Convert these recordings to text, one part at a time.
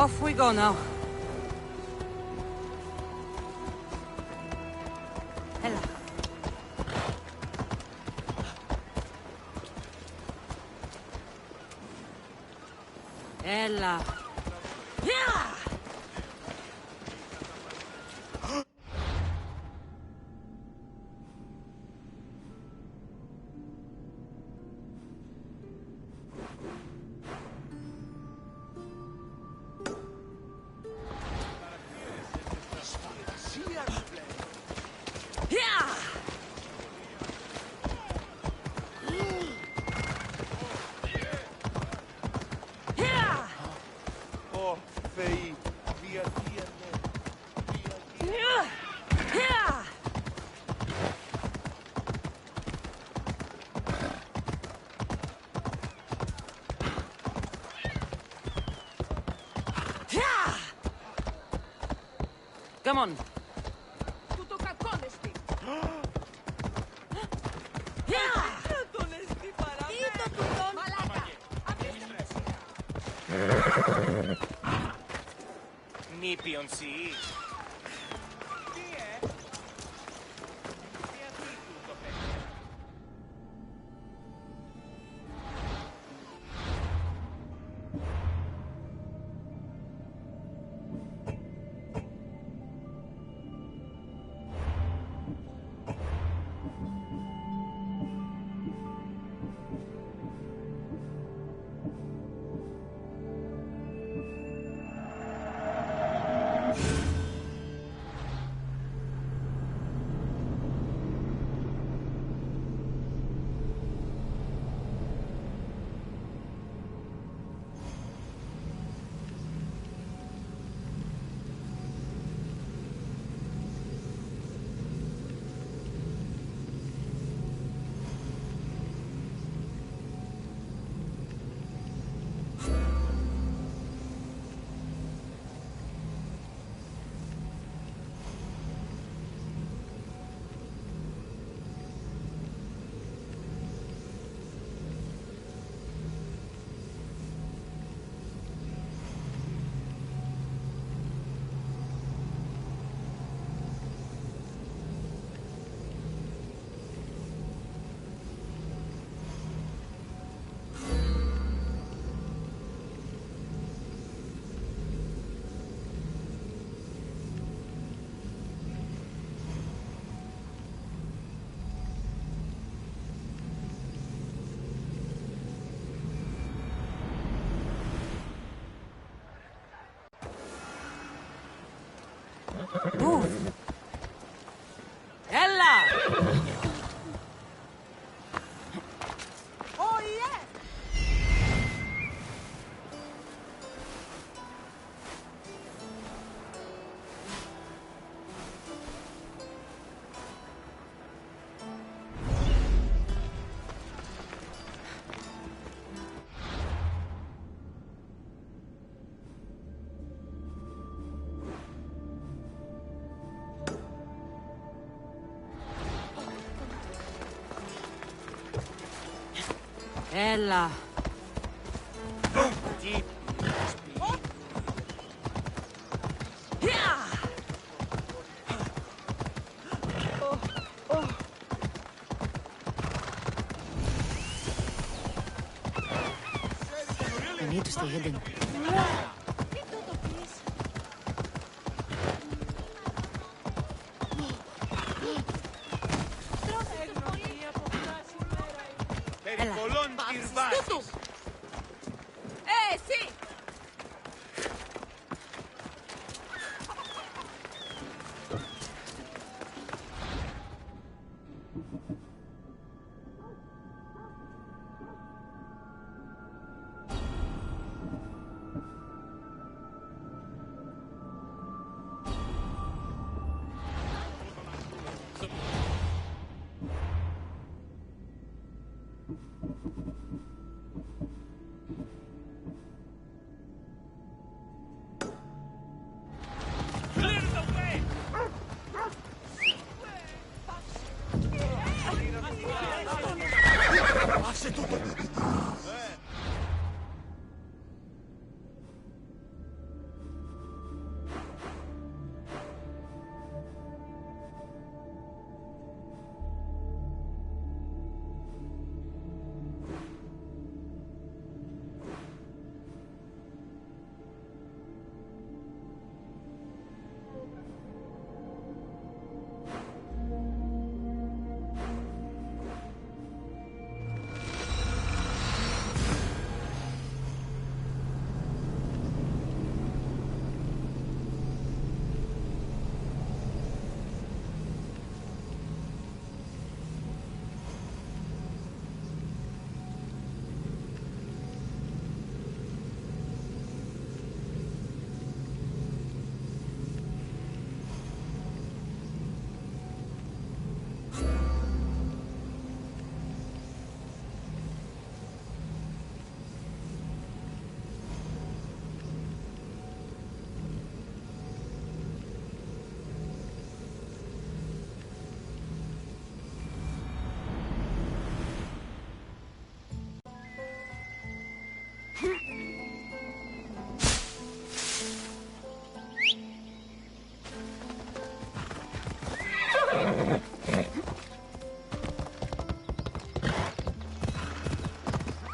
Off we go now. Έλα. Έλα. Yeah! Come on. Tutto κακόνεστη. Κακόνεστη παραμένα. Τι το τούτον. Μαλάκα. Νίπιον σι. Έλα! Έλα. I need to stay hidden. Εσύ!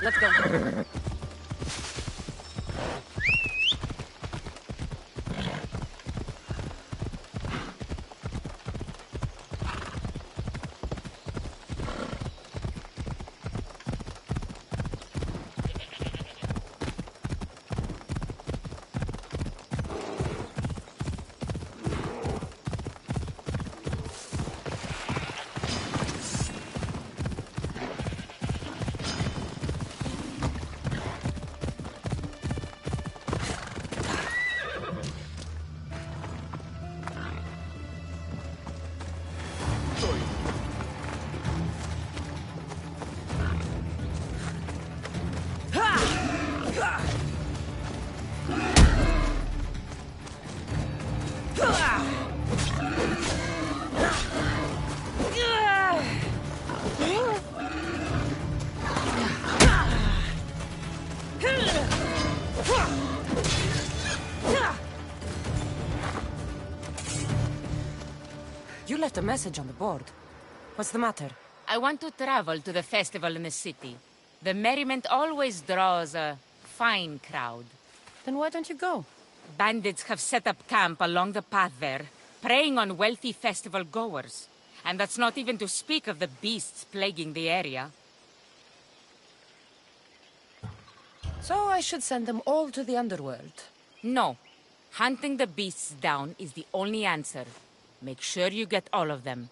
Let's go. You left a message on the board. What's the matter? I want to travel to the festival in the city. The merriment always draws a fine crowd. Then why don't you go? Bandits have set up camp along the path there, preying on wealthy festival goers. And that's not even to speak of the beasts plaguing the area. So I should send them all to the underworld. No. Hunting the beasts down is the only answer. Make sure you get all of them.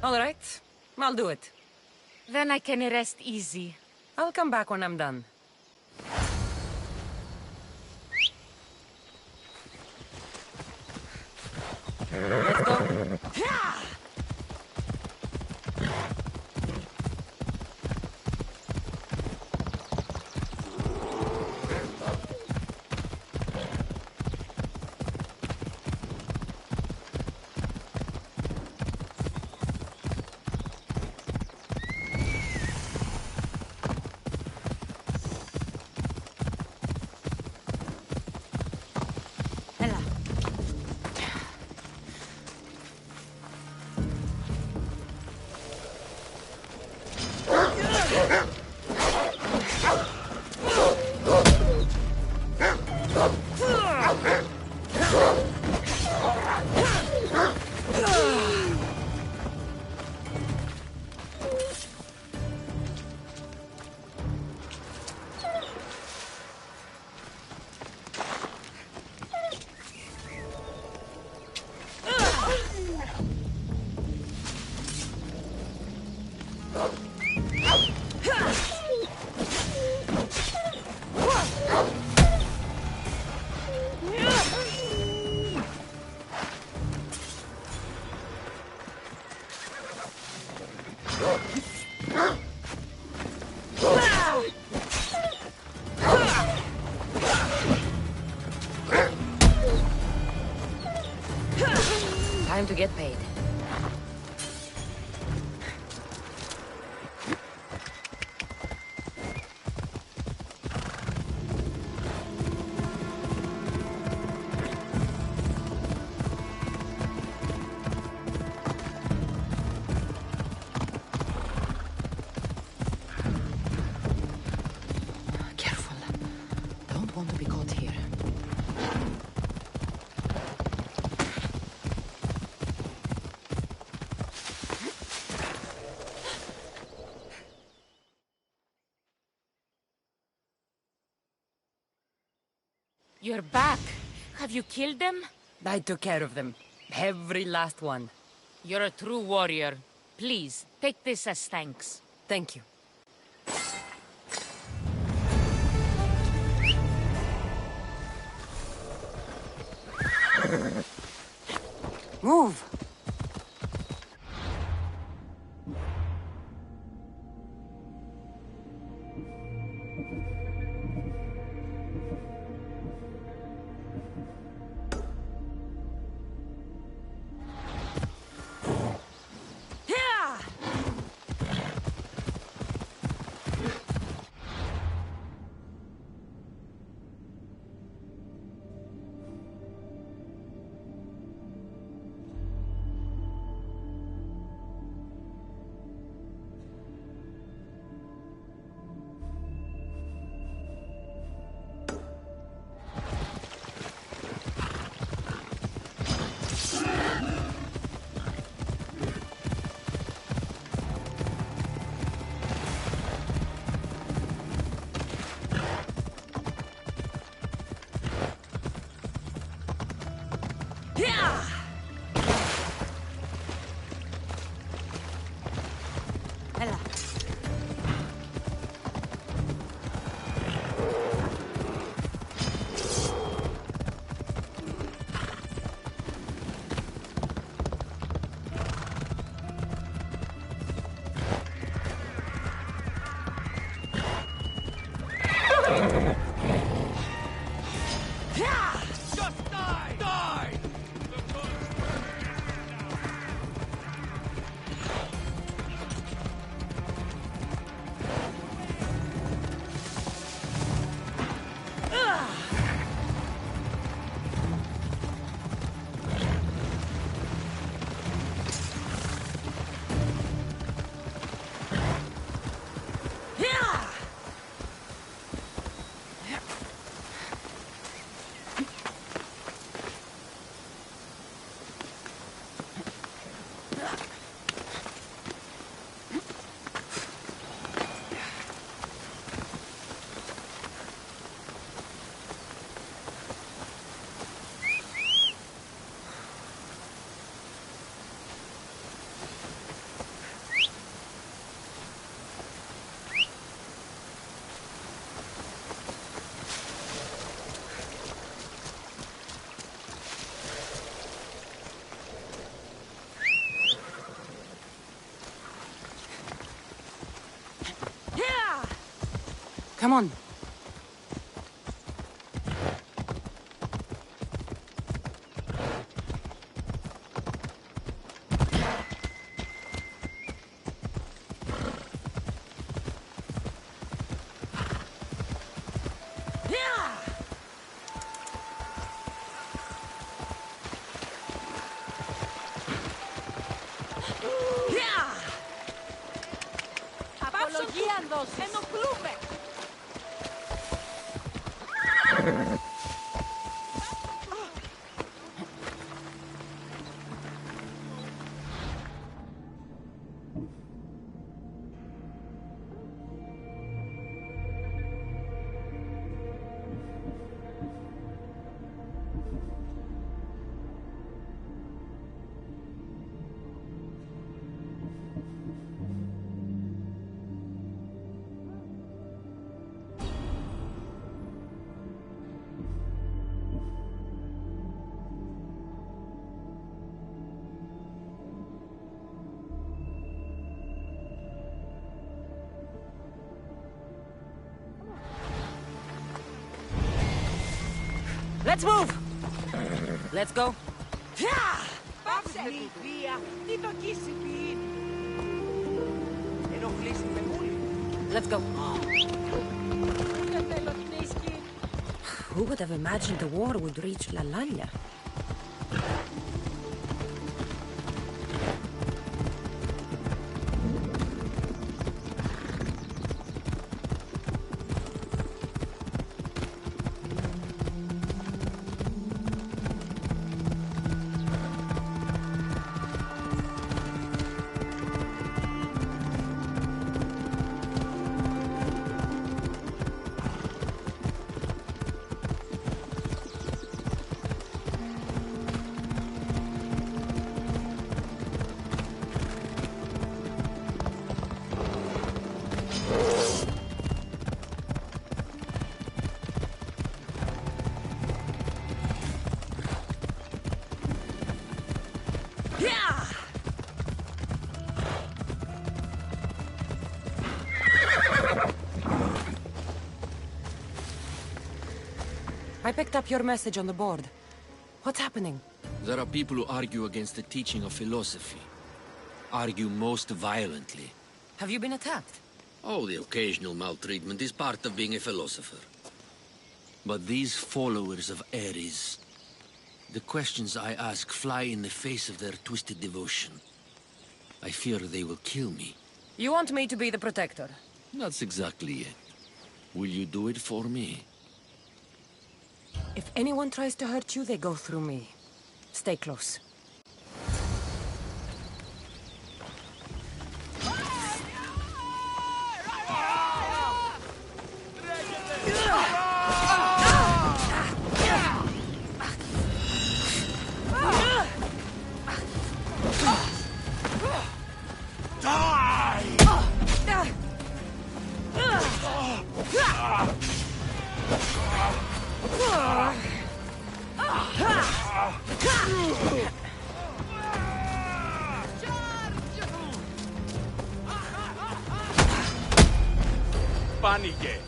All right, I'll do it. Then I can rest easy. I'll come back when I'm done. Let's go. Time to get paid. Careful. Don't want to be caught here. You're back. Have you killed them? I took care of them. Every last one. You're a true warrior. Please, take this as thanks. Thank you. Move! Come on. Απολογίαντος, ενοχλούμε. Let's move! Let's go. Πάψε η βία, τι το κίσι ενοχλήσετε μούλη. Let's go. Δεν θέλω την ίσκη. Who would have imagined the war would reach La Lagna? I picked up your message on the board. What's happening? There are people who argue against the teaching of philosophy. Argue most violently. Have you been attacked? Oh, the occasional maltreatment is part of being a philosopher. But these followers of Ares, the questions I ask fly in the face of their twisted devotion. I fear they will kill me. You want me to be the protector? That's exactly it. Will you do it for me? If anyone tries to hurt you, they go through me. Stay close. Πάνηκε.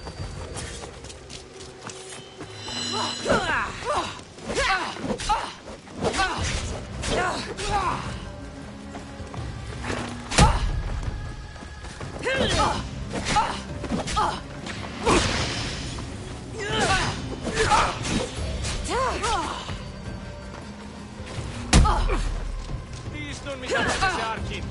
Πίστον μη τα σε άρκιν.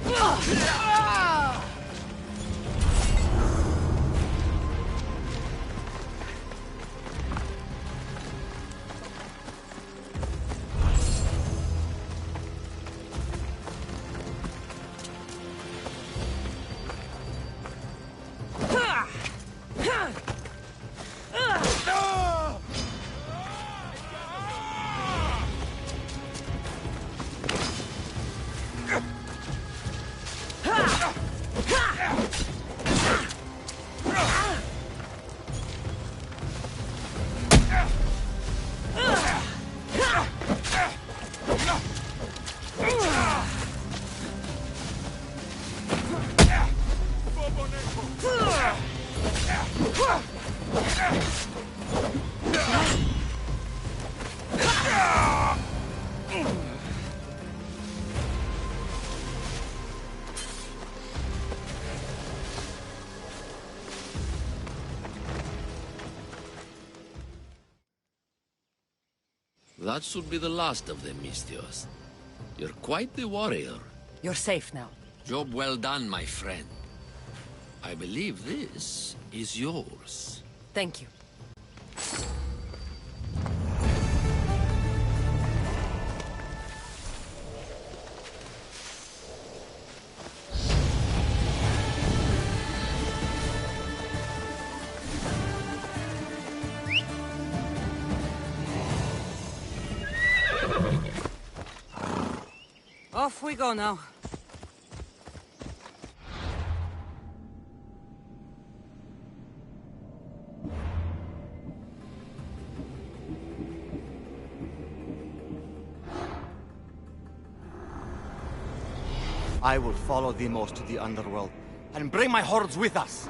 That should be the last of them, Mistios. You're quite the warrior. You're safe now. Job well done, my friend. I believe this is yours. Thank you. Off we go now. I will follow Demos to the underworld, and bring my hordes with us!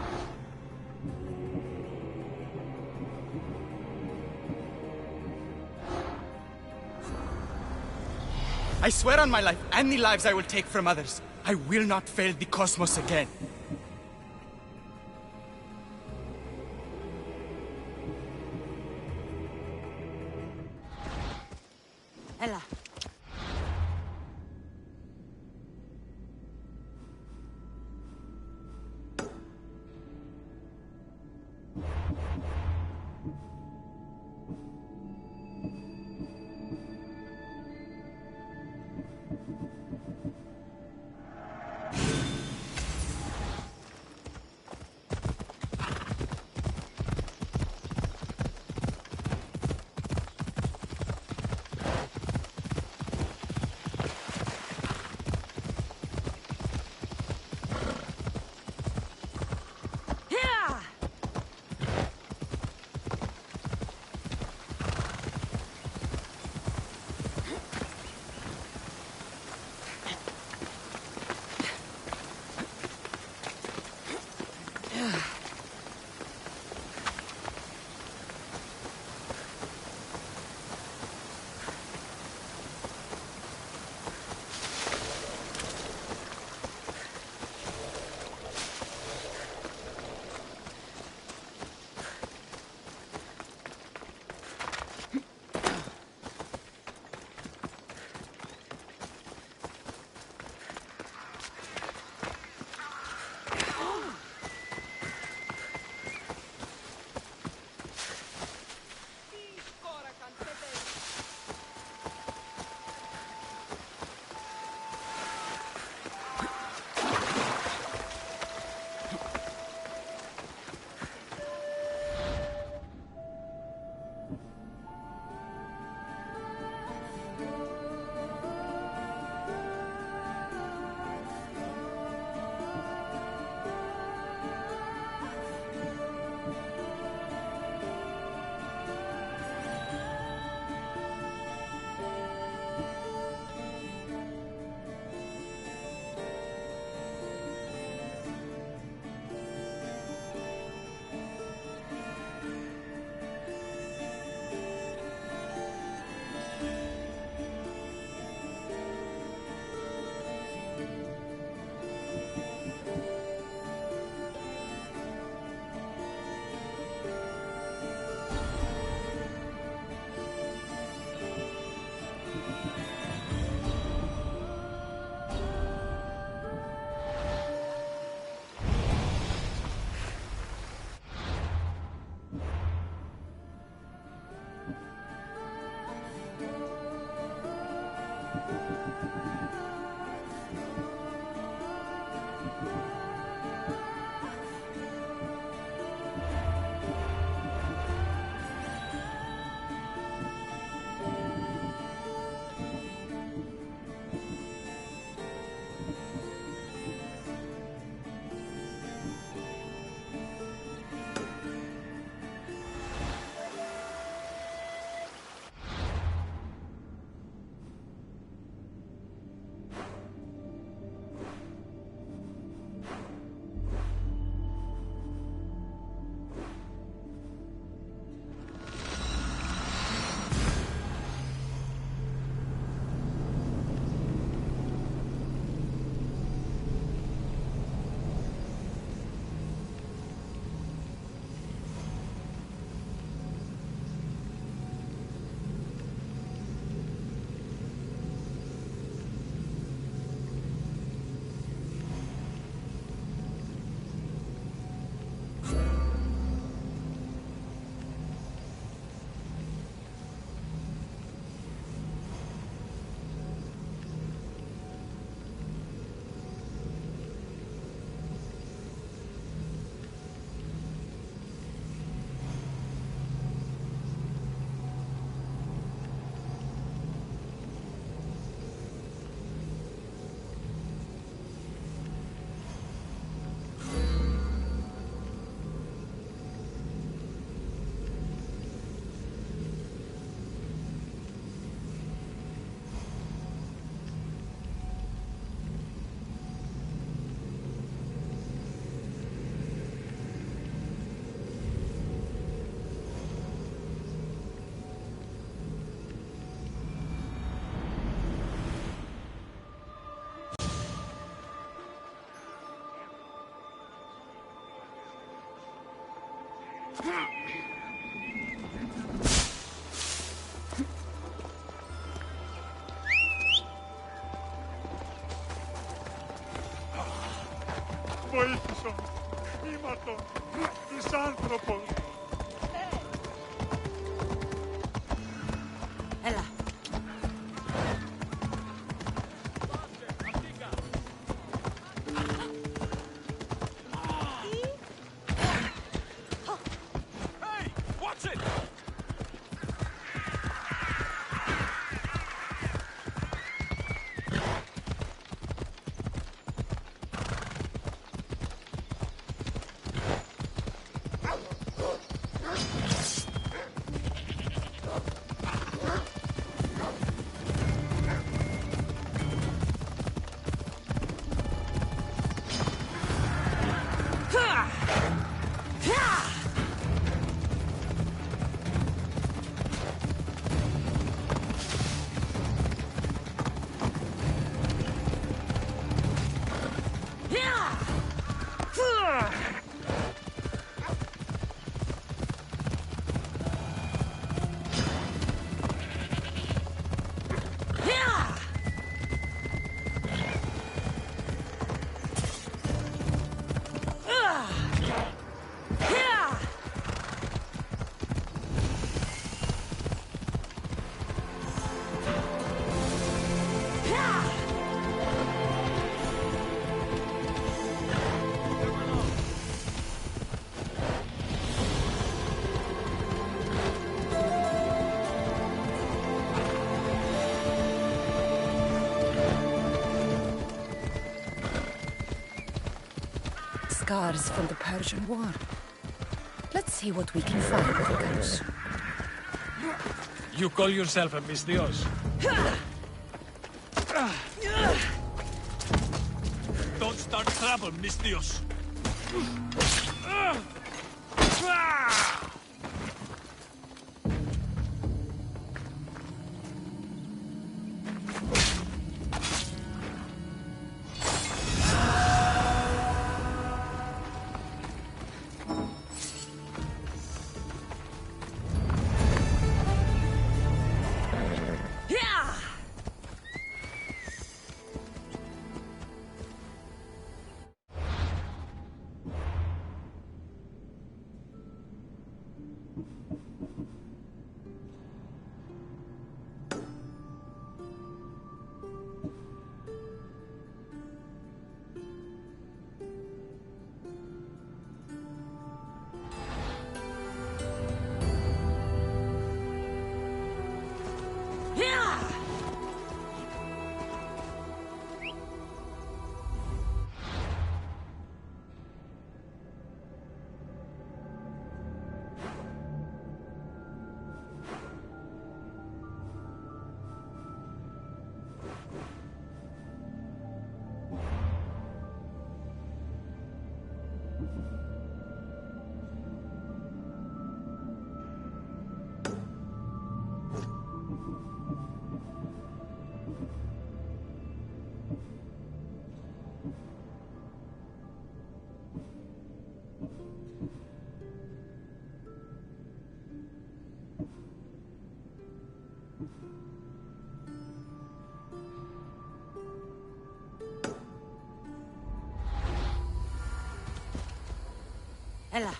I swear on my life, and the lives I will take from others, I will not fail the cosmos again. Ella. Βοήθησον, ήμαρτον, εις άνθρωπος. Έλα. Hey, watch it! Scars from the Persian War. Let's see what we can find, Icarus. You call yourself a Misthios? Don't start trouble, Misthios! Έλα.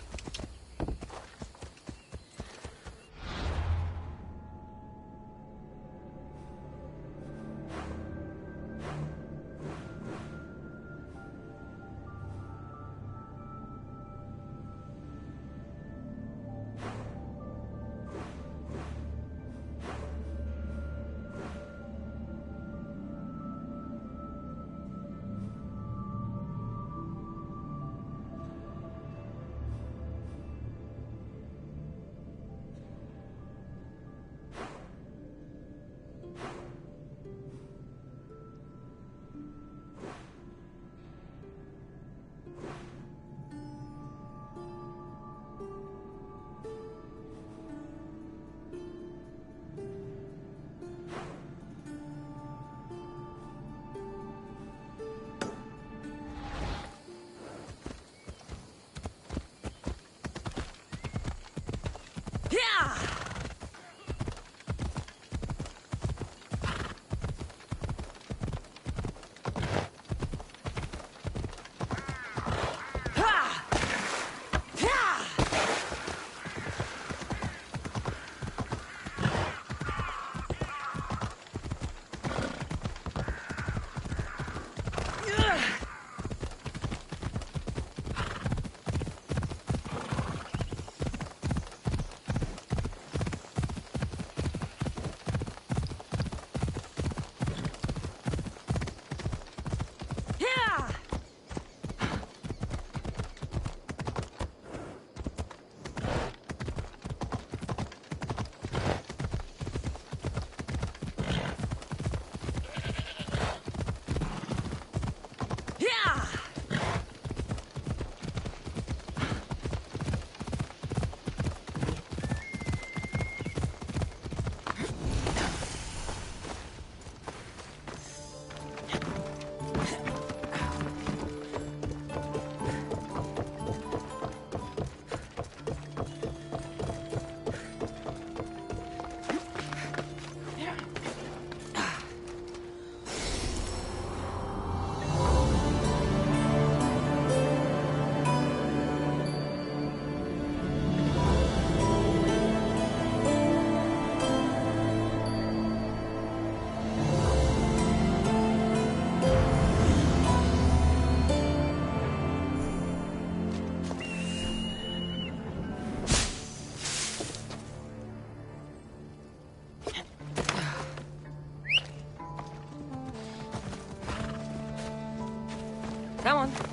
Come on.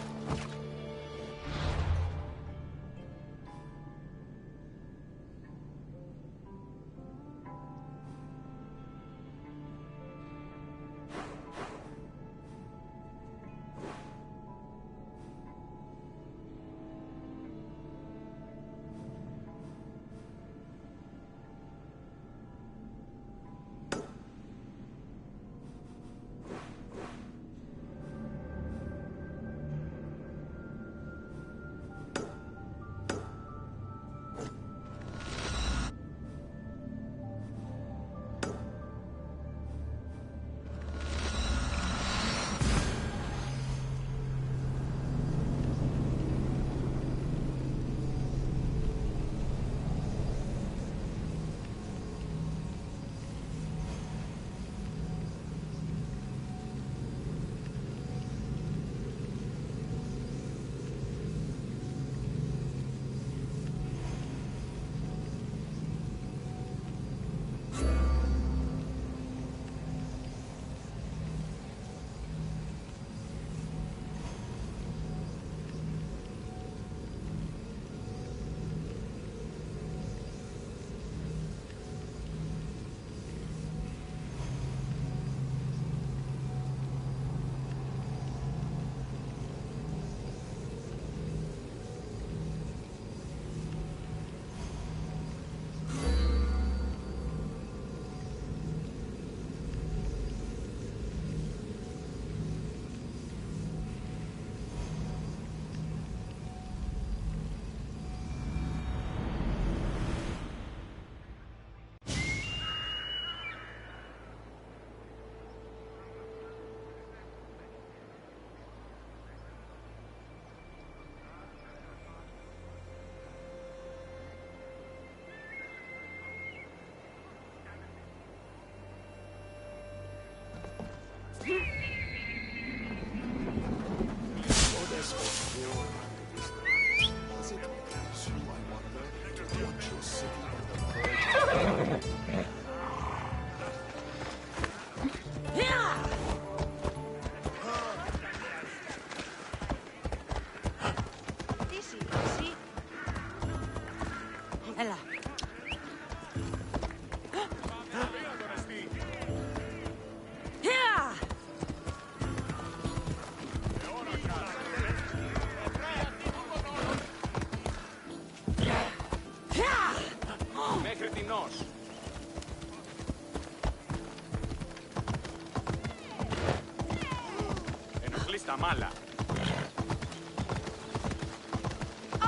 Στα μάλα.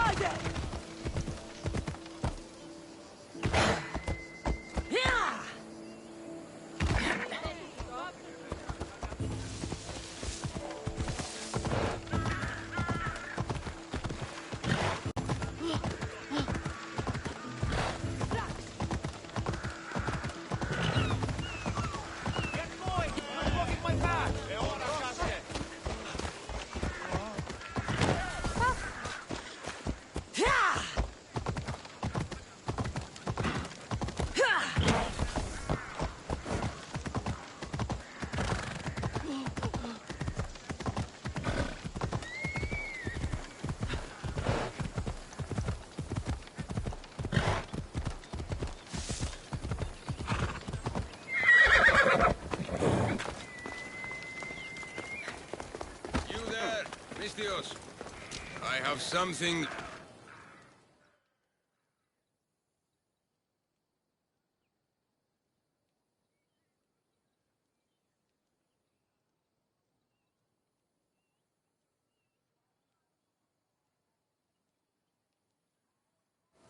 Άντε! I have something...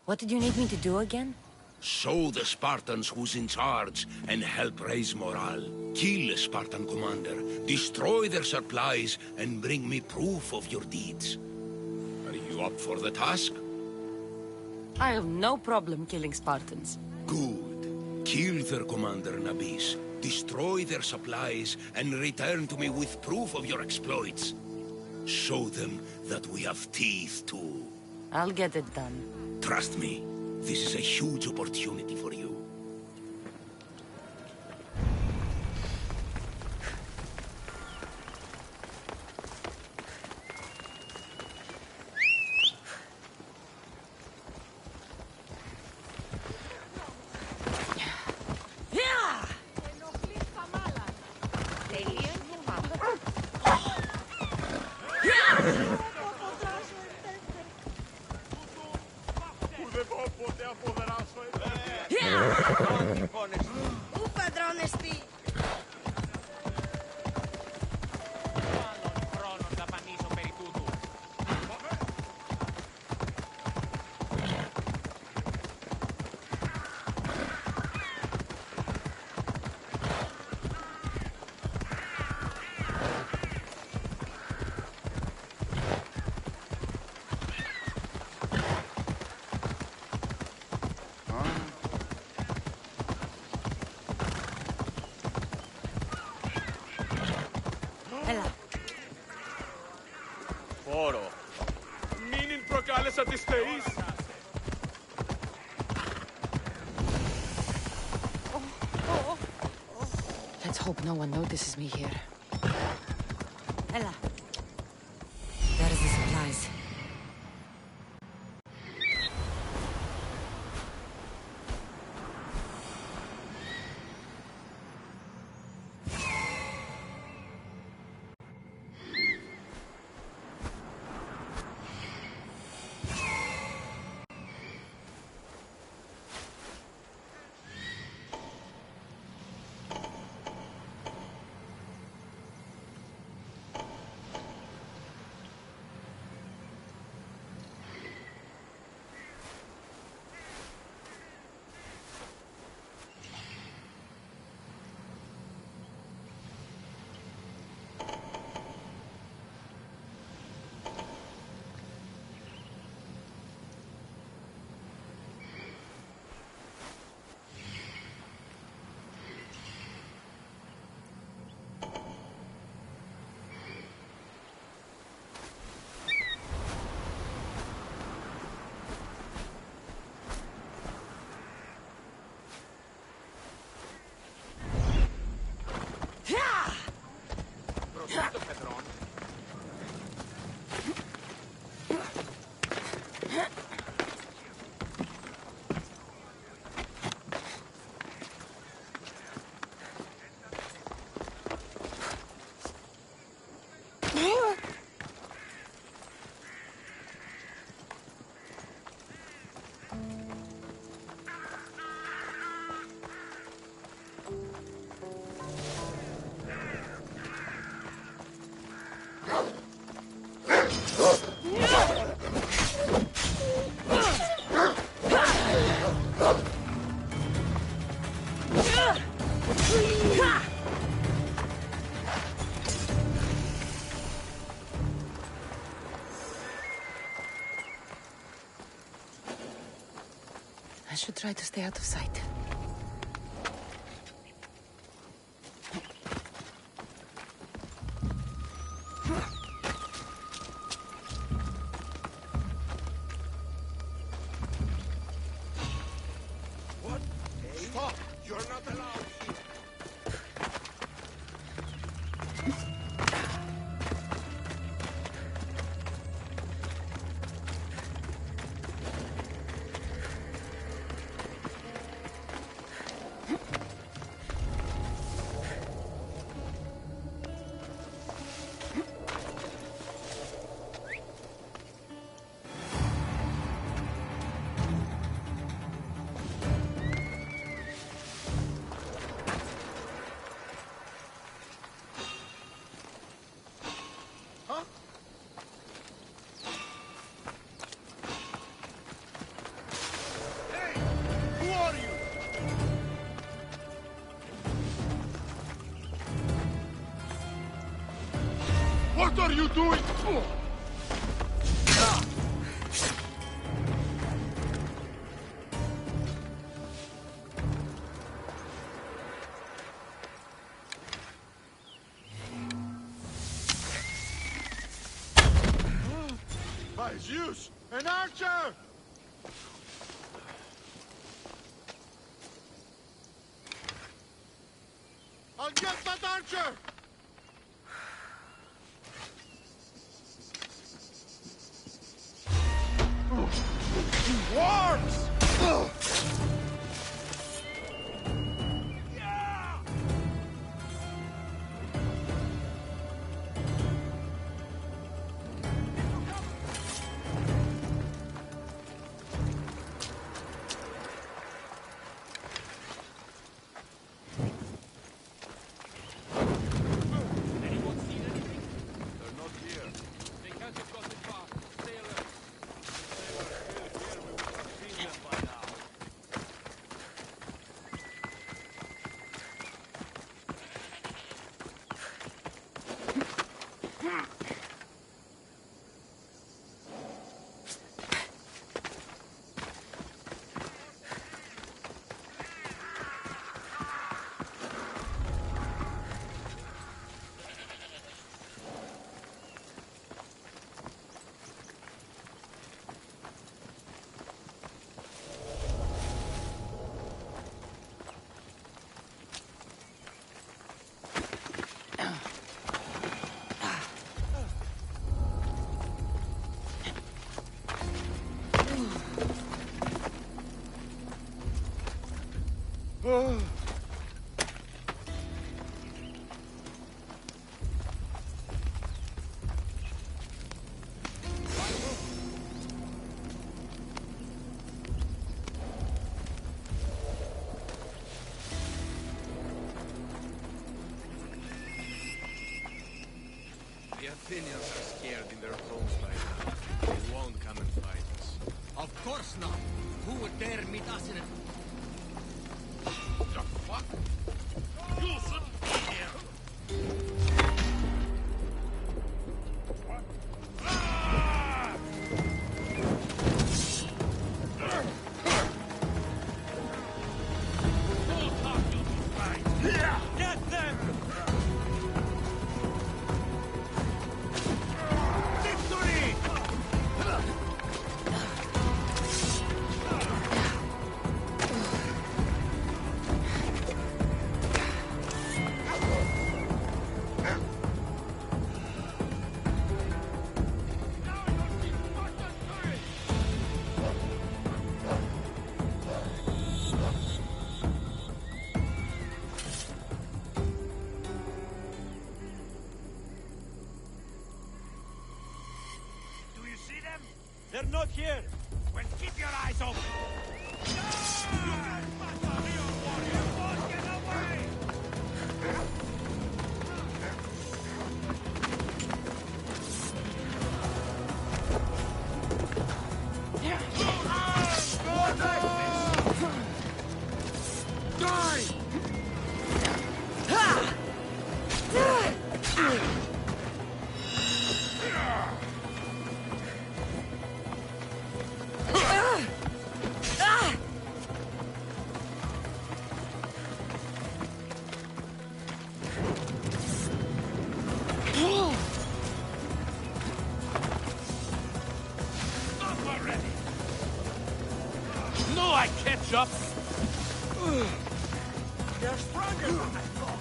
What did you need me to do again? Show the Spartans who's in charge and help raise morale. Kill a Spartan commander, destroy their supplies, and bring me proof of your deeds. Are you up for the task? I have no problem killing Spartans. Good. Kill their commander, Nabis. Destroy their supplies, and return to me with proof of your exploits. Show them that we have teeth, too. I'll get it done. Trust me, this is a huge opportunity for you. Φόρο. Μην προκάλεσα τις θεείς. Let's hope no one notices me here. Ella. There's the supplies. should try to stay out of sight. What? Stop! You're not allowed here. What are you doing? By Zeus, an archer! I'll get that archer! Worms! The Athenians are scared in their homes by now. They won't come and fight us. Of course not. Who would dare meet us in a... The fuck? You shouldn't be here! Get them! Victory! They're not here! Well, keep your eyes open! You guys must have real warriors! Don't get away! Watch up. You're stronger than I thought.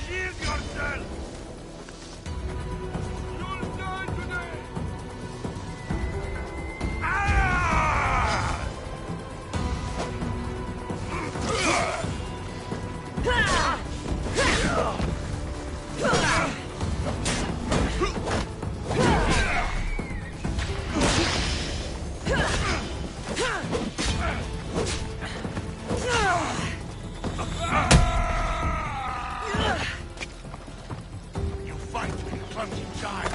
Shield yourself! You'll die today! Ah! You fight, clumsy child!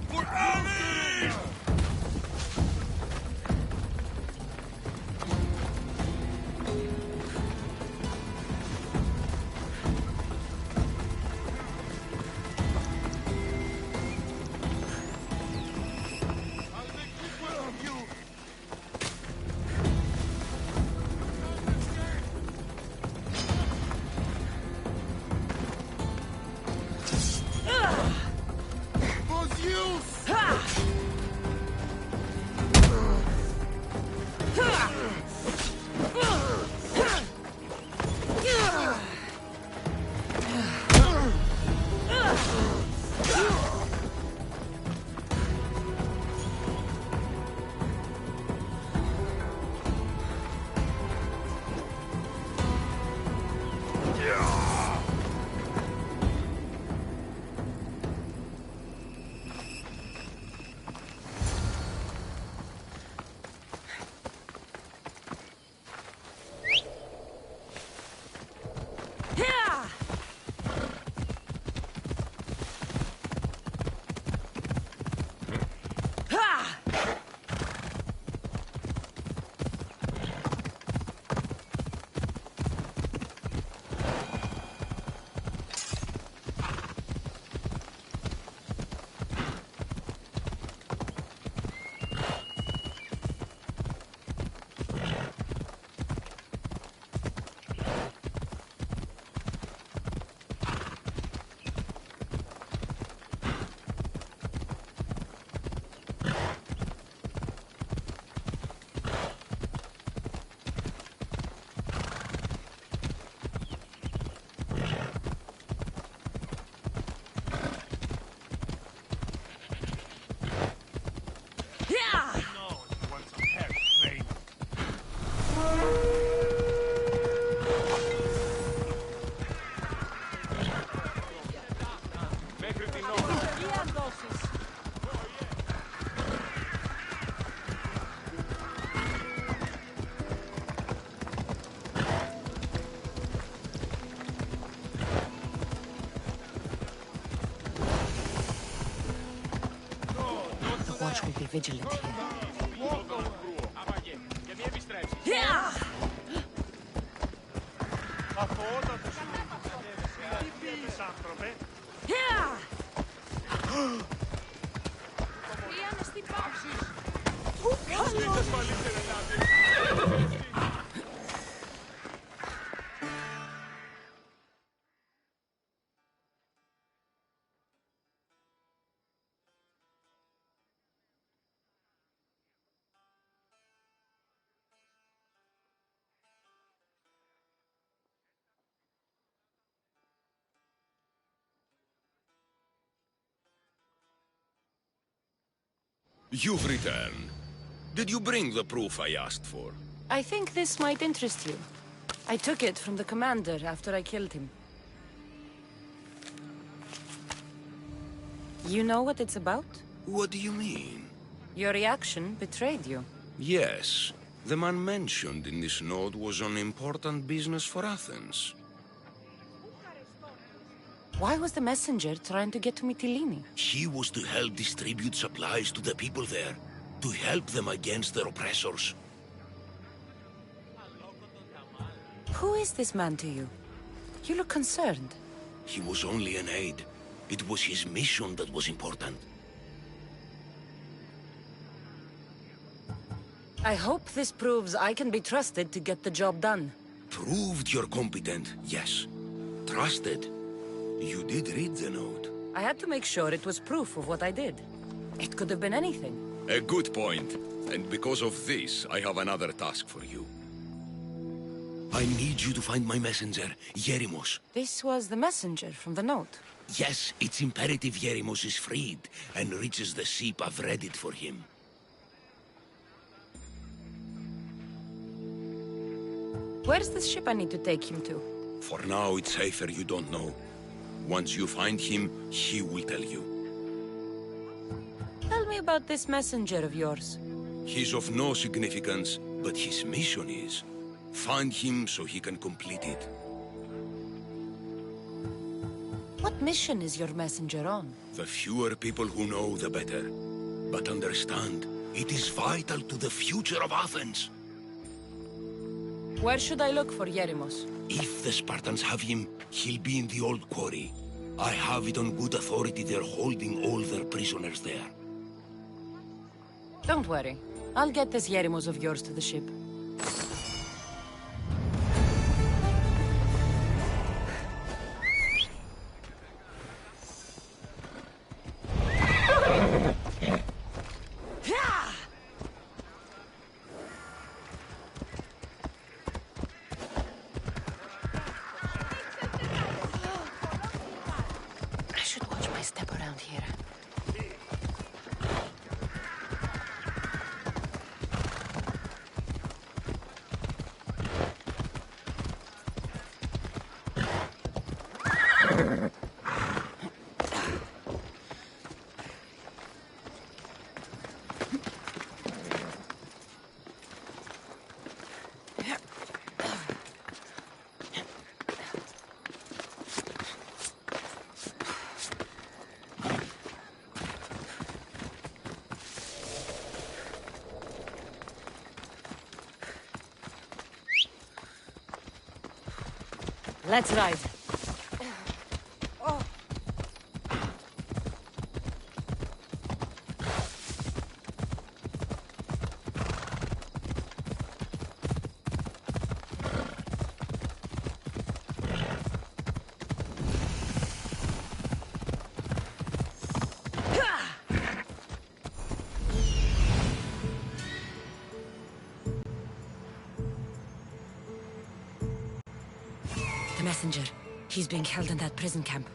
For Ali! I'll make quick work of you. Was use! Watch will be vigilant here. You've returned. Did you bring the proof I asked for? I think this might interest you. I took it from the commander after I killed him. You know what it's about? What do you mean? Your reaction betrayed you. Yes. The man mentioned in this note was on important business for Athens. Why was the messenger trying to get to Mytilene? He was to help distribute supplies to the people there, to help them against their oppressors. Who is this man to you? You look concerned. He was only an aide. It was his mission that was important. I hope this proves I can be trusted to get the job done. Proved you're competent, yes. Trusted. You did read the note. I had to make sure it was proof of what I did. It could have been anything. A good point. And because of this, I have another task for you. I need you to find my messenger, Yerimos. This was the messenger from the note. Yes, it's imperative Yerimos is freed and reaches the ship. I've read it for him. Where's the ship I need to take him to? For now, it's safer you don't know. Once you find him, he will tell you. Tell me about this messenger of yours. He's of no significance, but his mission is. Find him so he can complete it. What mission is your messenger on? The fewer people who know, the better. But understand, it is vital to the future of Athens. Where should I look for Yerimos? If the Spartans have him, he'll be in the old quarry. I have it on good authority they're holding all their prisoners there. Don't worry. I'll get this Yerimos of yours to the ship. I should watch my step around here. Let's ride. The messenger. He's being held in that prison camp.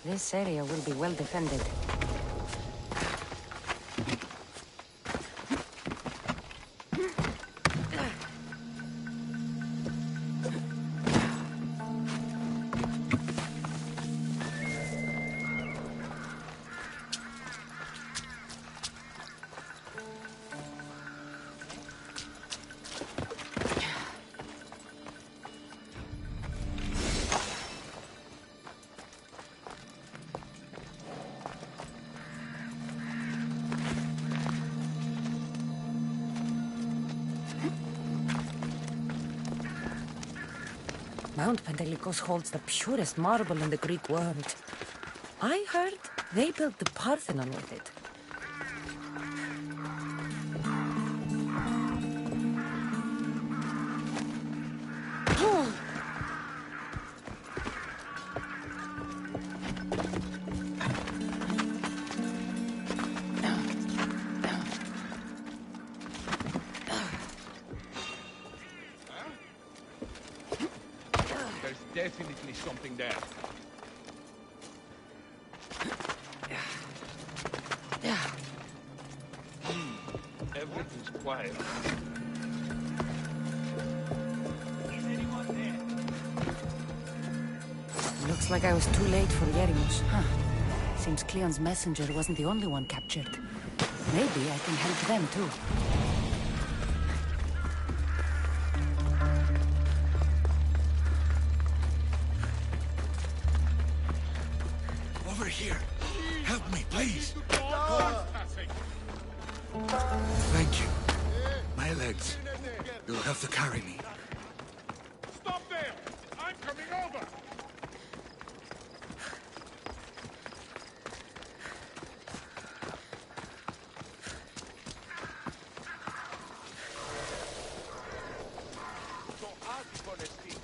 This area will be well defended. Mount Pentelicos holds the purest marble in the Greek world. I heard they built the Parthenon with it. There's definitely something there. Everything's quiet. Is anyone there? Looks like I was too late for Yerimos. Huh. Seems Cleon's messenger wasn't the only one captured. Maybe I can help them too. Over here. Help me, please. Thank you. My legs. You'll have to carry me. Stop there! I'm coming over! So ask for the seat.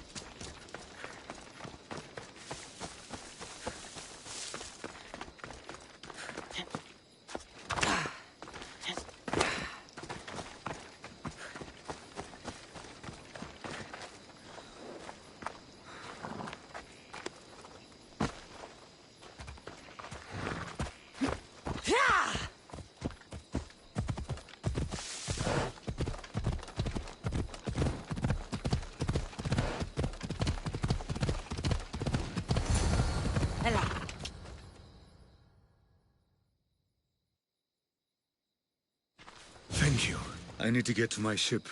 Thank you. I need to get to my ship.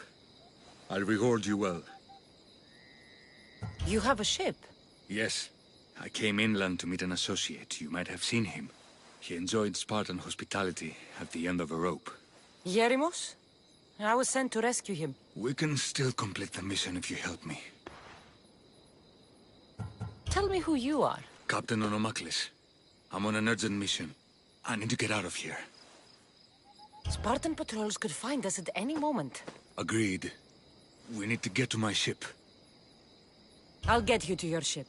I'll reward you well. You have a ship? Yes. I came inland to meet an associate. You might have seen him. He enjoyed Spartan hospitality at the end of a rope. Yerimos? I was sent to rescue him. We can still complete the mission if you help me. Tell me who you are. Captain Onomaklis. I'm on an urgent mission. I need to get out of here. Spartan patrols could find us at any moment. Agreed. We need to get to my ship. I'll get you to your ship.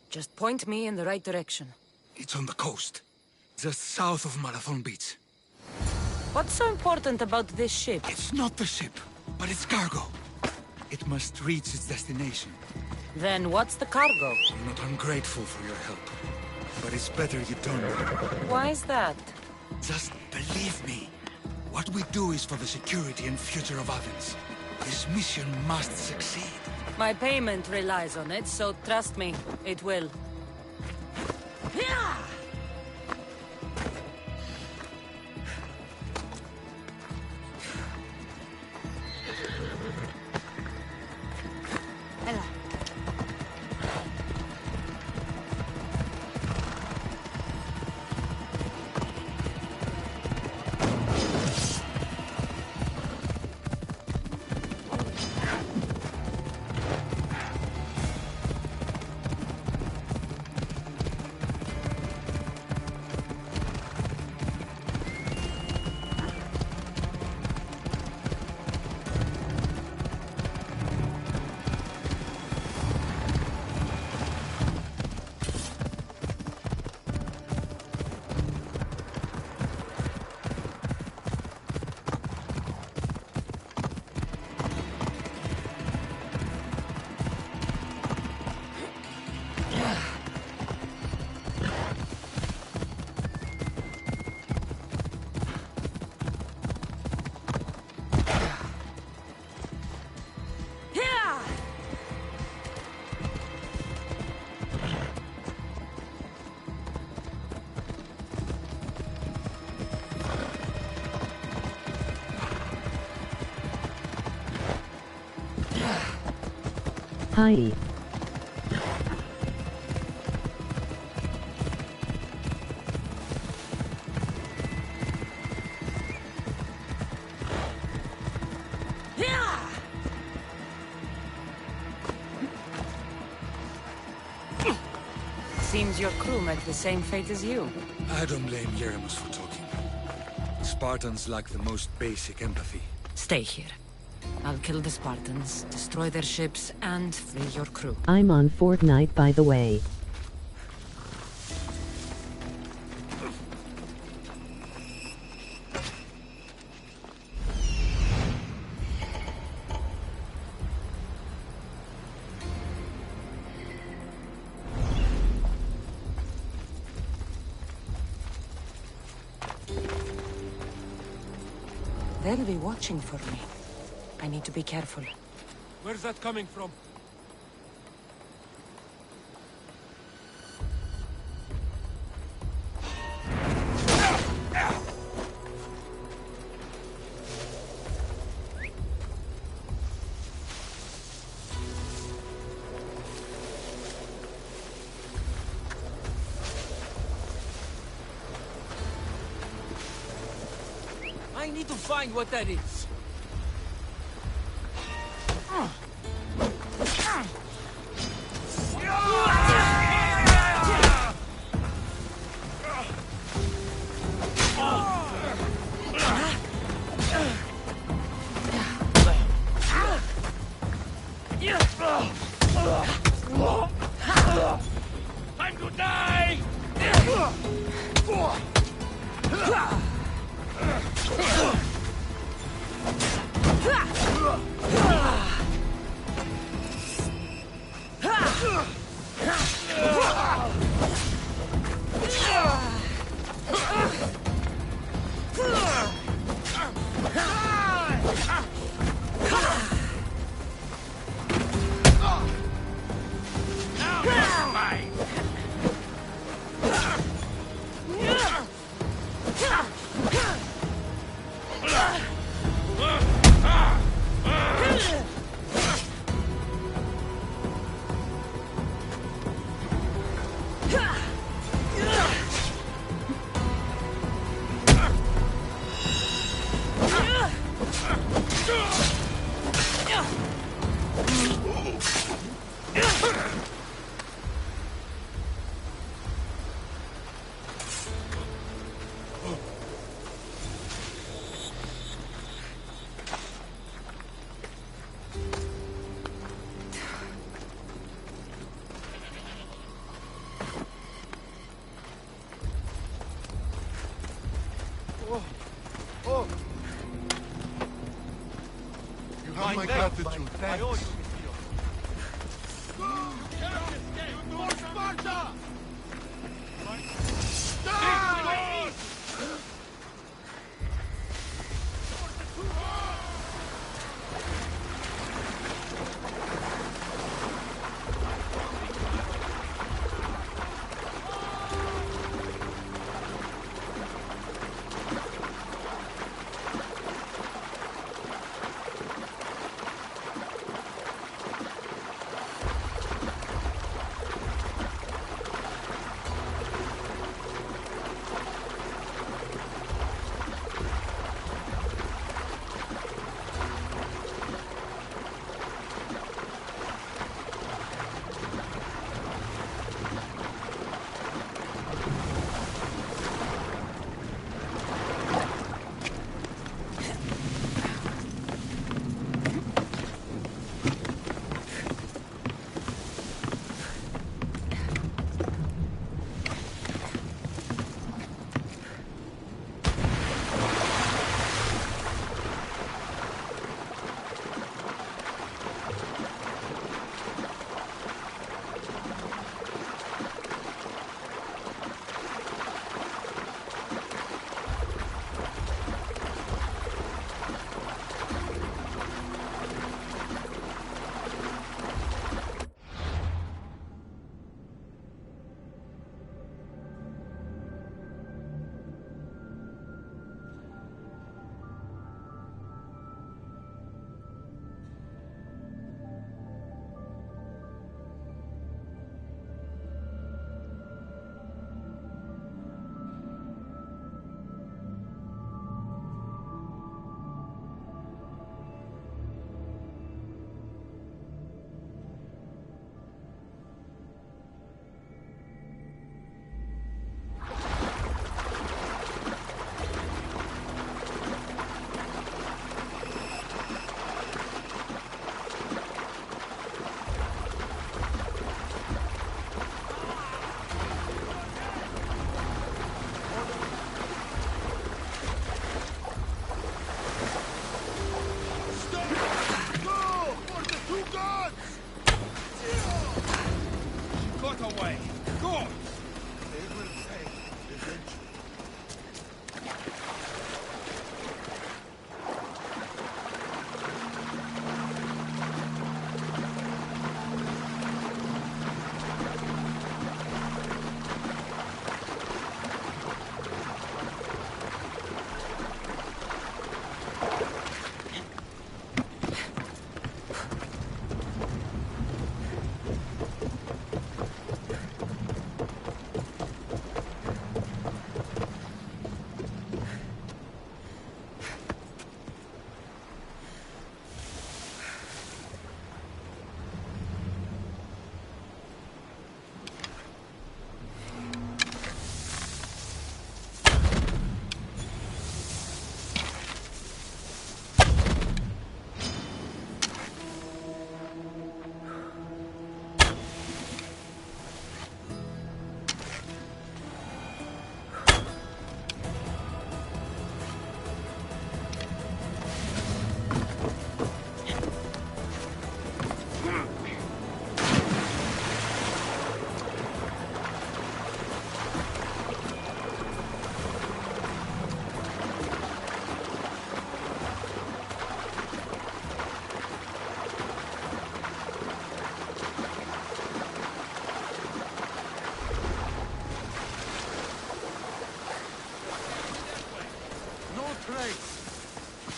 Just point me in the right direction. It's on the coast. Just south of Marathon Beach. What's so important about this ship? It's not the ship, but its cargo. It must reach its destination. Then what's the cargo? I'm not ungrateful for your help, but it's better you don't know. Why is that? Just believe me. What we do is for the security and future of Athens. This mission must succeed. My payment relies on it, so trust me, it will. Hi. Seems your crew met the same fate as you. I don't blame Yeremus for talking. Spartans lack the most basic empathy. Stay here. I'll kill the Spartans, destroy their ships, and free your crew. I'm on Fortnite, by the way. They'll be watching for me. I need to be careful. Where's that coming from? I need to find what that is. Time to die! You have my gratitude. I owe you. More Sparta! gods! She got away. Go! They will pay eventually.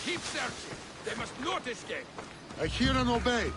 Keep searching. They must not escape. I hear and obey.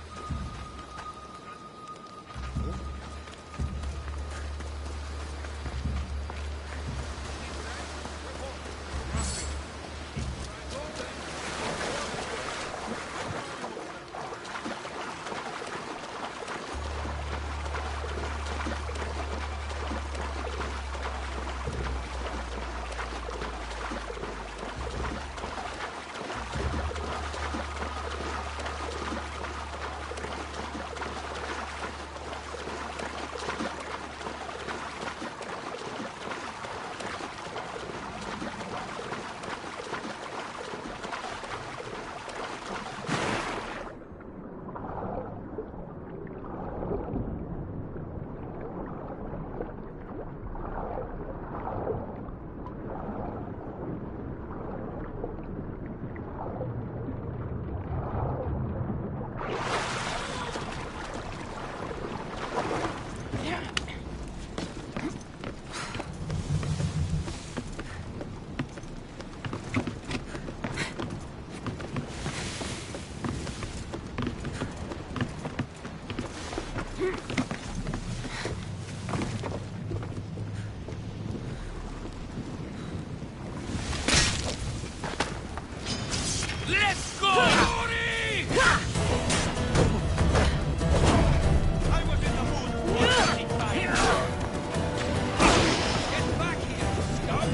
Let's go! Glory! I was in the mood for fighting fire. Get back here, scum!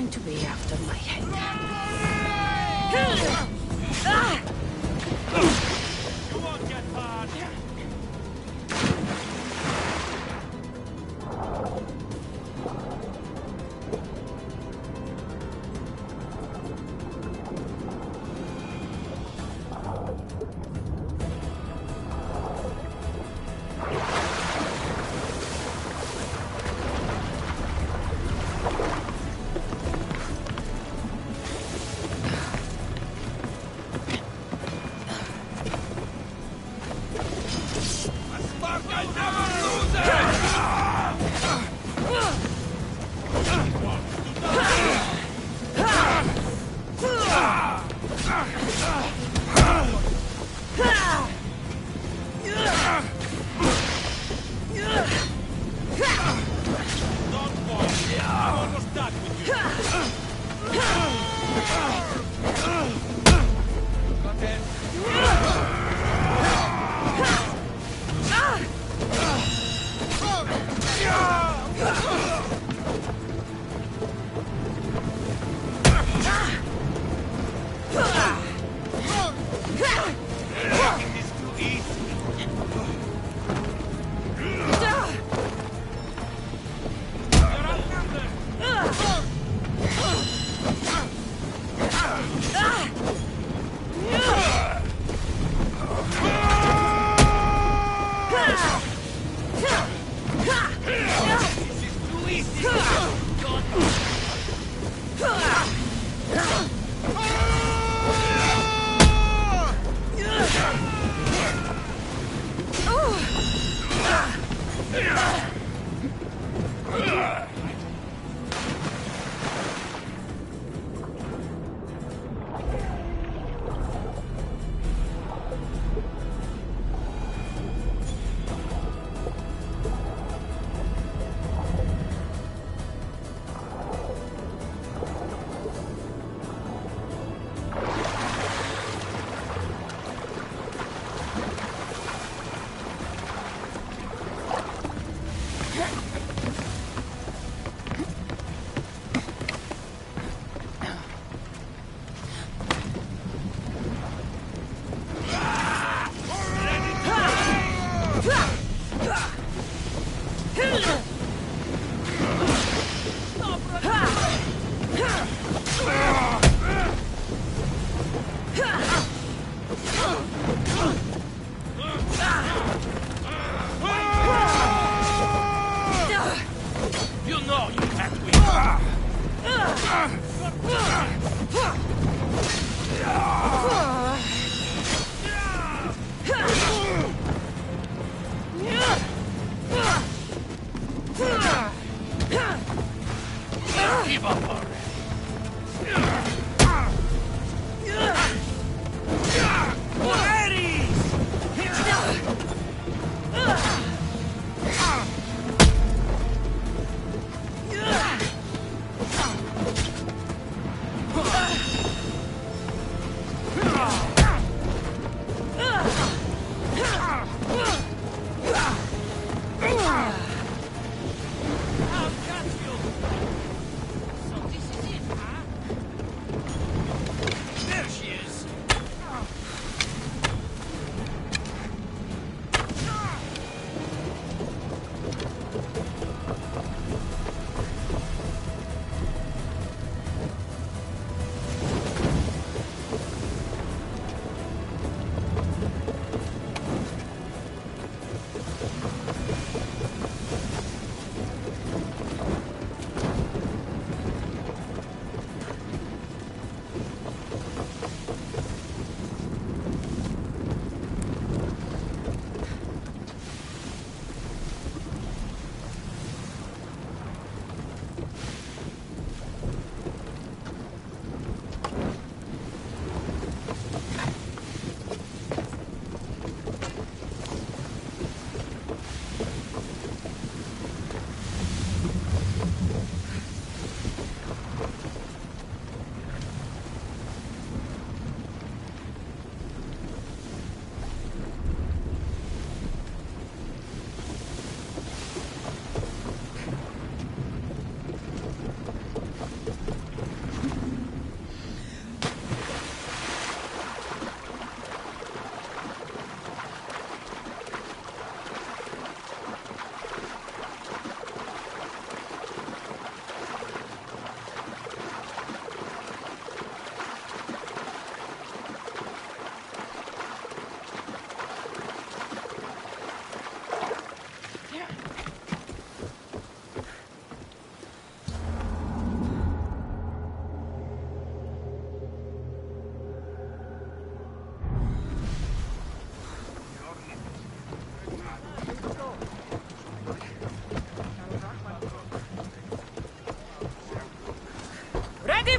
going to be after my head. You won't get far.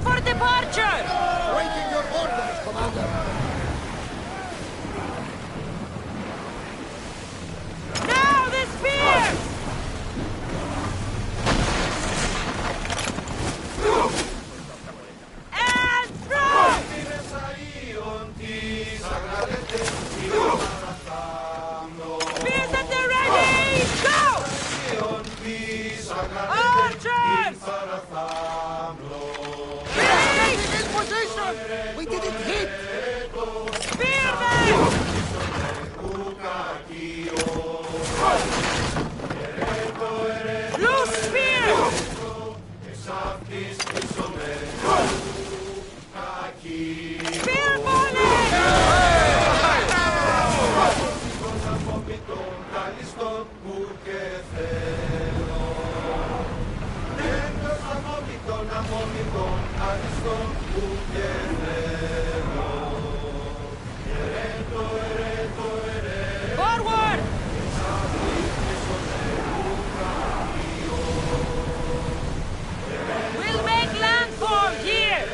for departure! Waiting your orders, Commander. Now the spears! And throw! Spears at the ready! Go! Archers! Ready! In position! We didn't hit! Spearmen! Loose spears! Spear volley! Forward! We'll make landfall here!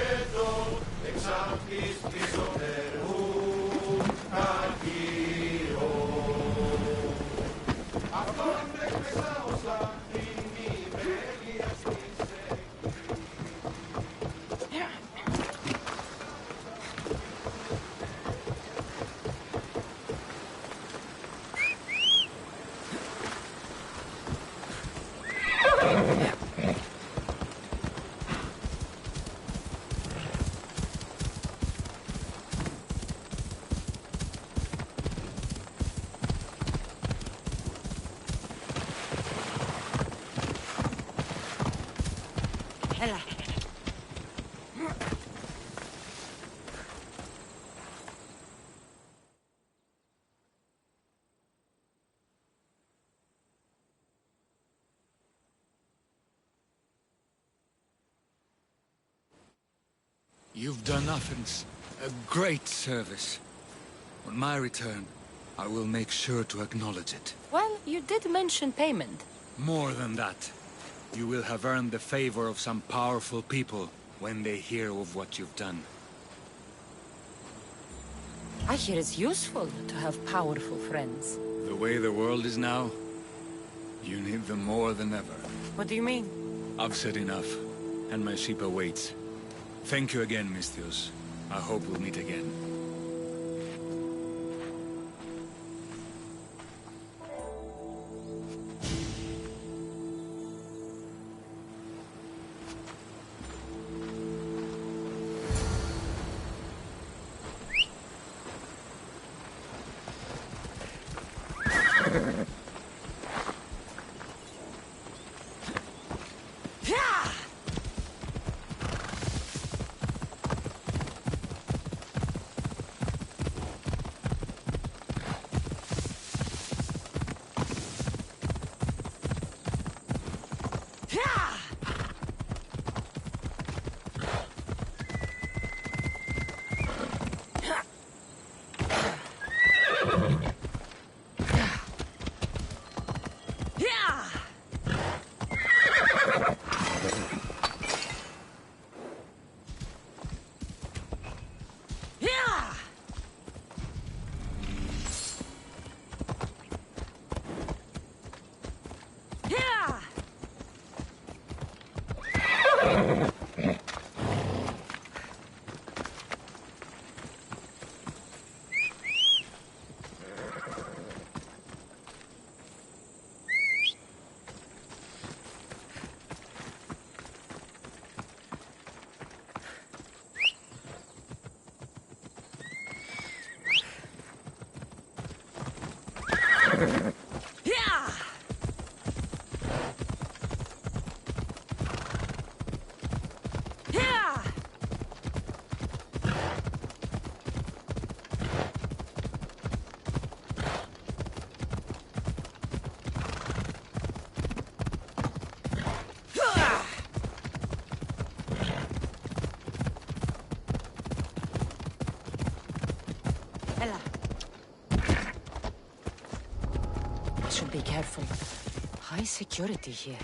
You've done Athens a great service. On my return, I will make sure to acknowledge it. Well, you did mention payment. More than that, you will have earned the favor of some powerful people when they hear of what you've done. I hear it's useful to have powerful friends. The way the world is now, you need them more than ever. What do you mean? I've said enough, and my ship awaits. Thank you again, Misthios. I hope we'll meet again. Should be careful. High security here.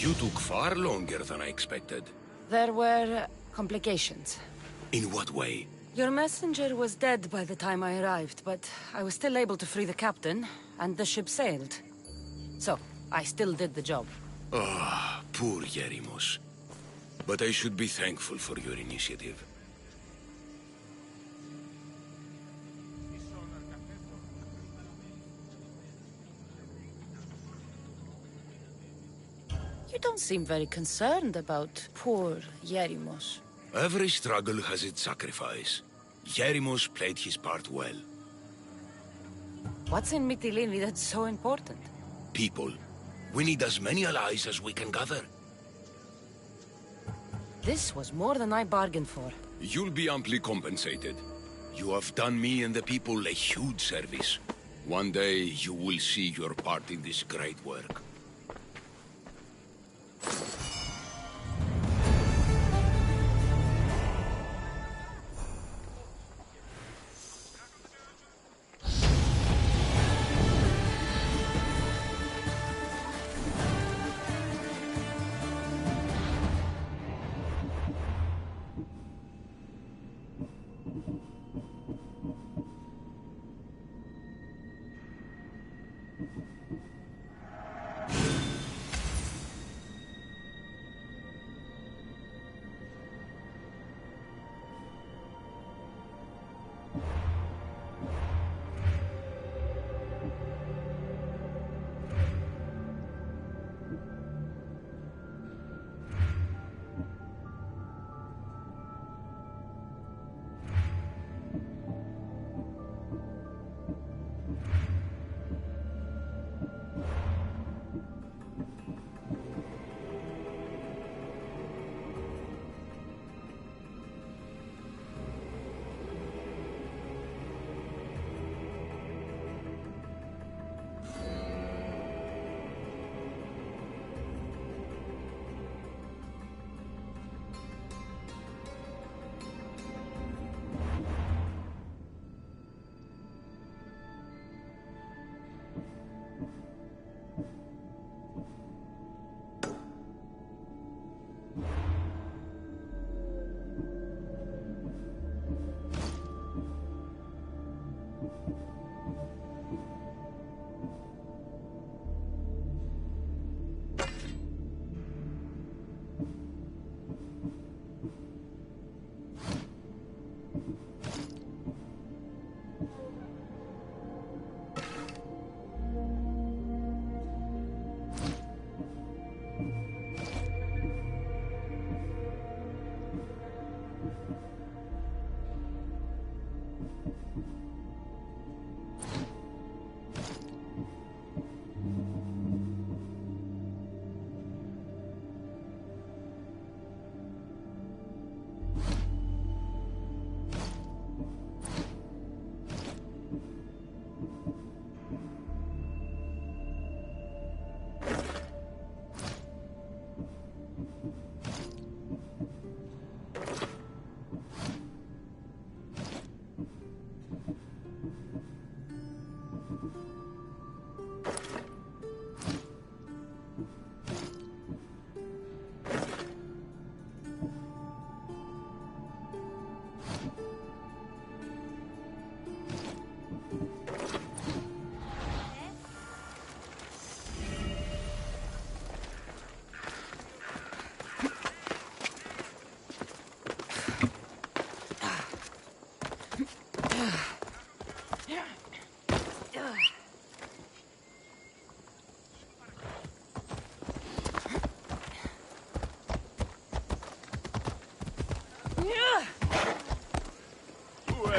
You took far longer than I expected. There were complications. In what way? Your messenger was dead by the time I arrived, but I was still able to free the captain, and the ship sailed. So, I still did the job. Ah, poor Yerimos. But I should be thankful for your initiative. You don't seem very concerned about poor Yerimos. Every struggle has its sacrifice. Yerimos played his part well. What's in Mytilene that's so important? People. We need as many allies as we can gather. This was more than I bargained for. You'll be amply compensated. You have done me and the people a huge service. One day you will see your part in this great work.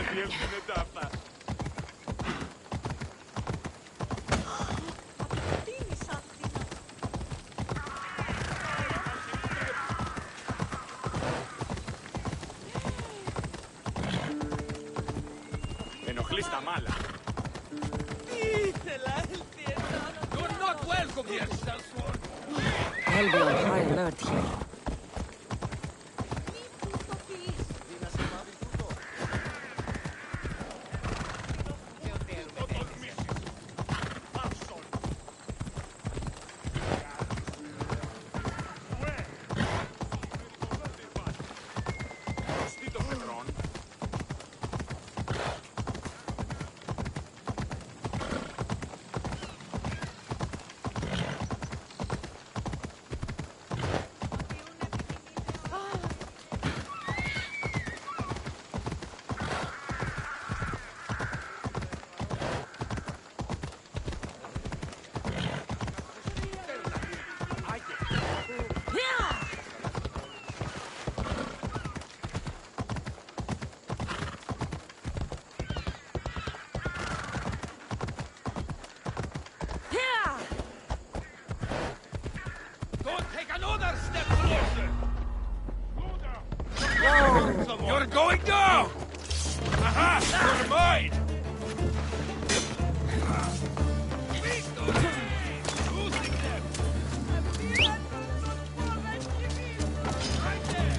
διεύθυνε τα αυτά. Ενοχλείς τα μάλα. Ήθελα, έλθει εδώ. You're not welcome here, Salsworth. I'll be on high alert here. Don't take another step closer. You're going down. Aha! You're mine. Losing them. Right there.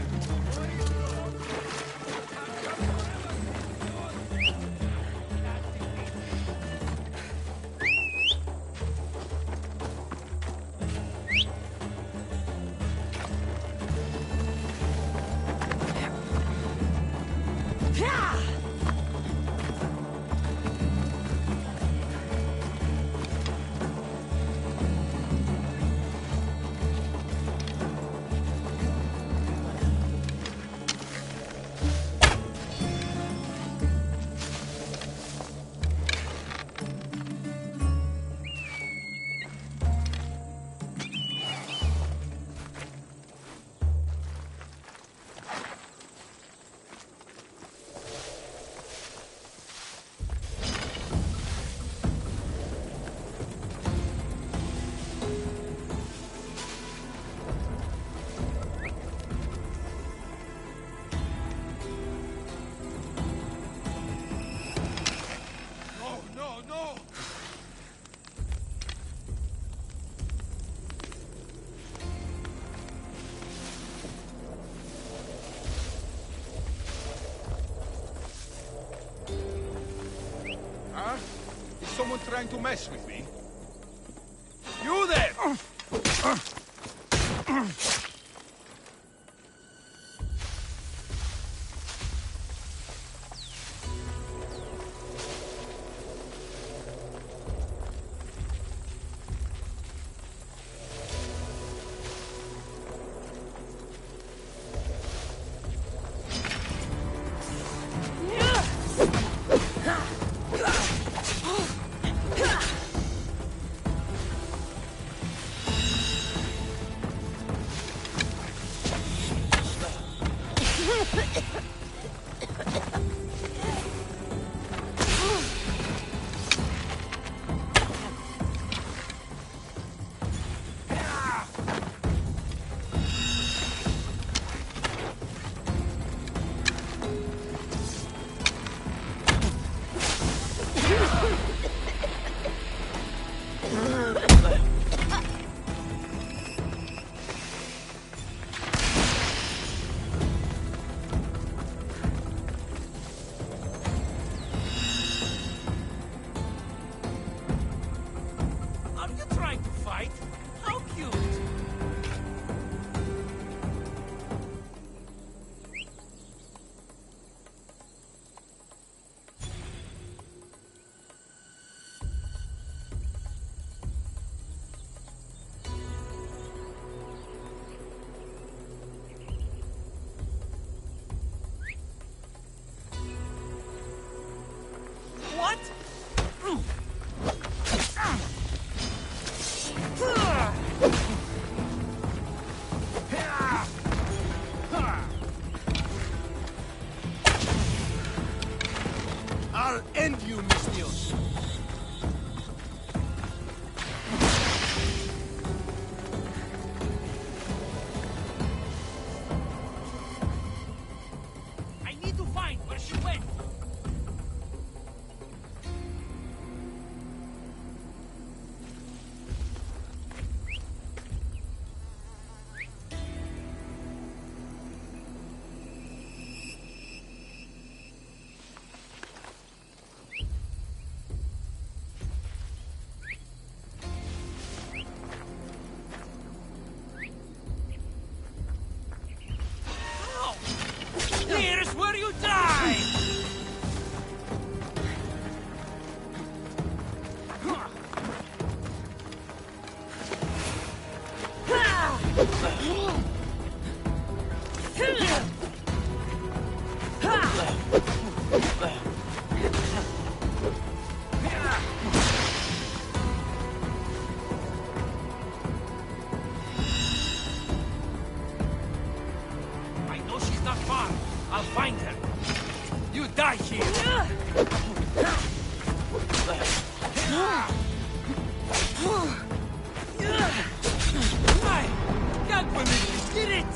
No! Huh? Is someone trying to mess with me? You there! I know she's not far. I'll find her. You die here. God permit me. Did it!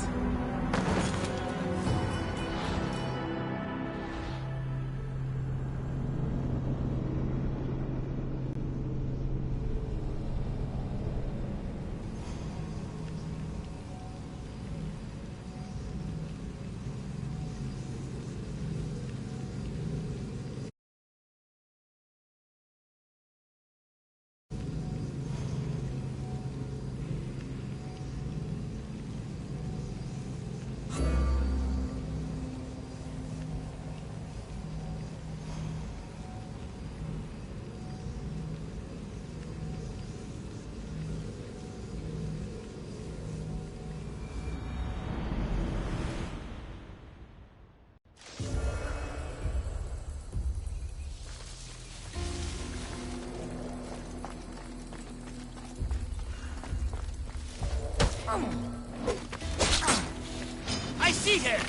I see her!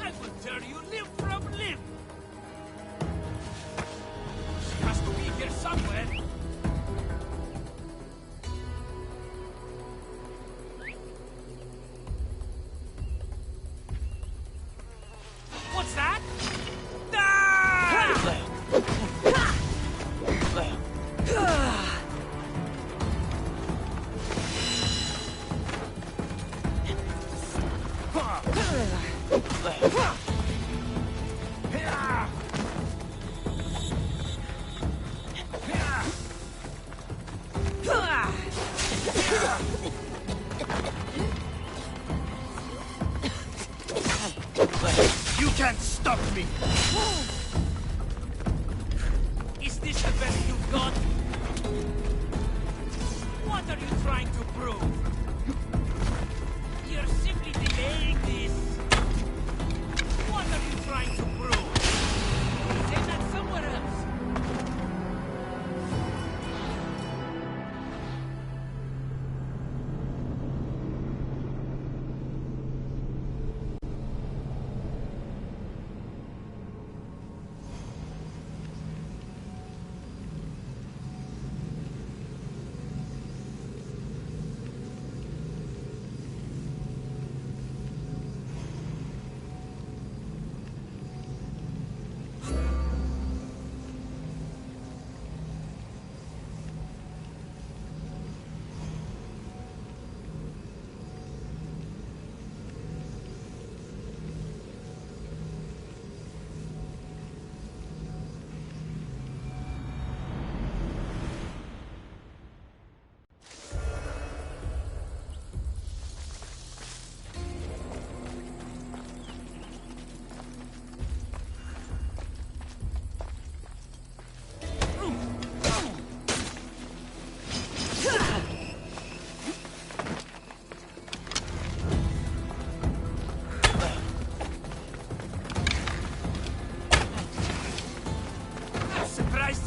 I will tear you limb from limb! She has to be here somewhere! What's that? You can't stop me! Is this the best you've got? What are you trying to prove? You're simply delaying this. What are you trying to prove? Say that somewhere else.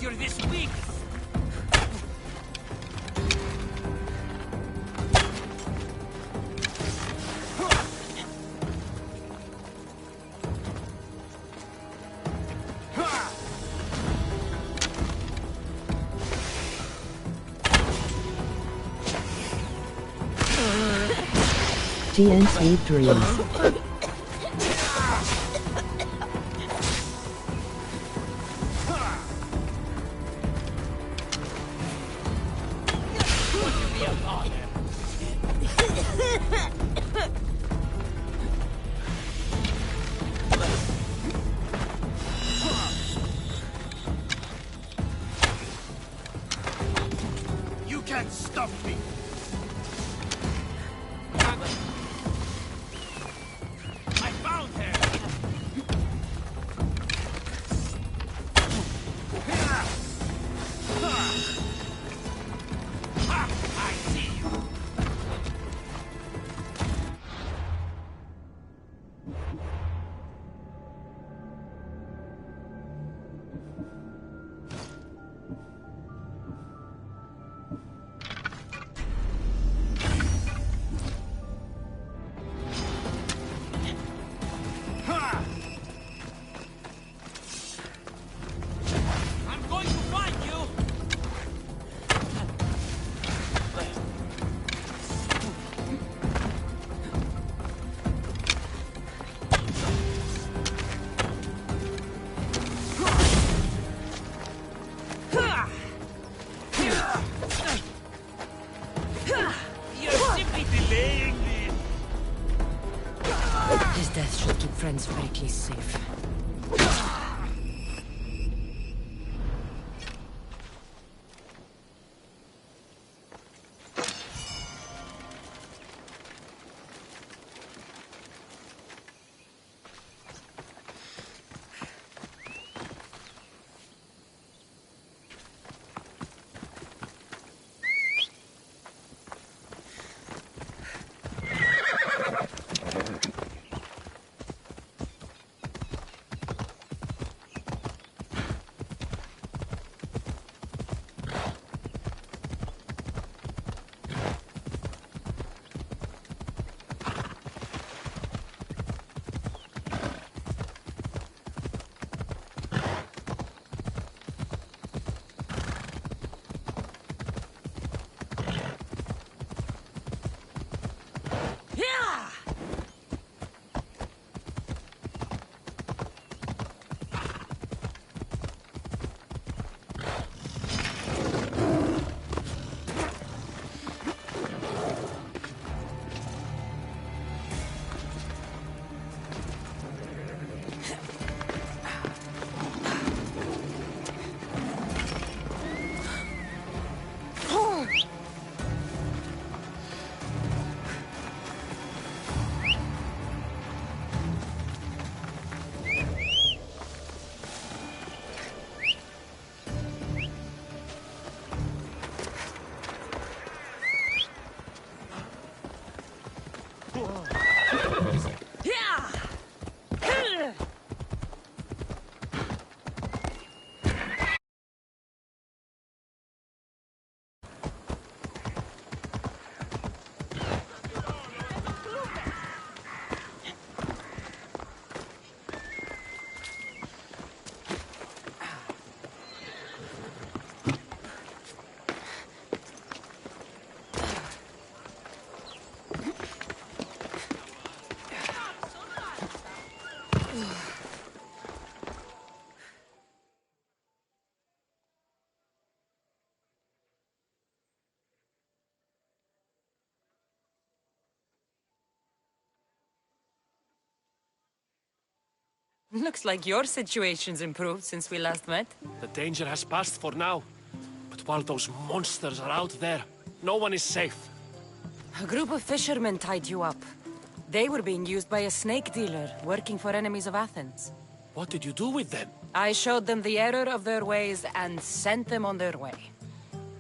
You're this weak! GN Sweet Dreams. can't stop me! I found her! I see you! I'm going to find you! You're simply delaying me! His death should keep friends Pericles safe. Looks like your situation's improved since we last met. The danger has passed for now. But while those monsters are out there, no one is safe. A group of fishermen tied you up. They were being used by a snake dealer, working for enemies of Athens. What did you do with them? I showed them the error of their ways and sent them on their way.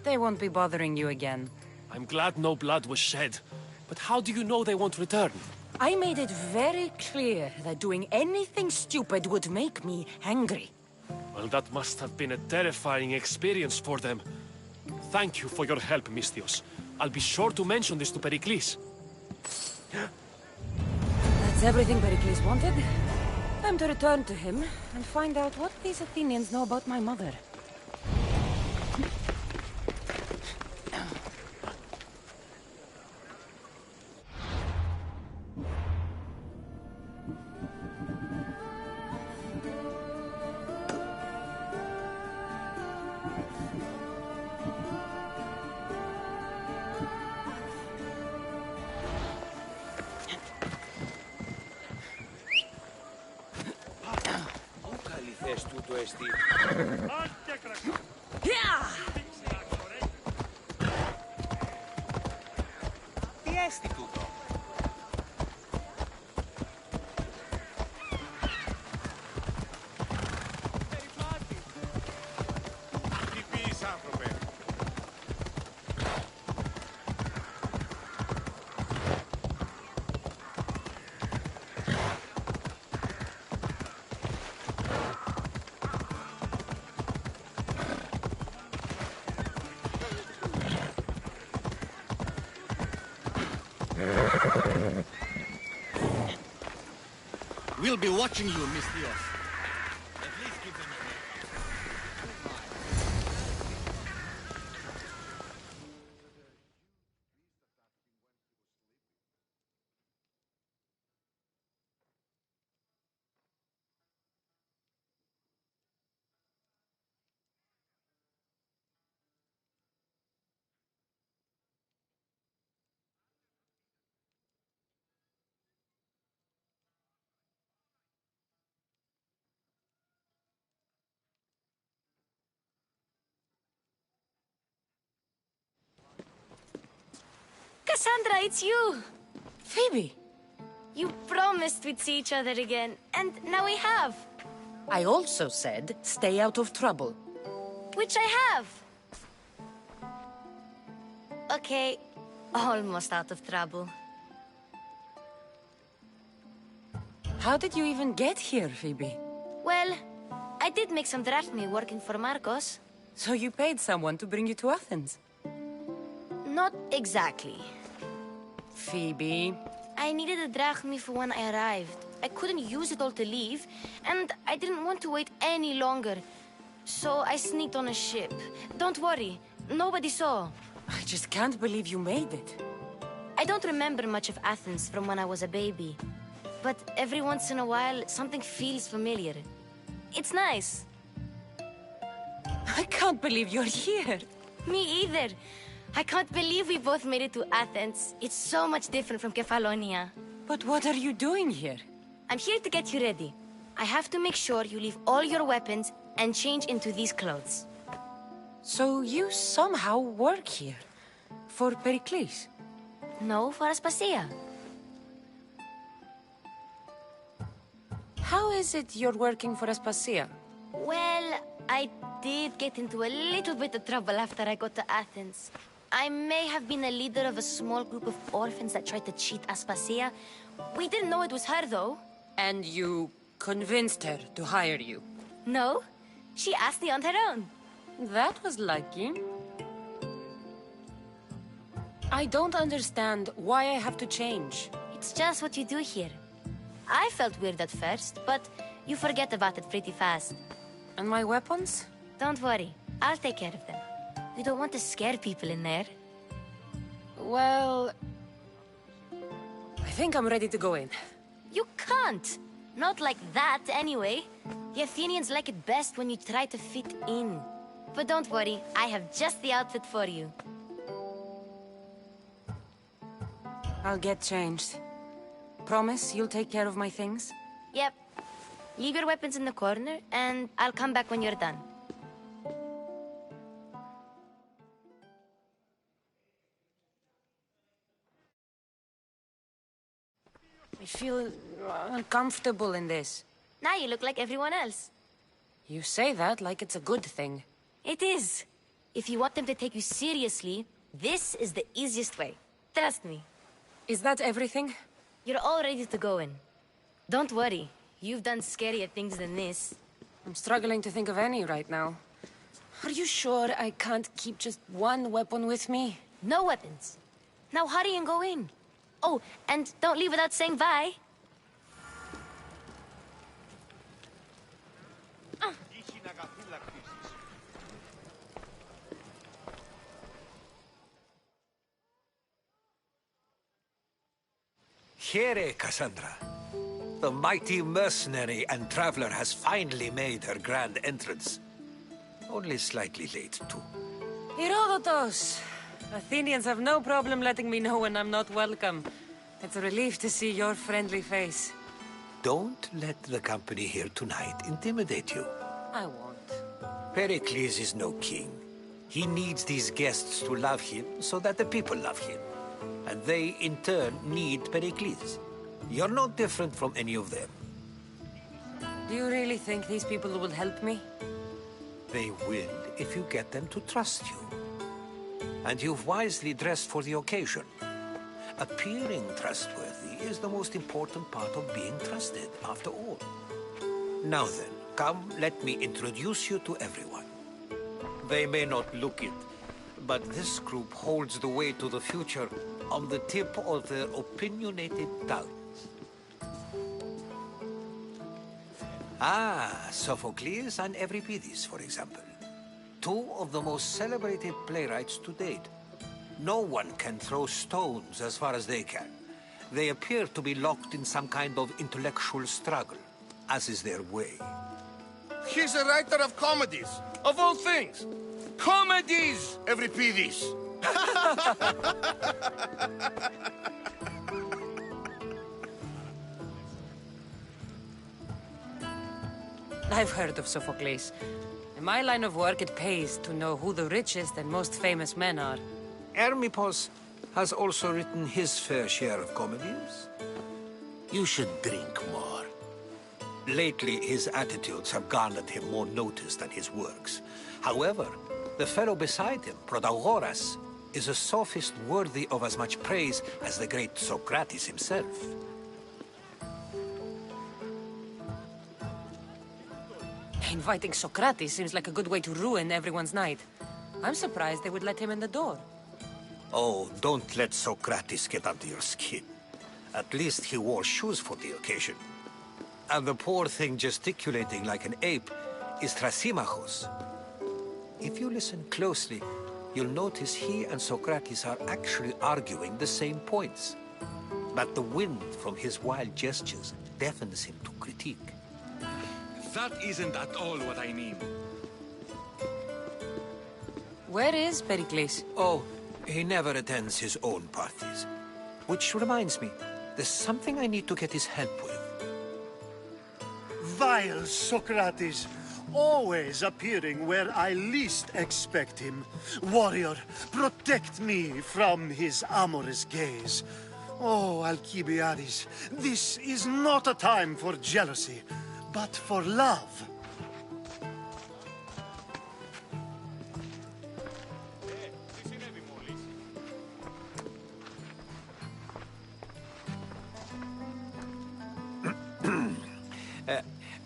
They won't be bothering you again. I'm glad no blood was shed. But how do you know they won't return? I made it very clear that doing anything stupid would make me angry. Well, that must have been a terrifying experience for them. Thank you for your help, Misthios. I'll be sure to mention this to Pericles. That's everything Pericles wanted. Time to return to him and find out what these Athenians know about my mother. Resti tutto. We'll be watching you, Mistios. At least give them Cassandra, it's you! Phoebe! You promised we'd see each other again, and now we have. I also said, stay out of trouble. Which I have. Okay, almost out of trouble. How did you even get here, Phoebe? Well, I did make some drachmae working for Marcos. So you paid someone to bring you to Athens? Not exactly. Phoebe... I needed a drachmae for when I arrived. I couldn't use it all to leave, and I didn't want to wait any longer. So I sneaked on a ship. Don't worry, nobody saw. I just can't believe you made it. I don't remember much of Athens from when I was a baby. But every once in a while, something feels familiar. It's nice. I can't believe you're here. Me either. I can't believe we both made it to Athens. It's so much different from Kefalonia. But what are you doing here? I'm here to get you ready. I have to make sure you leave all your weapons and change into these clothes. So you somehow work here? For Pericles? No, for Aspasia. How is it you're working for Aspasia? Well, I did get into a little bit of trouble after I got to Athens. I may have been a leader of a small group of orphans that tried to cheat Aspasia. We didn't know it was her, though. And you convinced her to hire you? No, she asked me on her own. That was lucky. I don't understand why I have to change. It's just what you do here. I felt weird at first, but you forget about it pretty fast. And my weapons? Don't worry, I'll take care of them. You don't want to scare people in there. Well... I think I'm ready to go in. You can't! Not like that, anyway. The Athenians like it best when you try to fit in. But don't worry, I have just the outfit for you. I'll get changed. Promise you'll take care of my things? Yep. Leave your weapons in the corner, and I'll come back when you're done. I feel uncomfortable in this. Now you look like everyone else. You say that like it's a good thing. It is. If you want them to take you seriously, this is the easiest way. Trust me. Is that everything? You're all ready to go in. Don't worry. You've done scarier things than this. I'm struggling to think of any right now. Are you sure I can't keep just one weapon with me? No weapons. Now hurry and go in. Oh, and don't leave without saying bye. Here, Cassandra. The mighty mercenary and traveler has finally made her grand entrance. Only slightly late, too. Herodotos! Athenians have no problem letting me know when I'm not welcome. It's a relief to see your friendly face. Don't let the company here tonight intimidate you. I won't. Pericles is no king. He needs these guests to love him so that the people love him. And they, in turn, need Pericles. You're no different from any of them. Do you really think these people will help me? They will if you get them to trust you. And you've wisely dressed for the occasion. Appearing trustworthy is the most important part of being trusted, after all. Now then, come, let me introduce you to everyone. They may not look it, but this group holds the way to the future on the tip of their opinionated tongues. Ah, Sophocles and Euripides, for example. Two of the most celebrated playwrights to date. No one can throw stones as far as they can. They appear to be locked in some kind of intellectual struggle, as is their way. He's a writer of comedies, of all things. Comedies, Euripides. I've heard of Sophocles. In my line of work, it pays to know who the richest and most famous men are. Hermippos has also written his fair share of comedies. You should drink more. Lately, his attitudes have garnered him more notice than his works. However, the fellow beside him, Protagoras, is a sophist worthy of as much praise as the great Socrates himself. Inviting Socrates seems like a good way to ruin everyone's night. I'm surprised they would let him in the door. Oh, don't let Socrates get under your skin. At least he wore shoes for the occasion. And the poor thing gesticulating like an ape is Thrasymachos. If you listen closely, you'll notice he and Socrates are actually arguing the same points. But the wind from his wild gestures deafens him to critique. That isn't at all what I mean. Where is Pericles? Oh, he never attends his own parties. Which reminds me, there's something I need to get his help with. Vile Socrates, always appearing where I least expect him. Warrior, protect me from his amorous gaze. Oh, Alcibiades, this is not a time for jealousy, but for love.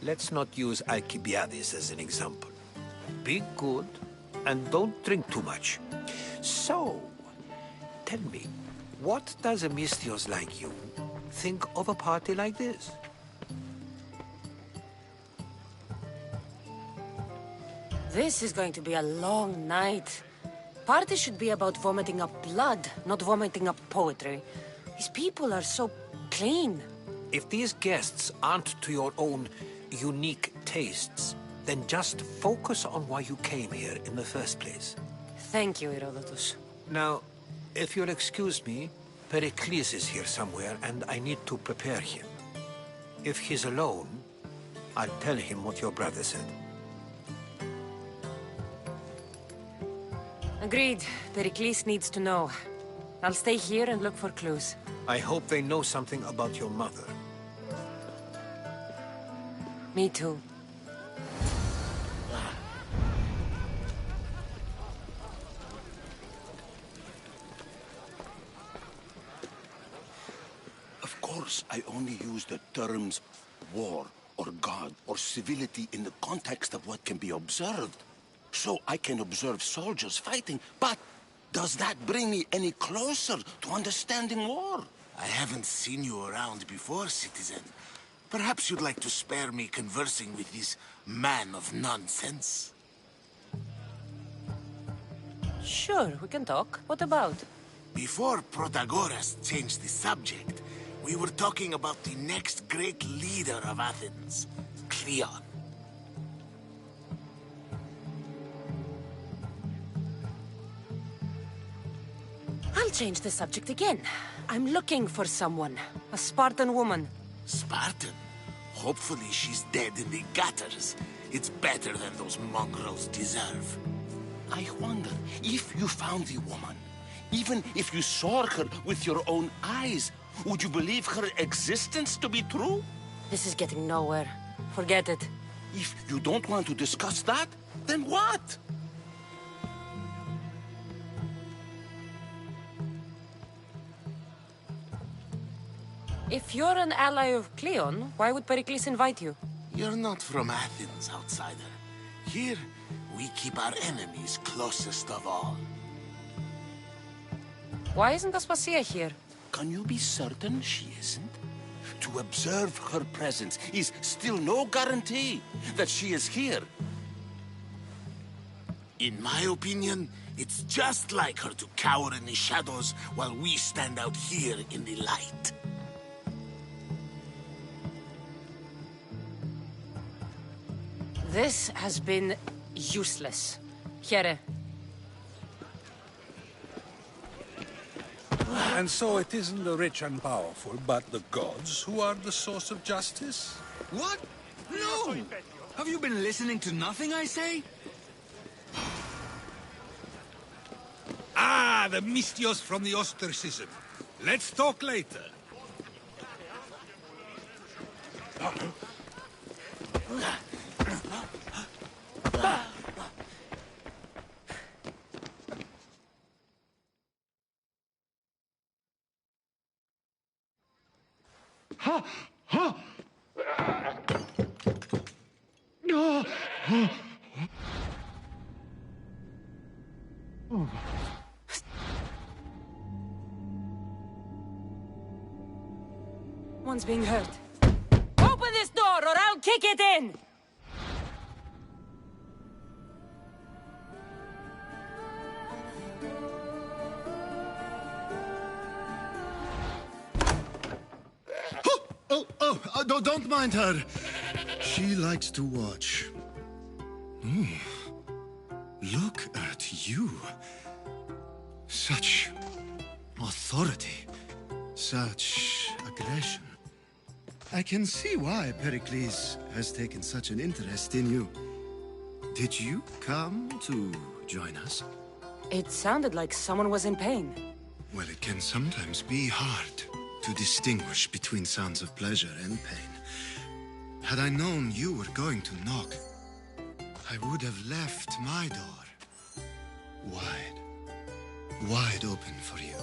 Let's not use Alcibiades as an example. Be good, and don't drink too much. So, tell me, what does a Misthios like you think of a party like this? This is going to be a long night. Party should be about vomiting up blood, not vomiting up poetry. These people are so clean. If these guests aren't to your own unique tastes, then just focus on why you came here in the first place. Thank you, Herodotus. Now, if you'll excuse me, Pericles is here somewhere, and I need to prepare him. If he's alone, I'll tell him what your brother said. Agreed. Pericles needs to know. I'll stay here and look for clues. I hope they know something about your mother. Me too. Of course, I only use the terms war or God or civility in the context of what can be observed. So I can observe soldiers fighting, but does that bring me any closer to understanding war? I haven't seen you around before, citizen. Perhaps you'd like to spare me conversing with this man of nonsense? Sure, we can talk. What about? Before Protagoras changed the subject, we were talking about the next great leader of Athens, Cleon. I'll change the subject again. I'm looking for someone. A Spartan woman. Spartan? Hopefully she's dead in the gutters. It's better than those mongrels deserve. I wonder, if you found the woman, Even if you saw her with your own eyes, would you believe her existence to be true? This is getting nowhere. Forget it. If you don't want to discuss that, then what? If you're an ally of Cleon, why would Pericles invite you? You're not from Athens, outsider. Here, we keep our enemies closest of all. Why isn't Aspasia here? Can you be certain she isn't? To observe her presence is still no guarantee that she is here. In my opinion, it's just like her to cower in the shadows while we stand out here in the light. This has been useless. Here. And so it isn't the rich and powerful, but the gods who are the source of justice? What? No! Have you been listening to nothing I say? Ah, the Mystios from the ostracism. Let's talk later. Ha! Ha! Oh. Oh. One's being hurt. Open this door or I'll kick it in! Don't mind her. She likes to watch. Look at you. Such authority. Such aggression. I can see why Pericles has taken such an interest in you. Did you come to join us? It sounded like someone was in pain. Well, it can sometimes be hard to distinguish between sounds of pleasure and pain. Had I known you were going to knock, I would have left my door wide open for you.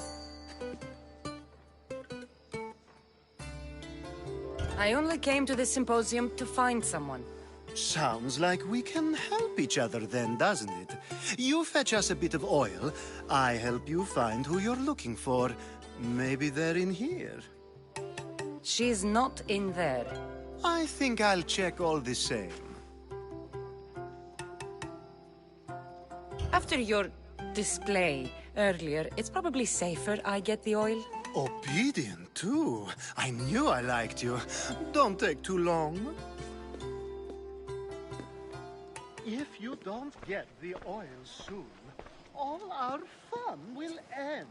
I only came to this symposium to find someone. Sounds like we can help each other then, doesn't it? You fetch us a bit of oil, I help you find who you're looking for. Maybe they're in here. She's not in there. I think I'll check all the same. After your display earlier, it's probably safer I get the oil. Obedient, too. I knew I liked you. Don't take too long. If you don't get the oil soon, all our fun will end.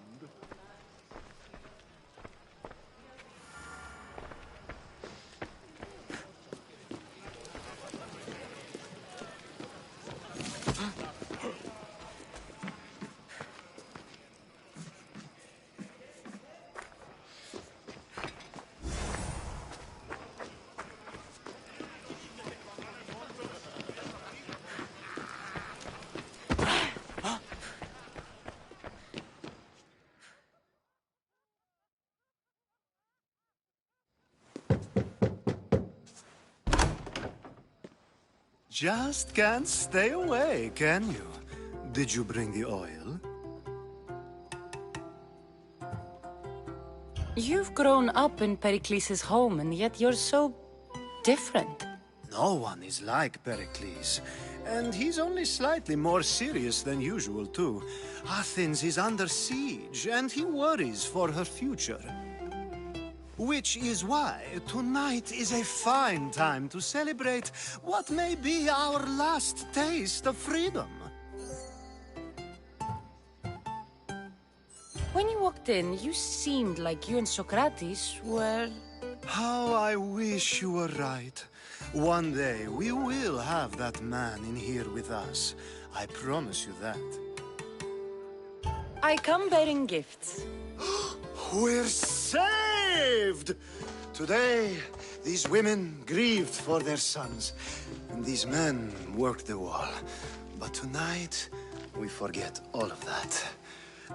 Just can't stay away, can you? Did you bring the oil? You've grown up in Pericles' home, and yet you're so different. No one is like Pericles. And he's only slightly more serious than usual, too. Athens is under siege, and he worries for her future. Which is why tonight is a fine time to celebrate what may be our last taste of freedom. When you walked in, you seemed like you and Socrates were... How I wish you were right. One day we will have that man in here with us. I promise you that. I come bearing gifts. We're saved! Today, these women grieved for their sons, and these men worked the wall. But tonight, we forget all of that.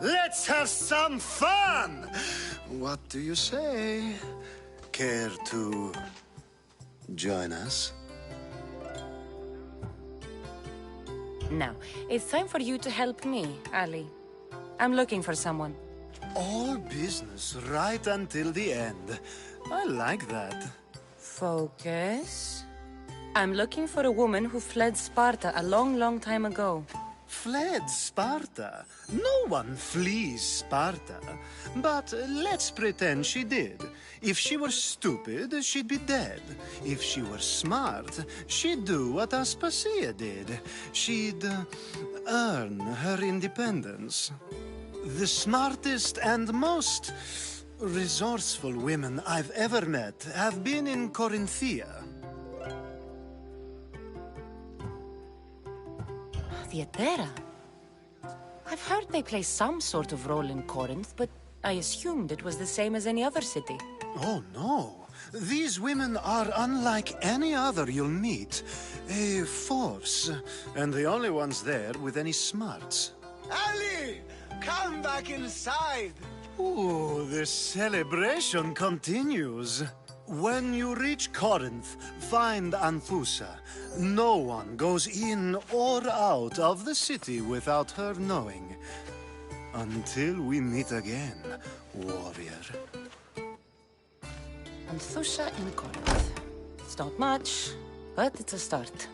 Let's have some fun! What do you say? Care to join us? Now, it's time for you to help me, Ali. I'm looking for someone. All business right until the end. I like that. Focus. I'm looking for a woman who fled Sparta a long, long time ago. Fled Sparta? No one flees Sparta. But let's pretend she did. If she were stupid, she'd be dead. If she were smart, she'd do what Aspasia did. She'd earn her independence. The smartest and most resourceful women I've ever met have been in Corinthia. Theatera? I've heard they play some sort of role in Corinth, but I assumed it was the same as any other city. Oh, no. These women are unlike any other you'll meet. A force, and the only ones there with any smarts. Ali! Come back inside! Ooh, the celebration continues. When you reach Corinth, find Anthusa. No one goes in or out of the city without her knowing. Until we meet again, warrior. Anthusa in Corinth. It's not much, but it's a start.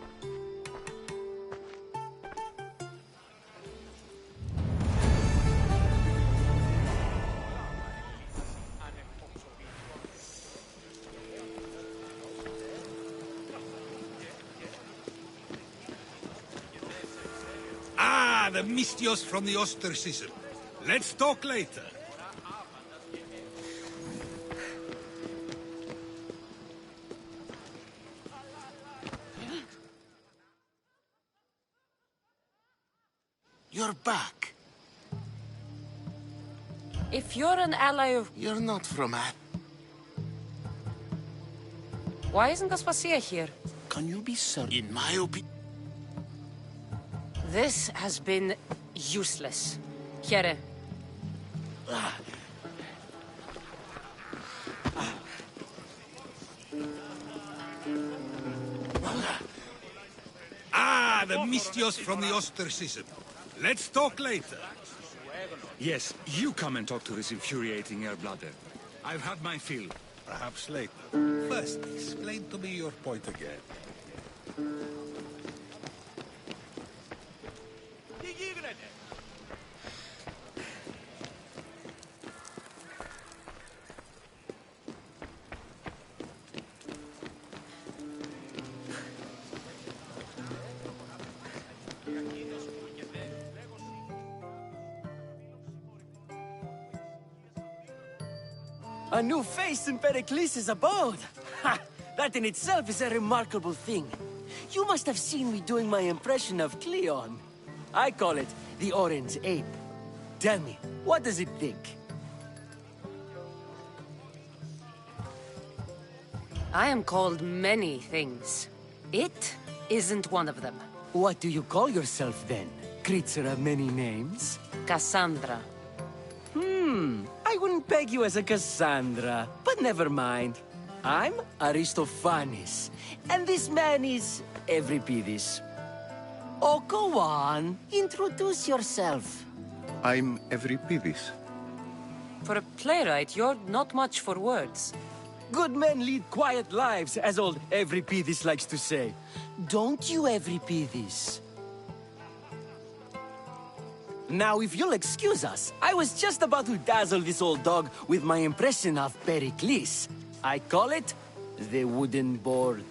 Ah, the Mystios from the ostracism. Let's talk later. You're back. If you're an ally of... You're not from Why isn't Aspasia here? Can you be certain? In my opinion... This has been useless. Here. Ah, the Mystios from the ostracism. Let's talk later. Yes, you come and talk to this infuriating air-blooder. I've had my fill. Perhaps later. First, explain to me your point again. A new face in Pericles' abode! Ha! That in itself is a remarkable thing. You must have seen me doing my impression of Cleon. I call it the Orange Ape. Tell me, what does it think? I am called many things. It isn't one of them. What do you call yourself then? Creature of many names? Cassandra. I wouldn't peg you as a Cassandra, but never mind. I'm Aristophanes, and this man is Euripides. Oh, go on. Introduce yourself. I'm Euripides. For a playwright, you're not much for words. Good men lead quiet lives, as old Euripides likes to say. Don't you, Euripides? Now, if you'll excuse us, I was just about to dazzle this old dog with my impression of Pericles. I call it the wooden board.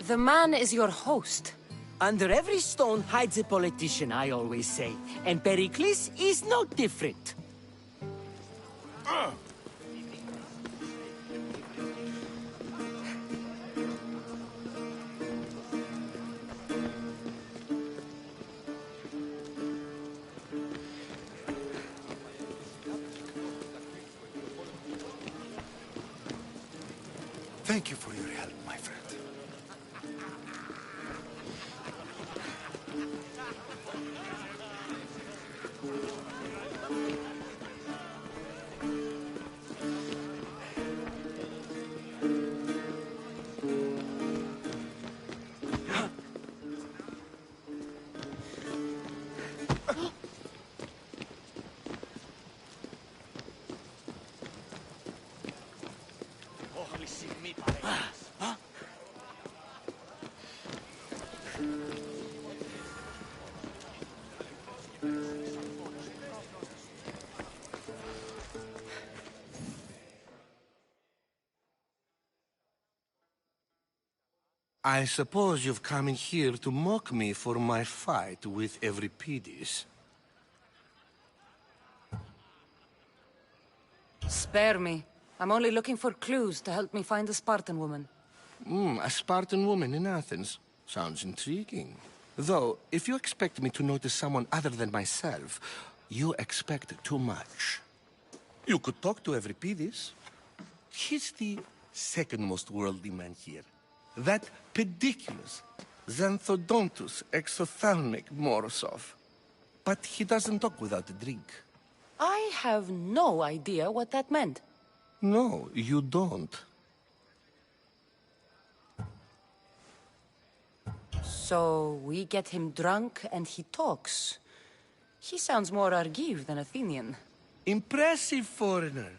The man is your host. Under every stone hides a politician, I always say. And Pericles is no different. Thank you for your help, my friend. I suppose you've come in here to mock me for my fight with Euripides. Spare me. I'm only looking for clues to help me find a Spartan woman. A Spartan woman in Athens. Sounds intriguing. Though, if you expect me to notice someone other than myself, you expect too much. You could talk to Euripides. He's the second most worldly man here. That pediculous Xanthodontus exophthalmic Morosov. But he doesn't talk without a drink. I have no idea what that meant. No, you don't. So we get him drunk and he talks. He sounds more Argive than Athenian. Impressive, foreigner.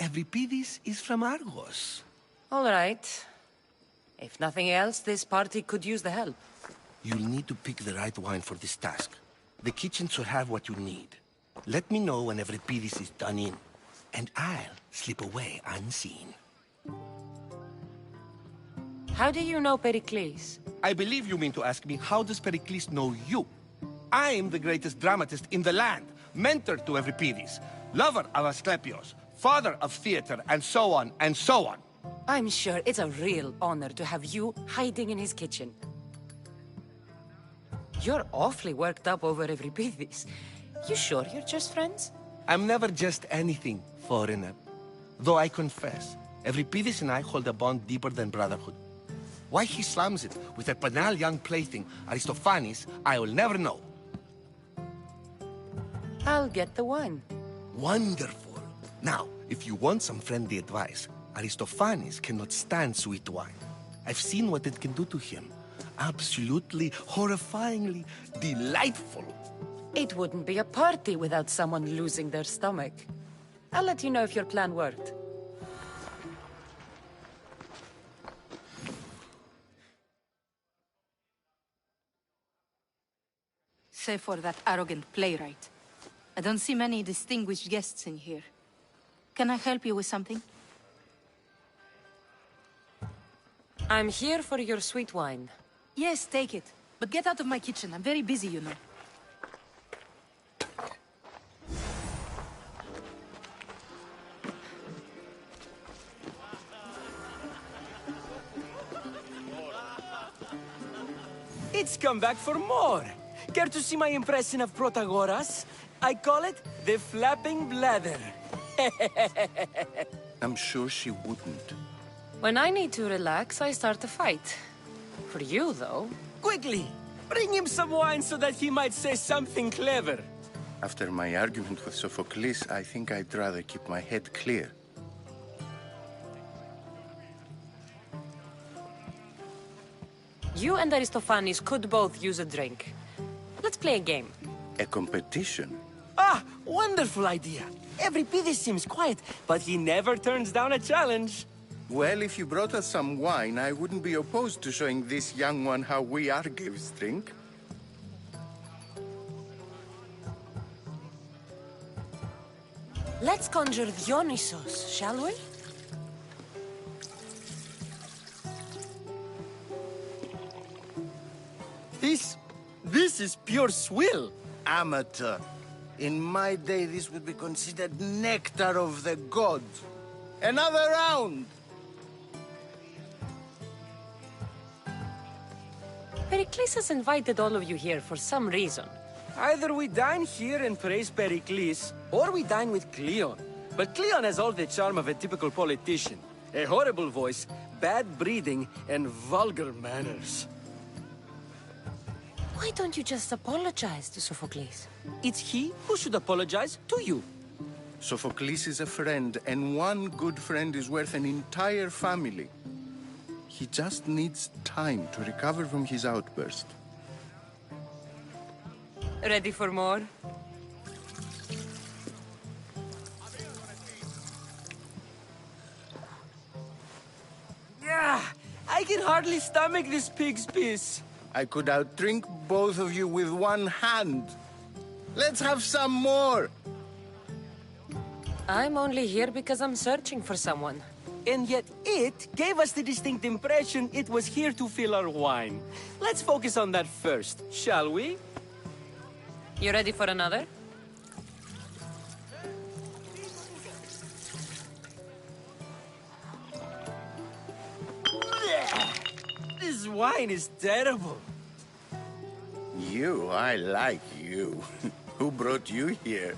Euripides is from Argos. All right. If nothing else, this party could use the help. You'll need to pick the right wine for this task. The kitchen should have what you need. Let me know when Euripides is done in, and I'll slip away unseen. How do you know Pericles? I believe you mean to ask me, how does Pericles know you? I'm the greatest dramatist in the land, mentor to Euripides, lover of Asclepios, father of theater, and so on, and so on. I'm sure it's a real honor to have you hiding in his kitchen. You're awfully worked up over Euripides. You sure you're just friends? I'm never just anything, foreigner. Though I confess, Euripides and I hold a bond deeper than brotherhood. Why he slams it with a banal young plaything, Aristophanes, I will never know. I'll get the wine. Wonderful. Now, if you want some friendly advice, Aristophanes cannot stand sweet wine. I've seen what it can do to him. Absolutely, horrifyingly delightful. It wouldn't be a party without someone losing their stomach. I'll let you know if your plan worked. Save for that arrogant playwright. I don't see many distinguished guests in here. Can I help you with something? I'm here for your sweet wine. Yes, take it. But get out of my kitchen. I'm very busy, you know. It's come back for more. Care to see my impression of Protagoras? I call it the flapping bladder. I'm sure she wouldn't. When I need to relax, I start a fight. For you, though... Quickly! Bring him some wine so that he might say something clever. After my argument with Sophocles, I think I'd rather keep my head clear. You and Aristophanes could both use a drink. Let's play a game. A competition? Ah, wonderful idea. Euripides seems quiet, but he never turns down a challenge. Well, if you brought us some wine, I wouldn't be opposed to showing this young one how we Argives drink. Let's conjure Dionysos, shall we? This is pure swill. Amateur. In my day, this would be considered nectar of the gods. Another round! Pericles has invited all of you here for some reason. Either we dine here and praise Pericles, or we dine with Cleon. But Cleon has all the charm of a typical politician. A horrible voice, bad breeding and vulgar manners. Why don't you just apologize to Sophocles? It's he who should apologize to you. Sophocles is a friend, and one good friend is worth an entire family. He just needs time to recover from his outburst. Ready for more? Yeah, I can hardly stomach this pig's piss. I could outdrink both of you with one hand. Let's have some more. I'm only here because I'm searching for someone. And yet it gave us the distinct impression it was here to fill our wine. Let's focus on that first, shall we? You ready for another? This wine is terrible. I like you. Who brought you here?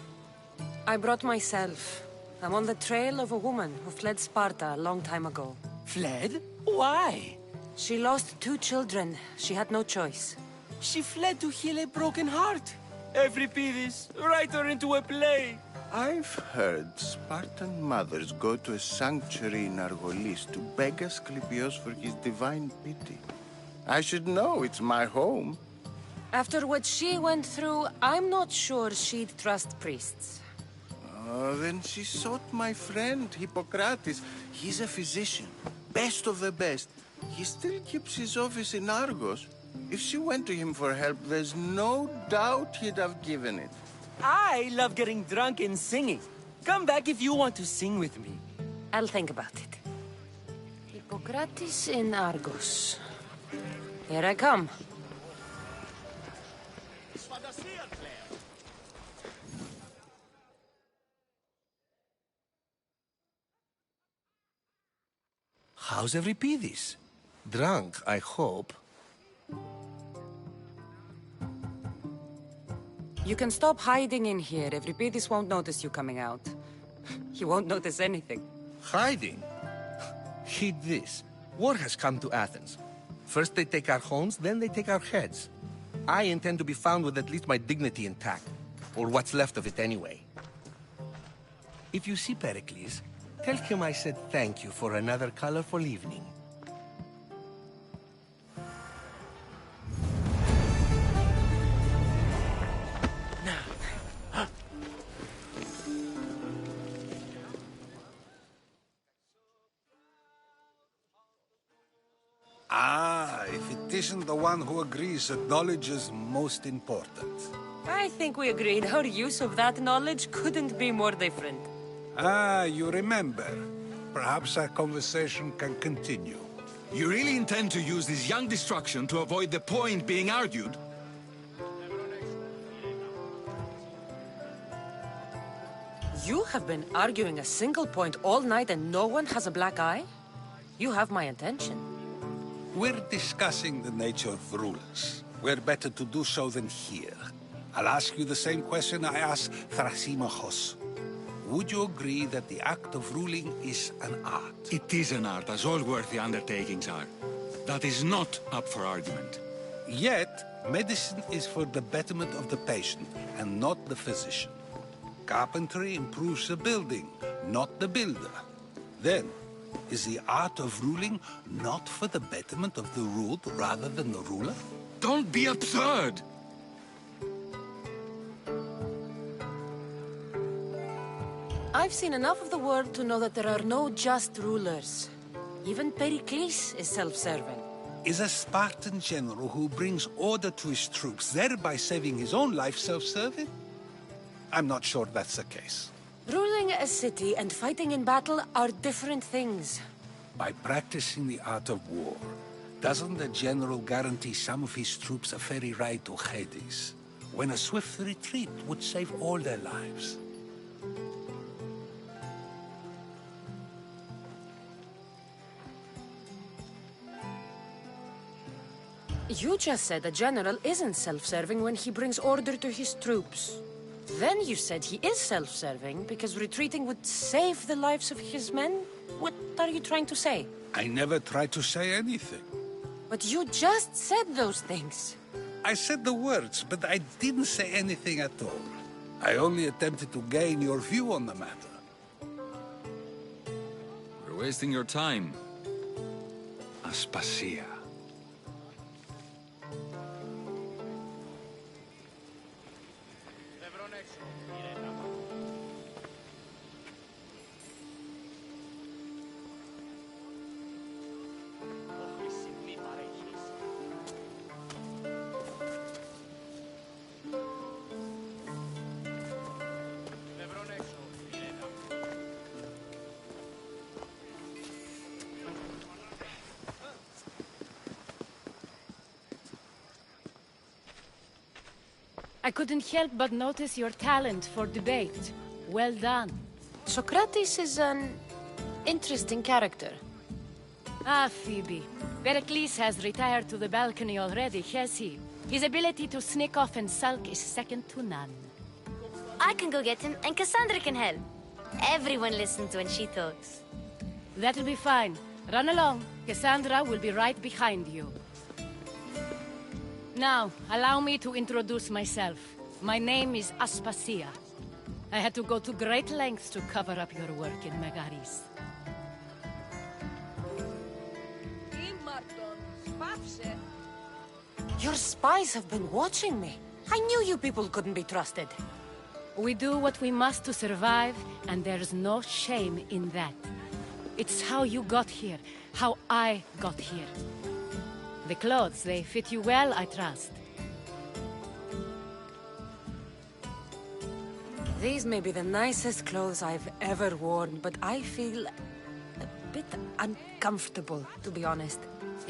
I brought myself. I'm on the trail of a woman who fled Sparta a long time ago. Fled? Why? She lost 2 children. She had no choice. She fled to heal a broken heart. Euripides, write her into a play. I've heard Spartan mothers go to a sanctuary in Argolis to beg Asclepios for his divine pity. I should know, it's my home. After what she went through, I'm not sure she'd trust priests. Oh, then she sought my friend, Hippocrates. He's a physician, best of the best. He still keeps his office in Argos. If she went to him for help, there's no doubt he'd have given it. I love getting drunk and singing. Come back if you want to sing with me. I'll think about it. Hippocrates in Argos. Here I come. How's Euripides? Drunk, I hope. You can stop hiding in here. Euripides won't notice you coming out. He won't notice anything. Hiding? Heed this. War has come to Athens. First they take our homes, then they take our heads. I intend to be found with at least my dignity intact. Or what's left of it anyway. If you see Pericles, tell him I said thank you for another colorful evening. If it isn't the one who agrees that knowledge is most important. I think we agreed our use of that knowledge couldn't be more different. You remember. Perhaps our conversation can continue. You really intend to use this young destruction to avoid the point being argued? You have been arguing a single point all night and no one has a black eye? You have my attention. We're discussing the nature of rulers. Where better to do so than here? I'll ask you the same question I asked Thrasymachos. Would you agree that the act of ruling is an art? It is an art, as all worthy undertakings are. That is not up for argument. Yet, medicine is for the betterment of the patient, and not the physician. Carpentry improves the building, not the builder. Then, is the art of ruling not for the betterment of the ruled rather than the ruler? Don't be absurd! I've seen enough of the world to know that there are no just rulers. Even Pericles is self-serving. Is a Spartan general who brings order to his troops, thereby saving his own life, self-serving? I'm not sure that's the case. Ruling a city and fighting in battle are different things. By practicing the art of war, doesn't the general guarantee some of his troops a ferry ride to Hades, when a swift retreat would save all their lives? You just said a general isn't self-serving when he brings order to his troops. Then you said he is self-serving because retreating would save the lives of his men? What are you trying to say? I never tried to say anything. But you just said those things. I said the words, but I didn't say anything at all. I only attempted to gain your view on the matter. We're wasting your time. Aspasia. I couldn't help but notice your talent for debate. Well done. Socrates is an interesting character. Ah, Phoebe. Pericles has retired to the balcony already, has he? His ability to sneak off and sulk is second to none. I can go get him, and Cassandra can help. Everyone listens when she talks. That'll be fine. Run along. Cassandra will be right behind you. Now, allow me to introduce myself. My name is Aspasia. I had to go to great lengths to cover up your work in Megaris. Your spies have been watching me. I knew you people couldn't be trusted. We do what we must to survive, and there's no shame in that. It's how you got here, how I got here. The clothes, they fit you well, I trust. These may be the nicest clothes I've ever worn, but I feel a bit uncomfortable, to be honest.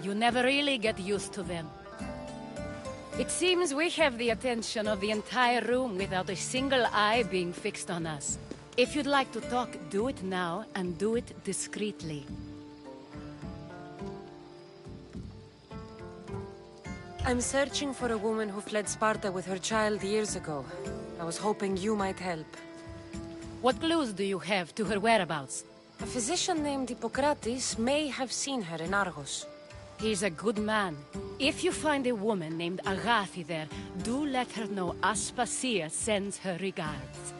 You never really get used to them. It seems we have the attention of the entire room without a single eye being fixed on us. If you'd like to talk, do it now, and do it discreetly. I'm searching for a woman who fled Sparta with her child years ago. I was hoping you might help. What clues do you have to her whereabouts? A physician named Hippocrates may have seen her in Argos. He's a good man. If you find a woman named Agathi there, do let her know Aspasia sends her regards.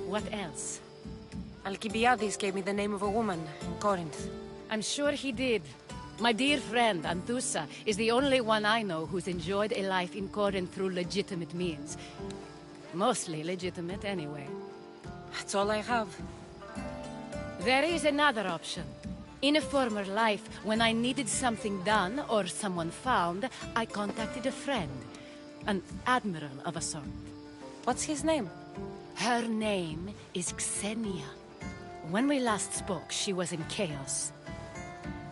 What else? Alcibiades gave me the name of a woman in Corinth. I'm sure he did. My dear friend, Anthusa, is the only one I know who's enjoyed a life in Corinth through legitimate means. Mostly legitimate, anyway. That's all I have. There is another option. In a former life, when I needed something done or someone found, I contacted a friend. An admiral of a sort. What's his name? Her name is Xenia. When we last spoke, she was in chaos.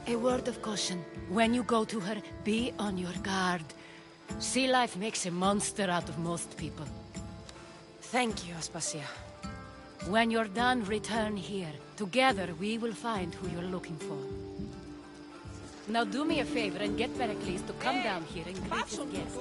A word of caution. When you go to her, be on your guard. Sea life makes a monster out of most people. Thank you, Aspasia. When you're done, return here. Together, we will find who you're looking for. Now do me a favor and get Pericles to come down here and greet his guests.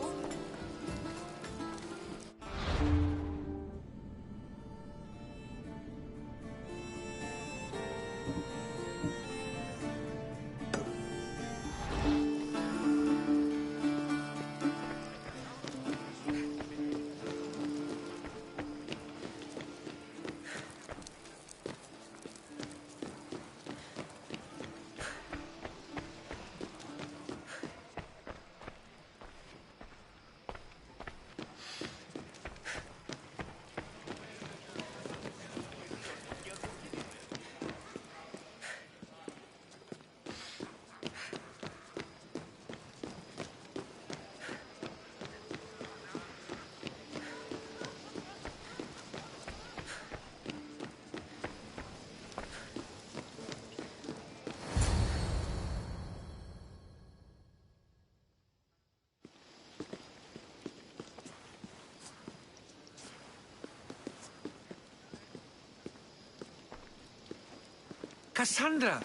Cassandra!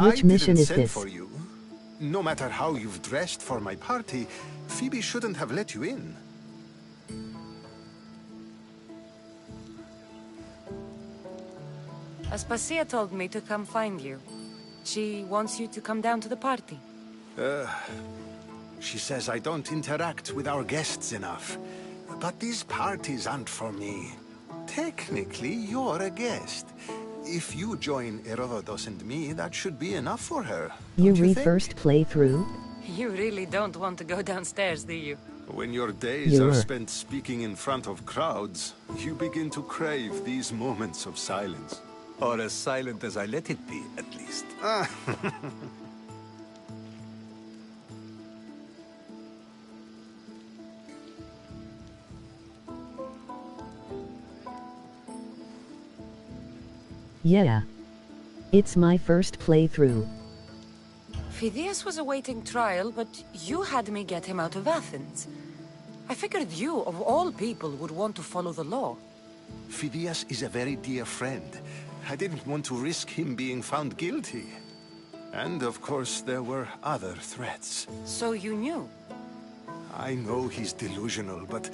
Which mission is send this? for you. No matter how you've dressed for my party, Phoebe shouldn't have let you in. Aspasia told me to come find you. She wants you to come down to the party. She says I don't interact with our guests enough. But these parties aren't for me. Technically, you're a guest. If you join Herodotus and me, that should be enough for her. You don't think? first playthrough? You really don't want to go downstairs, do you? When your days are spent speaking in front of crowds, you begin to crave these moments of silence. Or as silent as I let it be, at least. Yeah. It's my first playthrough. Phidias was awaiting trial, but you had me get him out of Athens. I figured you, of all people, would want to follow the law. Phidias is a very dear friend. I didn't want to risk him being found guilty. And of course, there were other threats. So you knew? I know he's delusional, but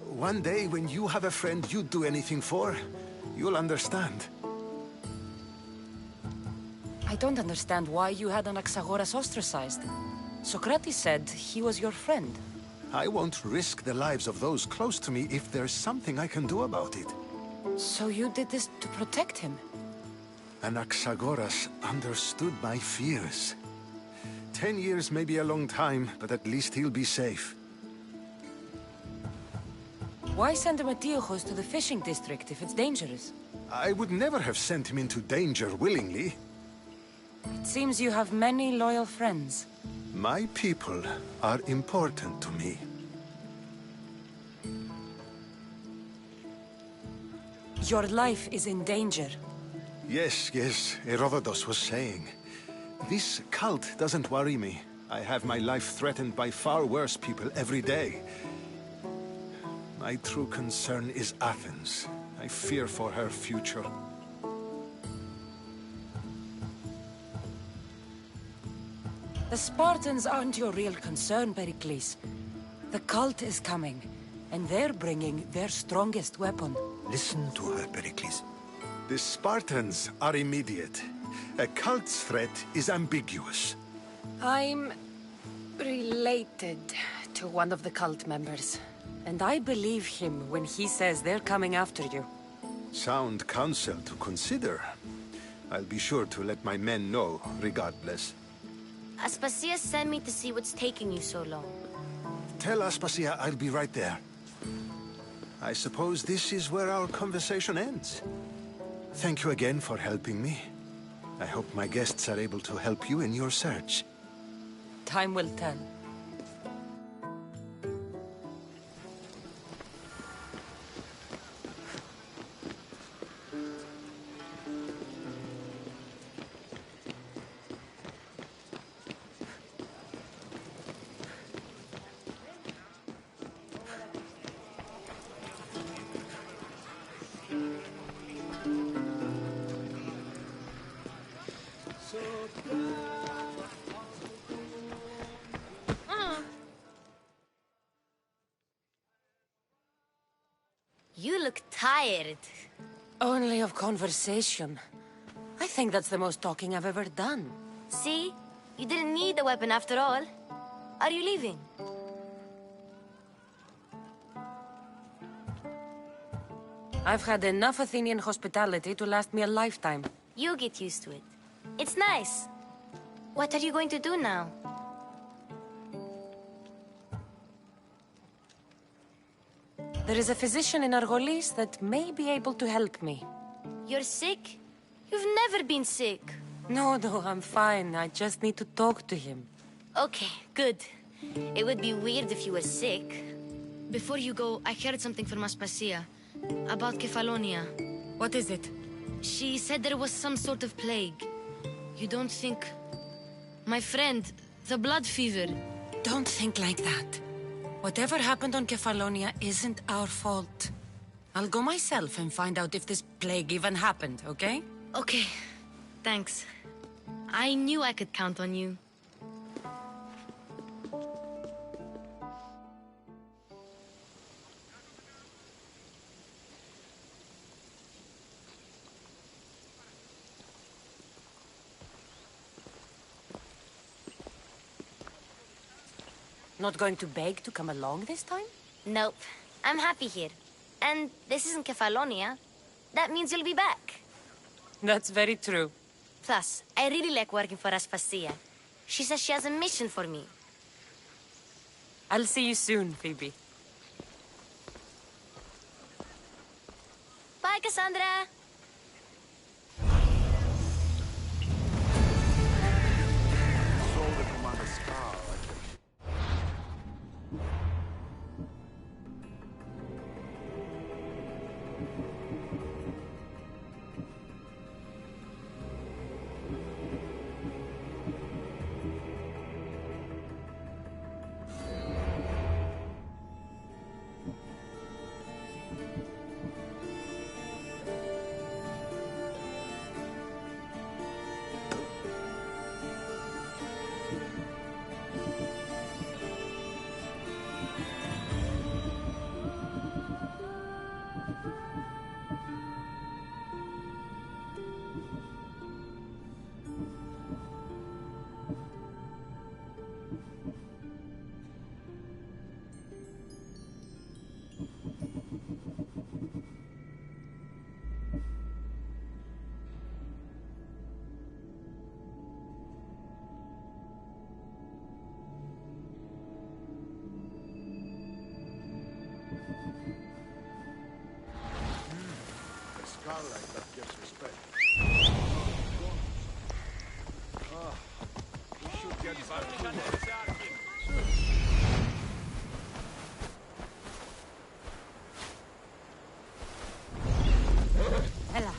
one day when you have a friend you'd do anything for, you'll understand. I don't understand why you had Anaxagoras ostracized. Socrates said he was your friend. I won't risk the lives of those close to me if there's something I can do about it. So you did this to protect him? Anaxagoras understood my fears. 10 years may be a long time, but at least he'll be safe. Why send Metiochos to the fishing district if it's dangerous? I would never have sent him into danger willingly. It seems you have many loyal friends. My people are important to me. Your life is in danger. Yes, Herodotus was saying. This cult doesn't worry me. I have my life threatened by far worse people every day. My true concern is Athens. I fear for her future. The Spartans aren't your real concern, Pericles. The cult is coming, and they're bringing their strongest weapon. Listen to her, Pericles. The Spartans are immediate. A cult's threat is ambiguous. I'm related to one of the cult members, and I believe him when he says they're coming after you. Sound counsel to consider. I'll be sure to let my men know, regardless. Aspasia sent me to see what's taking you so long. Tell Aspasia I'll be right there. I suppose this is where our conversation ends. Thank you again for helping me. I hope my guests are able to help you in your search. Time will tell. You look tired. Only of conversation. I think that's the most talking I've ever done. See? You didn't need the weapon after all. Are you leaving? I've had enough Athenian hospitality to last me a lifetime. You get used to it. It's nice. What are you going to do now? There is a physician in Argolis that may be able to help me. You're sick? You've never been sick. No, I'm fine. I just need to talk to him. Okay, good. It would be weird if you were sick. Before you go, I heard something from Aspasia. About Kefalonia. What is it? She said there was some sort of plague. You don't think... My friend, the blood fever. Don't think like that. Whatever happened on Kefalonia isn't our fault. I'll go myself and find out if this plague even happened, okay? Okay. Thanks. I knew I could count on you. Not going to beg to come along this time? Nope. I'm happy here. And this isn't Kefalonia. That means you'll be back. That's very true. Plus, I really like working for Aspasia. She says she has a mission for me. I'll see you soon, Phoebe. Bye, Cassandra! Scarlet that gives respect. We should get back to work. Ella.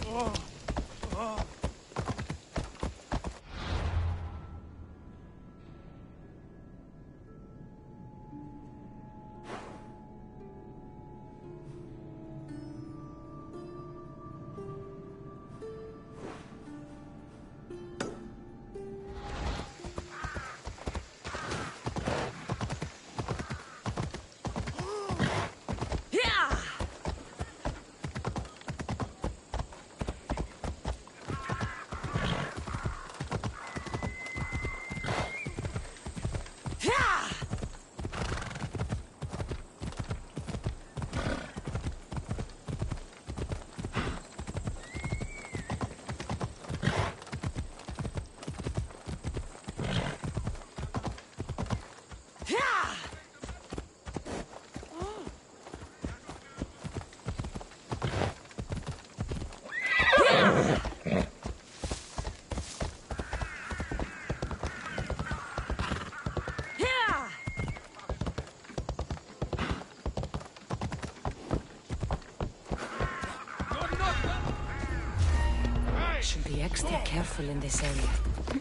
Should be extra careful in this area.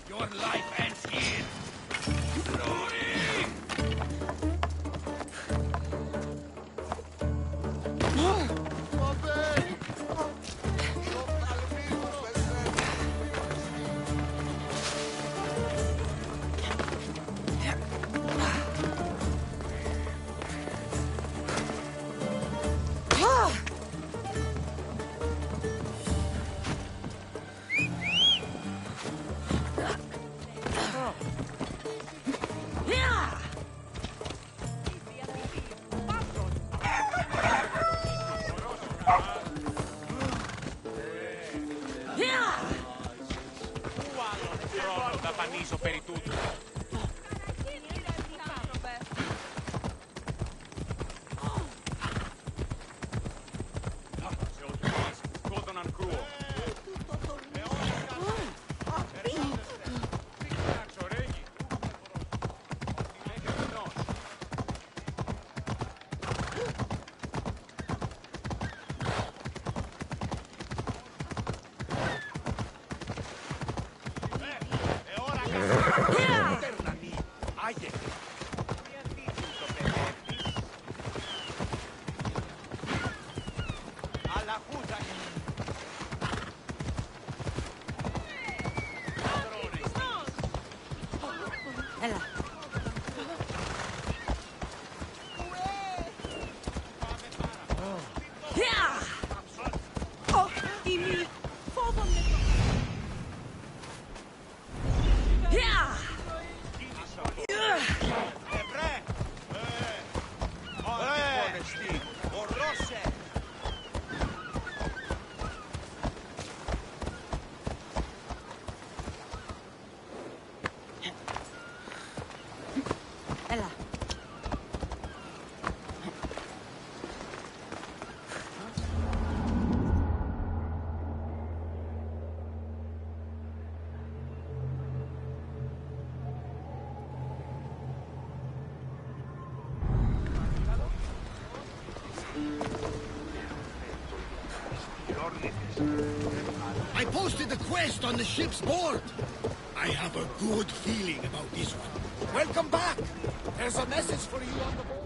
Your life ends here. I posted the quest on the ship's board. I have a good feeling about this one. Welcome back. There's a message for you on the board.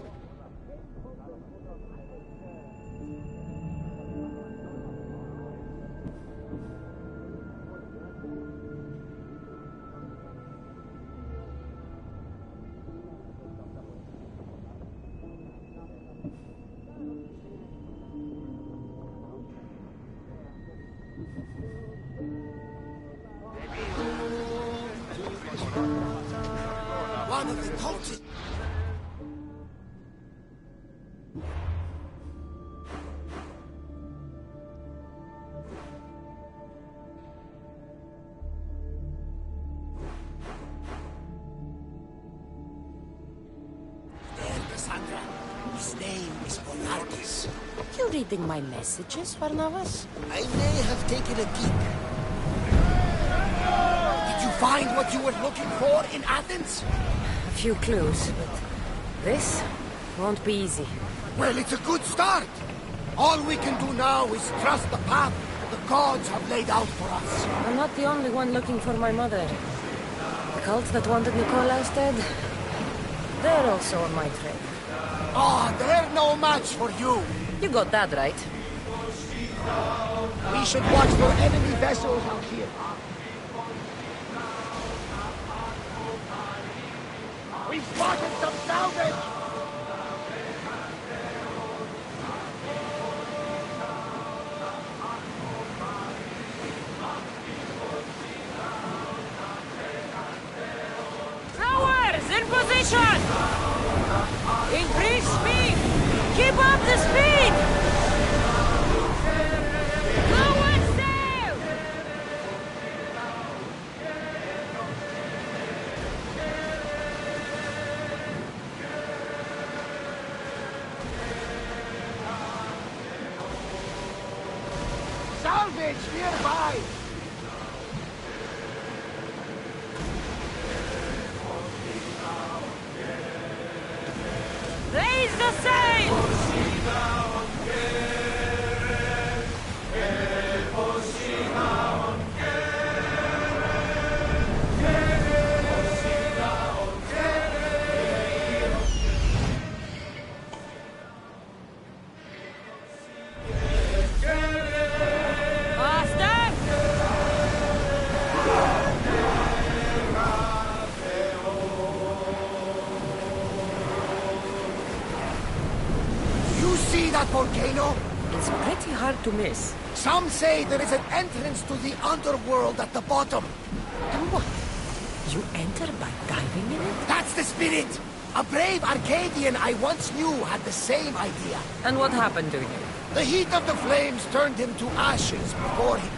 One of the cultists. There, Cassandra. His name is Bonardus. You reading my messages, Barnabas? I may have taken a peek. Did you find what you were looking for in Athens? A few clues, but this won't be easy. Well, it's a good start. All we can do now is trust the path the gods have laid out for us. I'm not the only one looking for my mother. The cult that wanted Nikolaus dead, they're also on my trail. Oh, they're no match for you. You got that right. We should watch for enemy vessels out here. We've spotted some salvage! Rowers, in position! Increase speed! Keep up the speed! Lower sail! Salvage nearby! Raise the sail! See that volcano? It's pretty hard to miss. Some say there is an entrance to the underworld at the bottom. And what? You enter by diving in it? That's the spirit! A brave Arcadian I once knew had the same idea. And what happened to him? The heat of the flames turned him to ashes before he...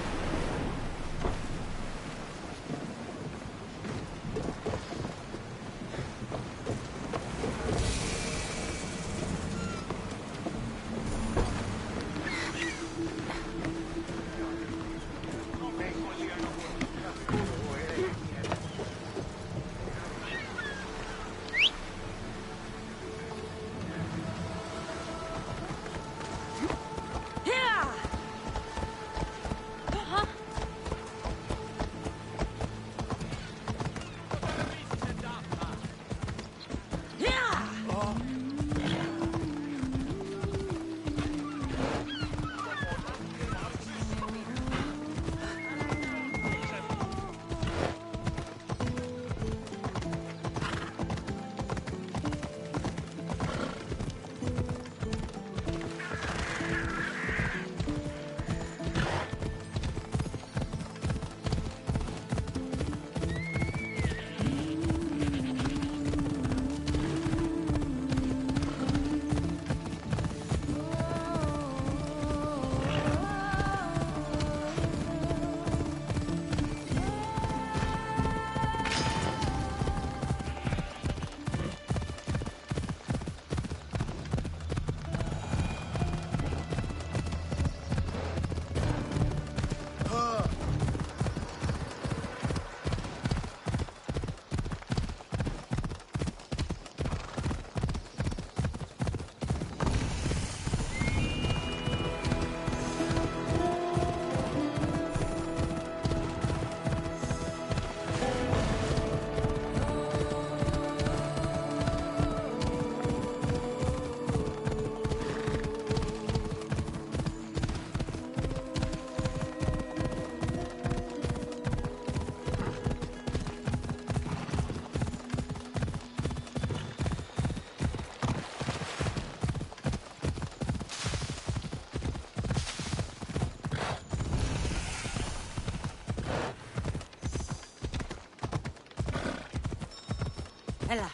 Ella.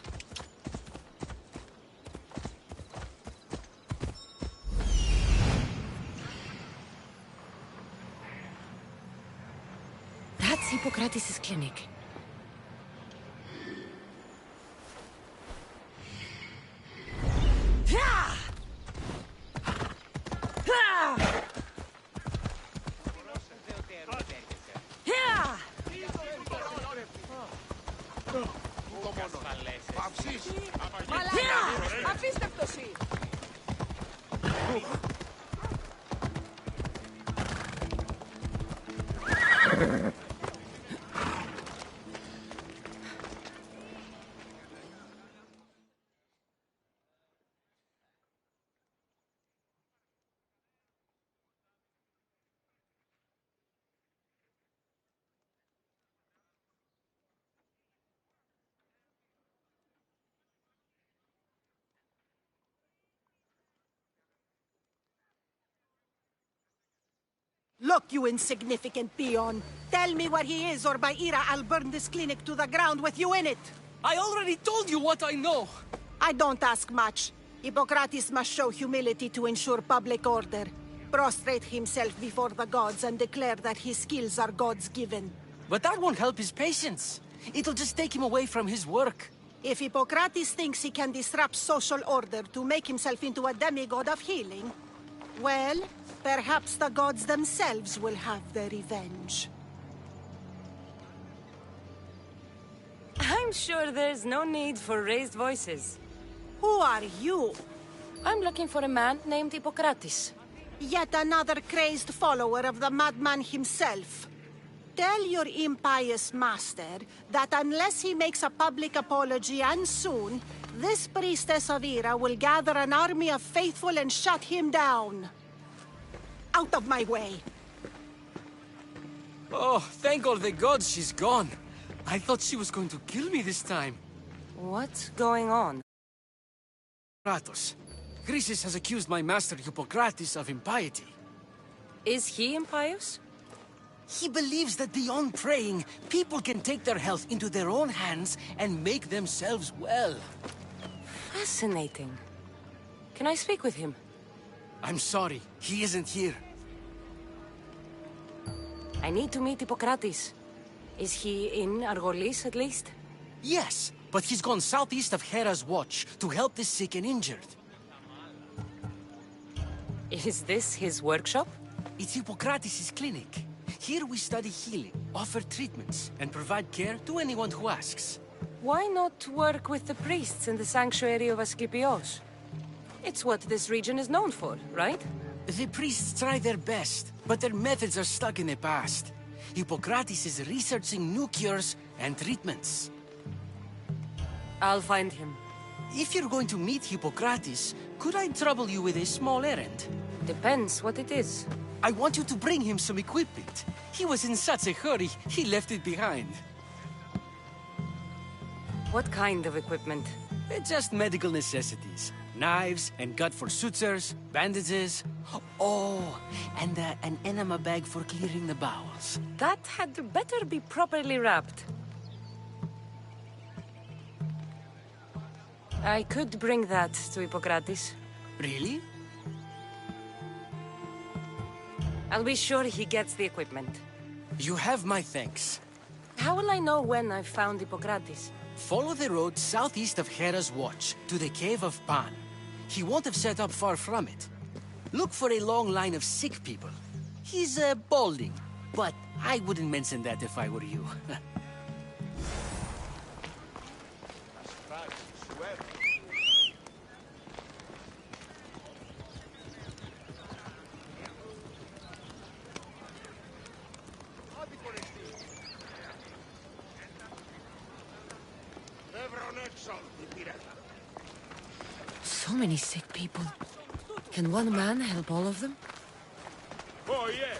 That's Hippocrates' clinic. Look, you insignificant peon. Tell me where he is, or by Ira, I'll burn this clinic to the ground with you in it. I already told you what I know. I don't ask much. Hippocrates must show humility to ensure public order. Prostrate himself before the gods and declare that his skills are God's given. But that won't help his patients. It'll just take him away from his work. If Hippocrates thinks he can disrupt social order to make himself into a demigod of healing, well, perhaps the gods themselves will have their revenge. I'm sure there's no need for raised voices. Who are you? I'm looking for a man named Hippocrates. Yet another crazed follower of the madman himself. Tell your impious master that unless he makes a public apology, and soon, this priestess of Ira will gather an army of faithful and shut him down. Out of my way! Oh, thank all the gods she's gone. I thought she was going to kill me this time. What's going on? Kratos. Chrysis has accused my master Hippocrates of impiety. Is he impious? He believes that beyond praying, people can take their health into their own hands and make themselves well. Fascinating. Can I speak with him? I'm sorry, he isn't here. I need to meet Hippocrates. Is he in Argolis, at least? Yes, but he's gone southeast of Hera's Watch to help the sick and injured. Is this his workshop? It's Hippocrates' clinic. Here we study healing, offer treatments, and provide care to anyone who asks. Why not work with the priests in the sanctuary of Asclepios? It's what this region is known for, right? The priests try their best, but their methods are stuck in the past. Hippocrates is researching new cures and treatments. I'll find him. If you're going to meet Hippocrates, could I trouble you with a small errand? Depends what it is. I want you to bring him some equipment. He was in such a hurry, he left it behind. What kind of equipment? Just medical necessities. Knives and gut for sutures, bandages. Oh, and an enema bag for clearing the bowels. That had better be properly wrapped. I could bring that to Hippocrates. Really? I'll be sure he gets the equipment. You have my thanks. How will I know when I've found Hippocrates? Follow the road southeast of Hera's Watch to the Cave of Pan. He won't have set up far from it. Look for a long line of sick people. He's balding, but I wouldn't mention that if I were you. So many sick people. Can one man help all of them? Oh, yeah.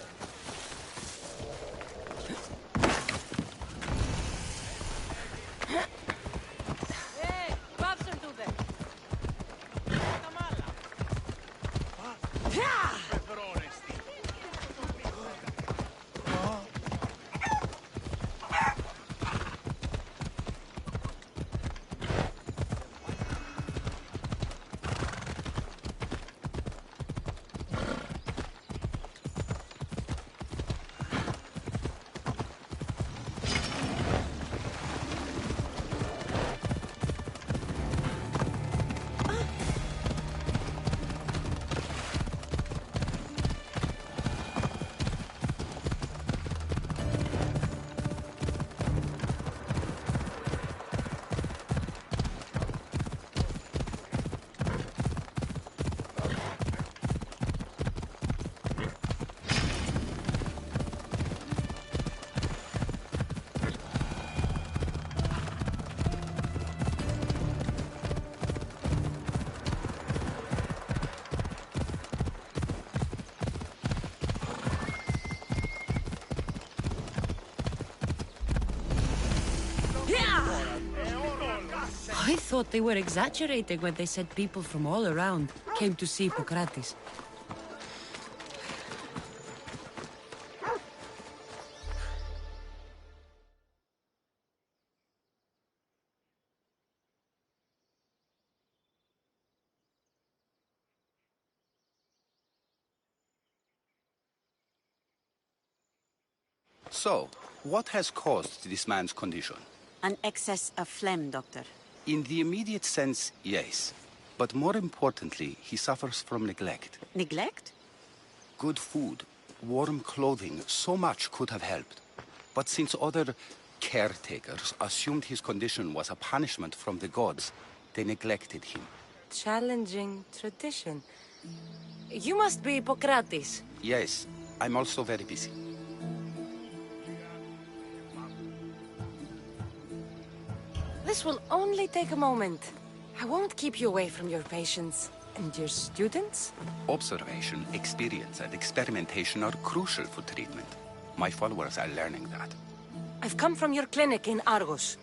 We thought they were exaggerating when they said people from all around came to see Hippocrates. So, what has caused this man's condition? An excess of phlegm, Doctor. In the immediate sense, yes. But more importantly, he suffers from neglect. Neglect? Good food, warm clothing, so much could have helped. But since other caretakers assumed his condition was a punishment from the gods, they neglected him. Challenging tradition. You must be Hippocrates. Yes, I'm also very busy. This will only take a moment. I won't keep you away from your patients. And your students? Observation, experience, and experimentation are crucial for treatment. My followers are learning that. I've come from your clinic in Argos.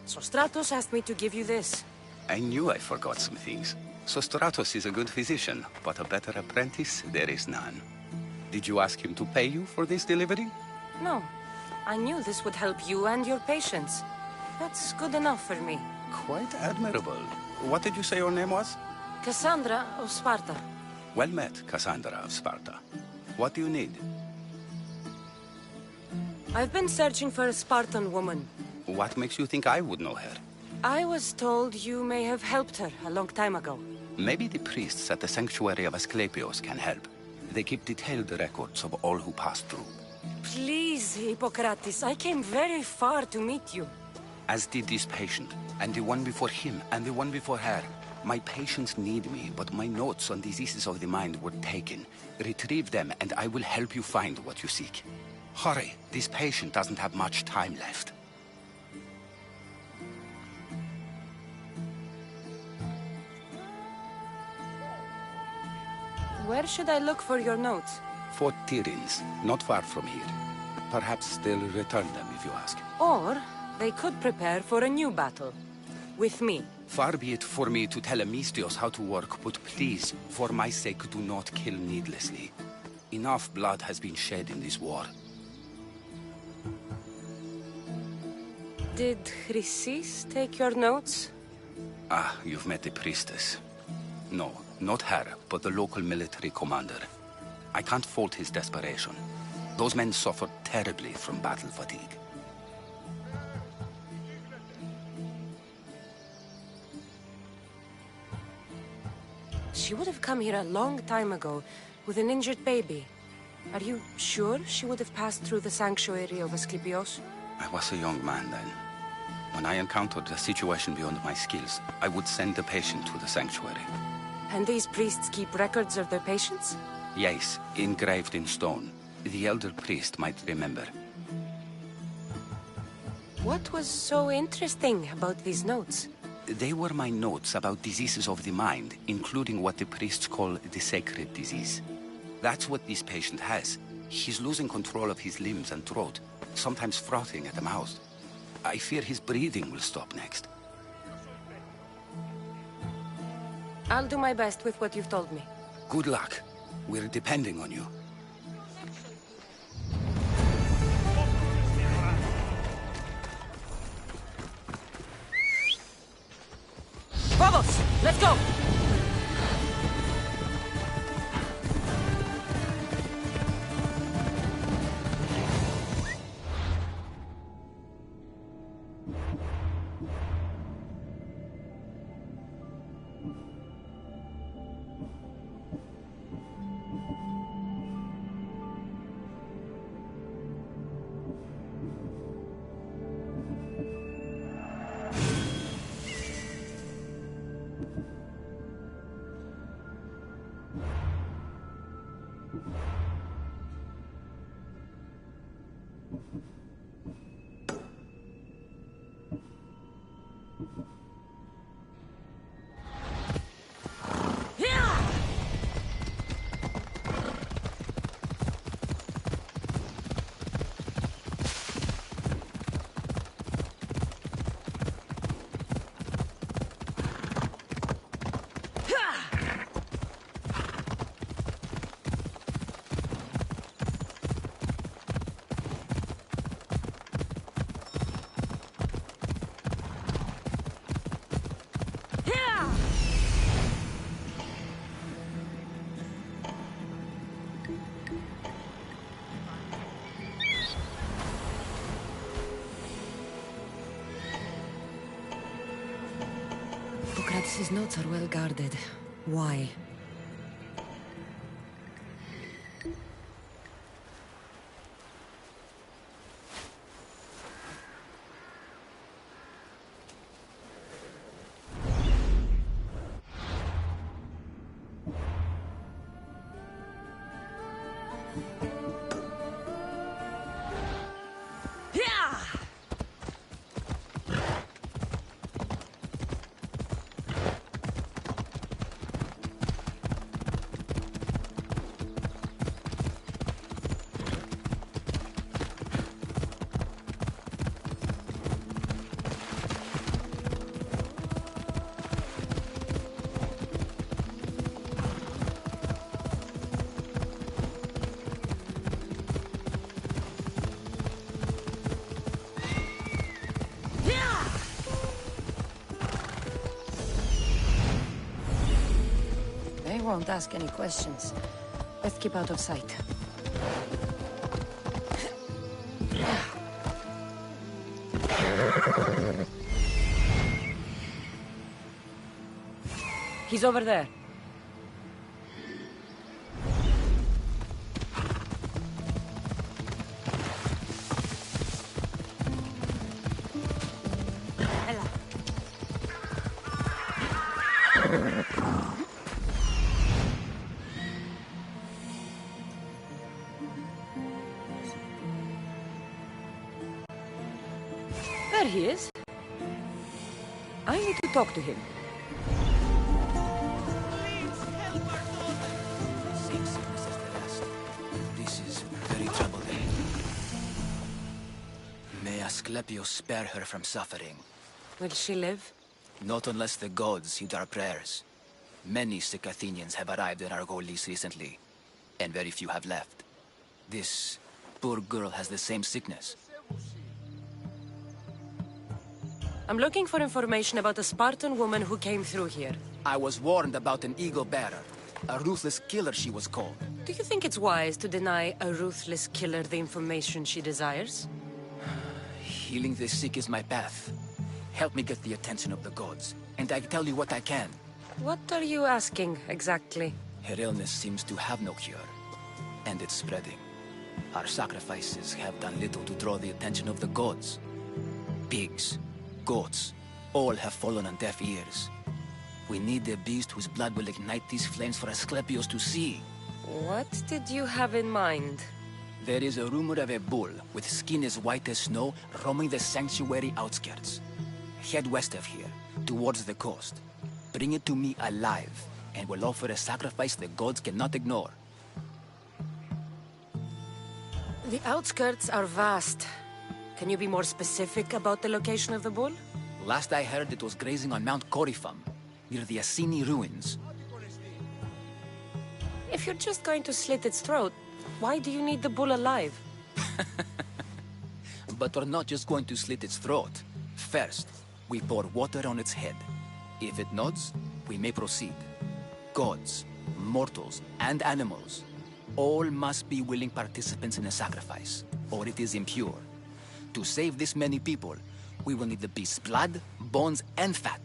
So Stratos asked me to give you this. I knew I forgot some things. Sostratos is a good physician, but a better apprentice there is none. Did you ask him to pay you for this delivery? No. I knew this would help you and your patients. That's good enough for me. Quite admirable. What did you say your name was? Cassandra of Sparta. Well met, Cassandra of Sparta. What do you need? I've been searching for a Spartan woman. What makes you think I would know her? I was told you may have helped her a long time ago. Maybe the priests at the sanctuary of Asclepios can help. They keep detailed records of all who passed through. Please, Hippocrates, I came very far to meet you. As did this patient, and the one before him, and the one before her. My patients need me, but my notes on diseases of the mind were taken. Retrieve them, and I will help you find what you seek. Hurry, this patient doesn't have much time left. Where should I look for your notes? Fort Tyrins, not far from here. Perhaps they'll return them if you ask. Or they could prepare for a new battle. With me. Far be it for me to tell Amistios how to work, but please, for my sake, do not kill needlessly. Enough blood has been shed in this war. Did Chrysis take your notes? Ah, you've met the priestess. No, not her, but the local military commander. I can't fault his desperation. Those men suffered terribly from battle fatigue. She would have come here a long time ago, with an injured baby. Are you sure she would have passed through the sanctuary of Asclepios? I was a young man then. When I encountered a situation beyond my skills, I would send the patient to the sanctuary. And these priests keep records of their patients? Yes, engraved in stone. The elder priest might remember. What was so interesting about these notes? They were my notes about diseases of the mind, including what the priests call the sacred disease. That's what this patient has. He's losing control of his limbs and throat, sometimes frothing at the mouth. I fear his breathing will stop next. I'll do my best with what you've told me. Good luck. We're depending on you. Vamos! Let's go! Odyssey's notes are well guarded. Why? They won't ask any questions. Let's keep out of sight. He's over there. There he is. I need to talk to him. Same sickness as the rest. This is very troubling. May Asclepius spare her from suffering. Will she live? Not unless the gods heed our prayers. Many sick Athenians have arrived in Argolis recently, and very few have left. This poor girl has the same sickness. I'm looking for information about a Spartan woman who came through here. I was warned about an eagle bearer. A ruthless killer, she was called. Do you think it's wise to deny a ruthless killer the information she desires? Healing the sick is my path. Help me get the attention of the gods, and I tell you what I can. What are you asking, exactly? Her illness seems to have no cure, and it's spreading. Our sacrifices have done little to draw the attention of the gods. Pigs, goats, all have fallen on deaf ears. We need a beast whose blood will ignite these flames for Asclepius to see. What did you have in mind? There is a rumor of a bull with skin as white as snow roaming the sanctuary outskirts. Head west of here, towards the coast. Bring it to me alive, and we'll offer a sacrifice the gods cannot ignore. The outskirts are vast. Can you be more specific about the location of the bull? Last I heard, it was grazing on Mount Corifum, near the Assini ruins. If you're just going to slit its throat, why do you need the bull alive? But we're not just going to slit its throat. First, we pour water on its head. If it nods, we may proceed. Gods, mortals, and animals, all must be willing participants in a sacrifice, or it is impure. To save this many people, we will need the beast's blood, bones, and fat.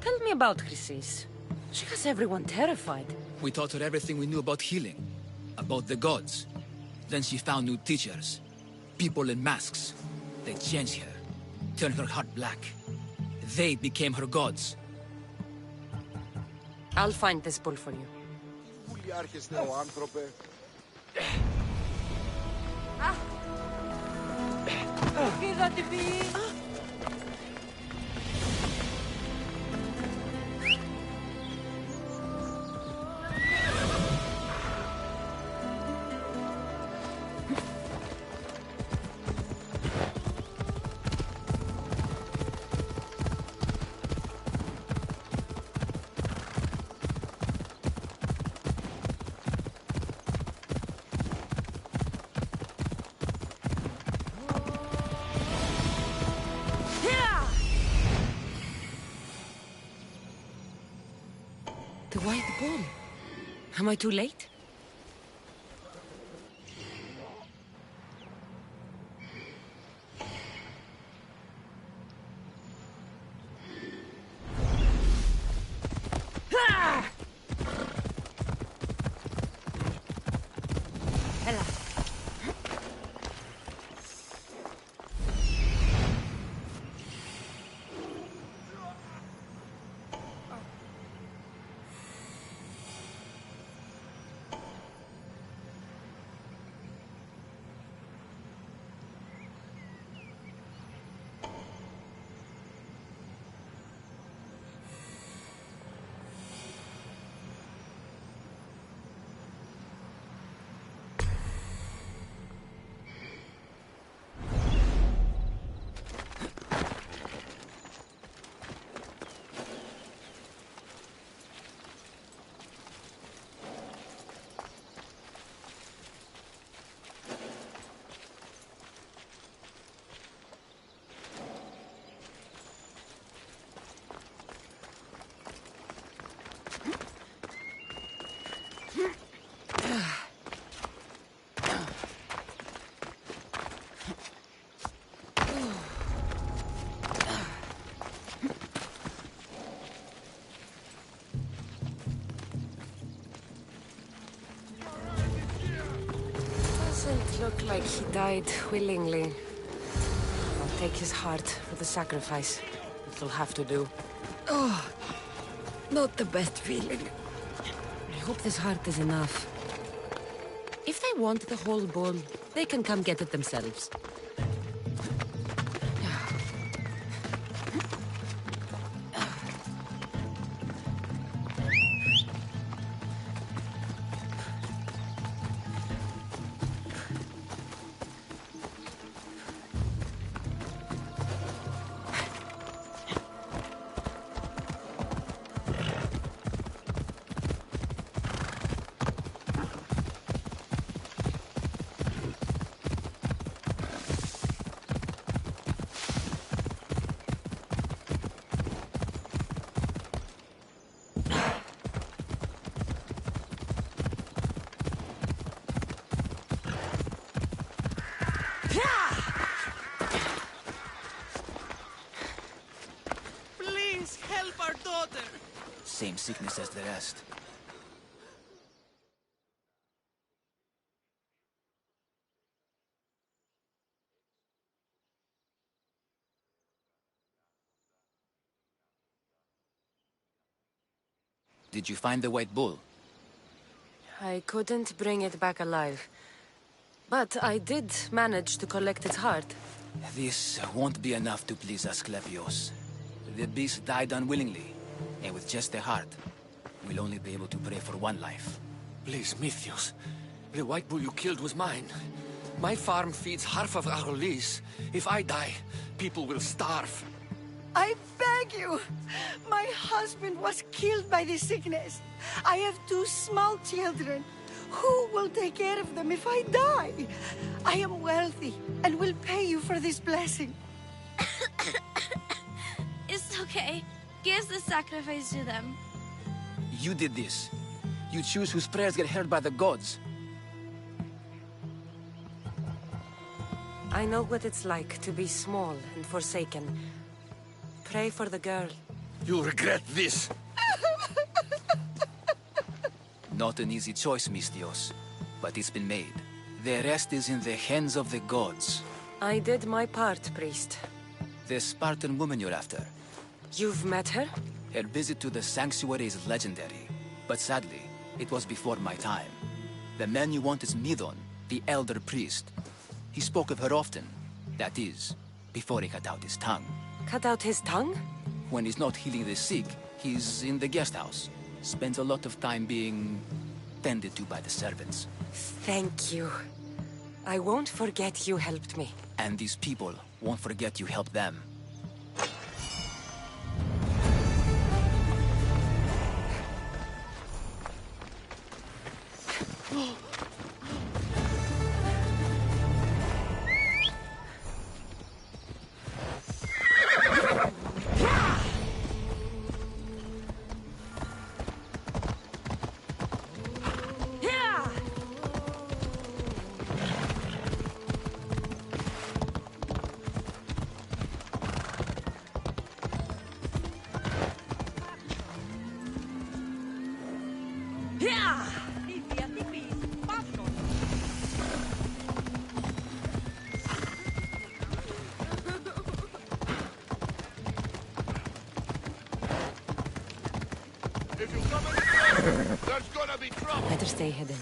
Tell me about Chrysis. She has everyone terrified. We taught her everything we knew about healing, about the gods. Then she found new teachers, people in masks. They changed her, turned her heart black. They became her gods. I'll find this bull for you. The white bull. Am I too late? Looked like he died willingly. I'll take his heart for the sacrifice. It'll have to do. Oh, not the best feeling. I hope this heart is enough. If they want the whole bull, they can come get it themselves. Please help our daughter! Same sickness as the rest. Did you find the white bull? I couldn't bring it back alive. But I did manage to collect its heart. This won't be enough to please Asclepios. The beast died unwillingly, and with just the heart, we'll only be able to pray for one life. Please, Mythios. The white bull you killed was mine. My farm feeds half of Arolis. If I die, people will starve. I beg you! My husband was killed by this sickness. I have 2 small children. Who will take care of them if I die? I am wealthy and will pay you for this blessing. It's okay. Give the sacrifice to them. You did this. You choose whose prayers get heard by the gods. I know what it's like to be small and forsaken. Pray for the girl. You'll regret this. Not an easy choice, Mystios, but it's been made. The rest is in the hands of the gods. I did my part, priest. The Spartan woman you're after. You've met her? Her visit to the sanctuary is legendary, but sadly, it was before my time. The man you want is Midon, the elder priest. He spoke of her often. That is, before he cut out his tongue. Cut out his tongue? When he's not healing the sick, he's in the guest house. Spends a lot of time being tended to by the servants. Thank you. I won't forget you helped me. And these people won't forget you helped them. If you come any closer, there's gonna be trouble. Better stay hidden.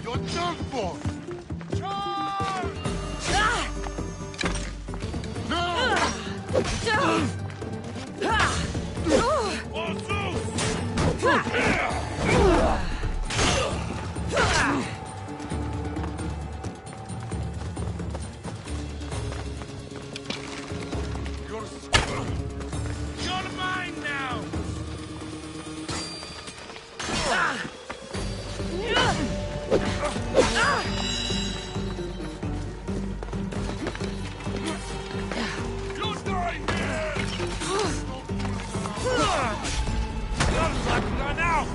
You're done for! Charge! You're mine now! Ah! Run out!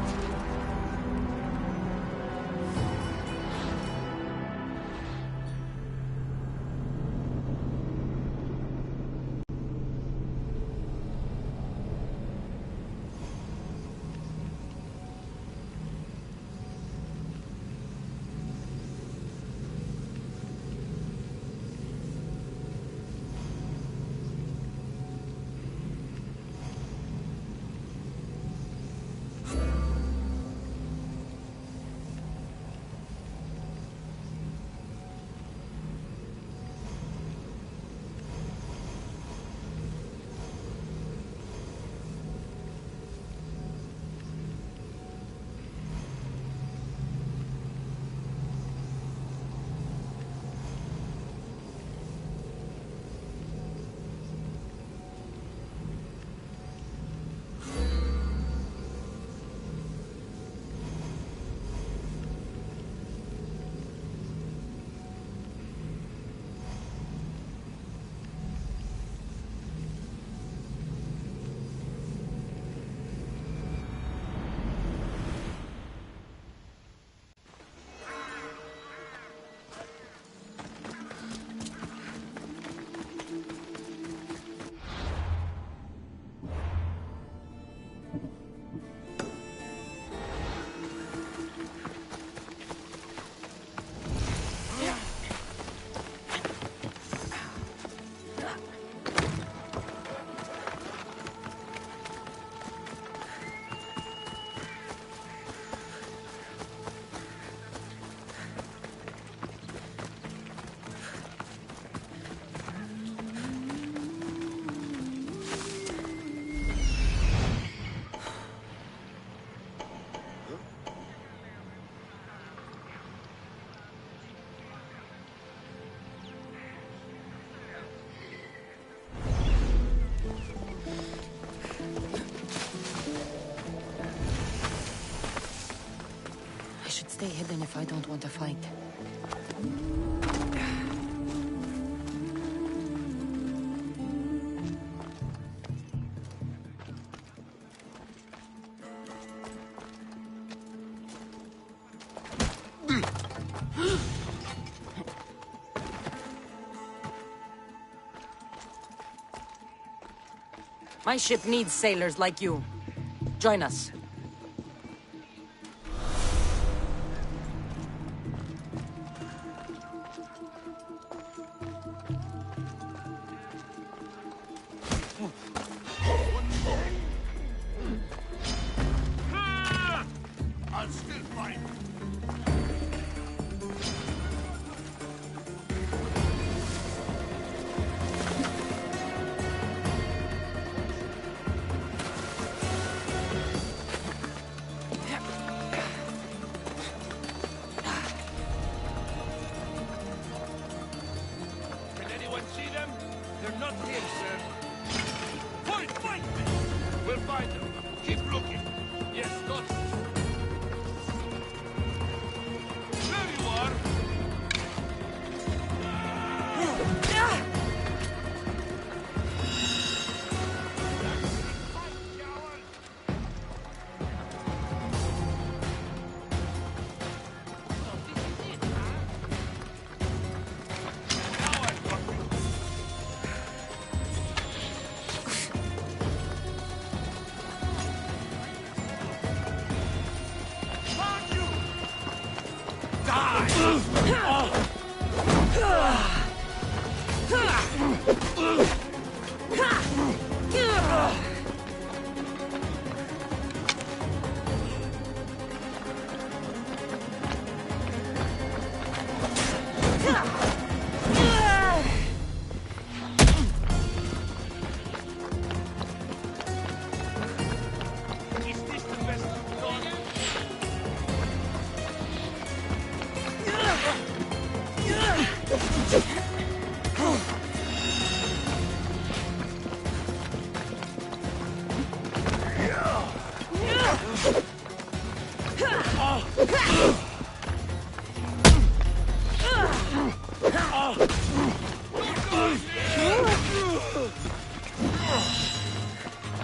Stay hidden if I don't want to fight. My ship needs sailors like you. Join us. I'll still fight. Can anyone see them? They're not here, sir. Fight me! We'll find them. Keep looking. Yes, got it. There you are! Is this the best you've done?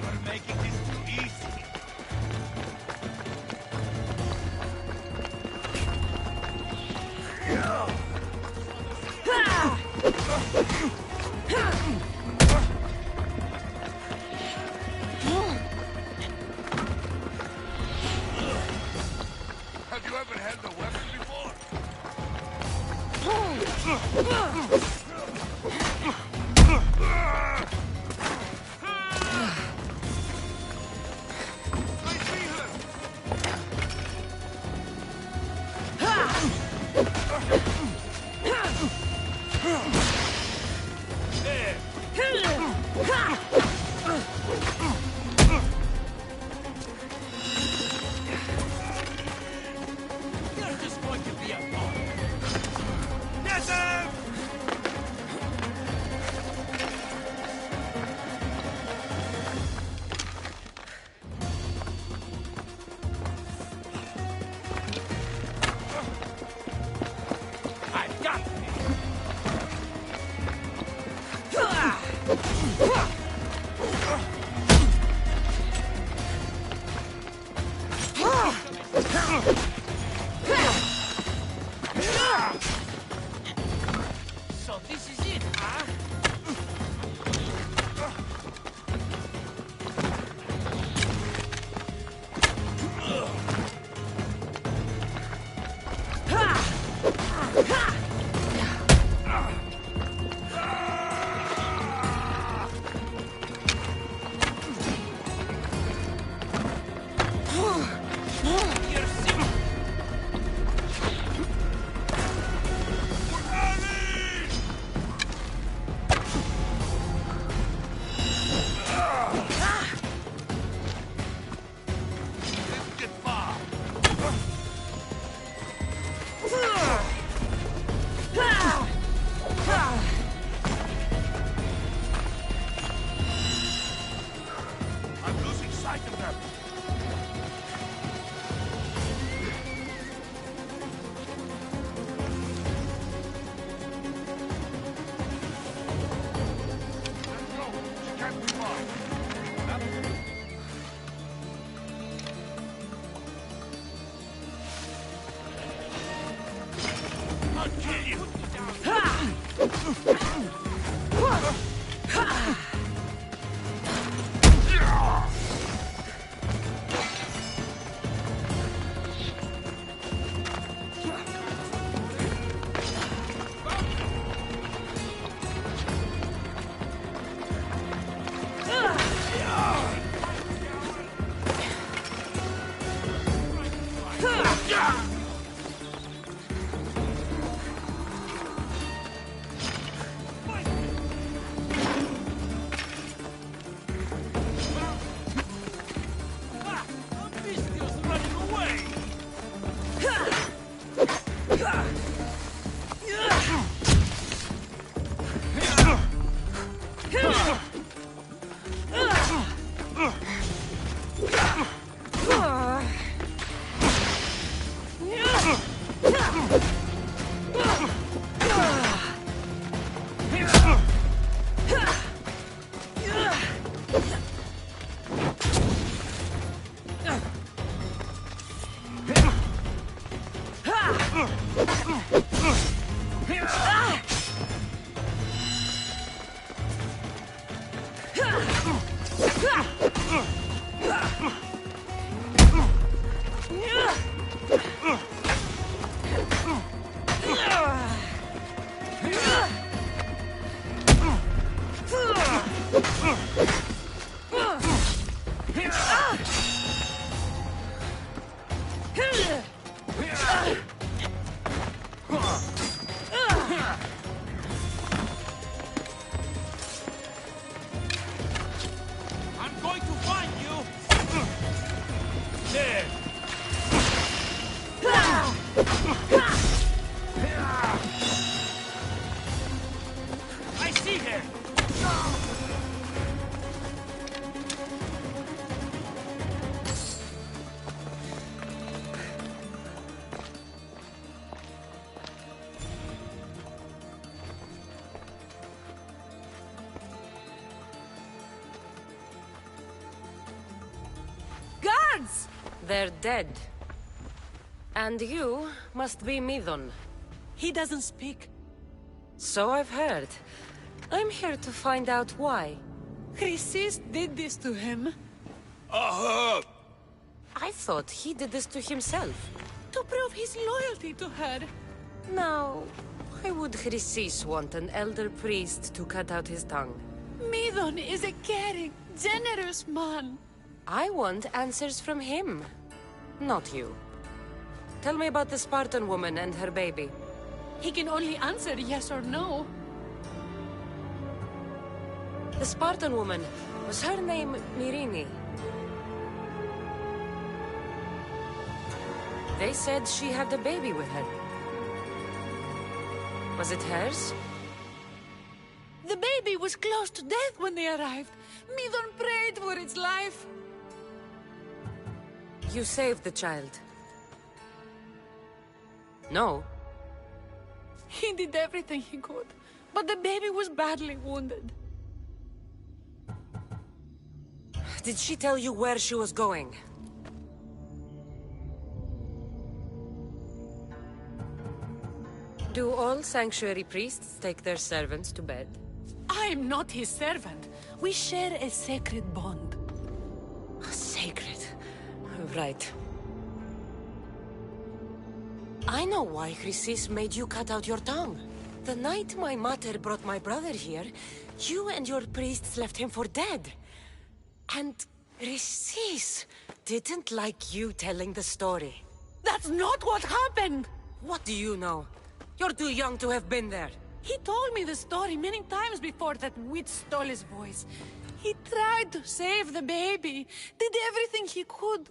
You're making this too easy. ever held a weapon before? You're just going to be a pawn. Get him! I got it. So this is it, huh? You're sick. Didn't get far. I'm losing sight of them. Let's go. She can't be far. I'll kill you. I'm going to find you. There. I see her. Guards! They're dead. And you must be Midon. He doesn't speak. So I've heard. I'm here to find out why. Chrysis did this to him. I thought he did this to himself. To prove his loyalty to her. Now, why would Chrysis want an elder priest to cut out his tongue? Midon is a caring, generous man. I want answers from him, not you. Tell me about the Spartan woman and her baby. He can only answer yes or no. The Spartan woman, was her name Myrine? They said she had a baby with her. Was it hers? The baby was close to death when they arrived. Midon prayed for its life. You saved the child. No. He did everything he could, but the baby was badly wounded. Did she tell you where she was going? Do all sanctuary priests take their servants to bed? I'm not his servant. We share a sacred bond. Sacred. Right. I know why Chrysis made you cut out your tongue. The night my mater brought my brother here, you and your priests left him for dead. And Chrysis didn't like you telling the story. That's not what happened! What do you know? You're too young to have been there. He told me the story many times before that witch stole his voice. He tried to save the baby, did everything he could.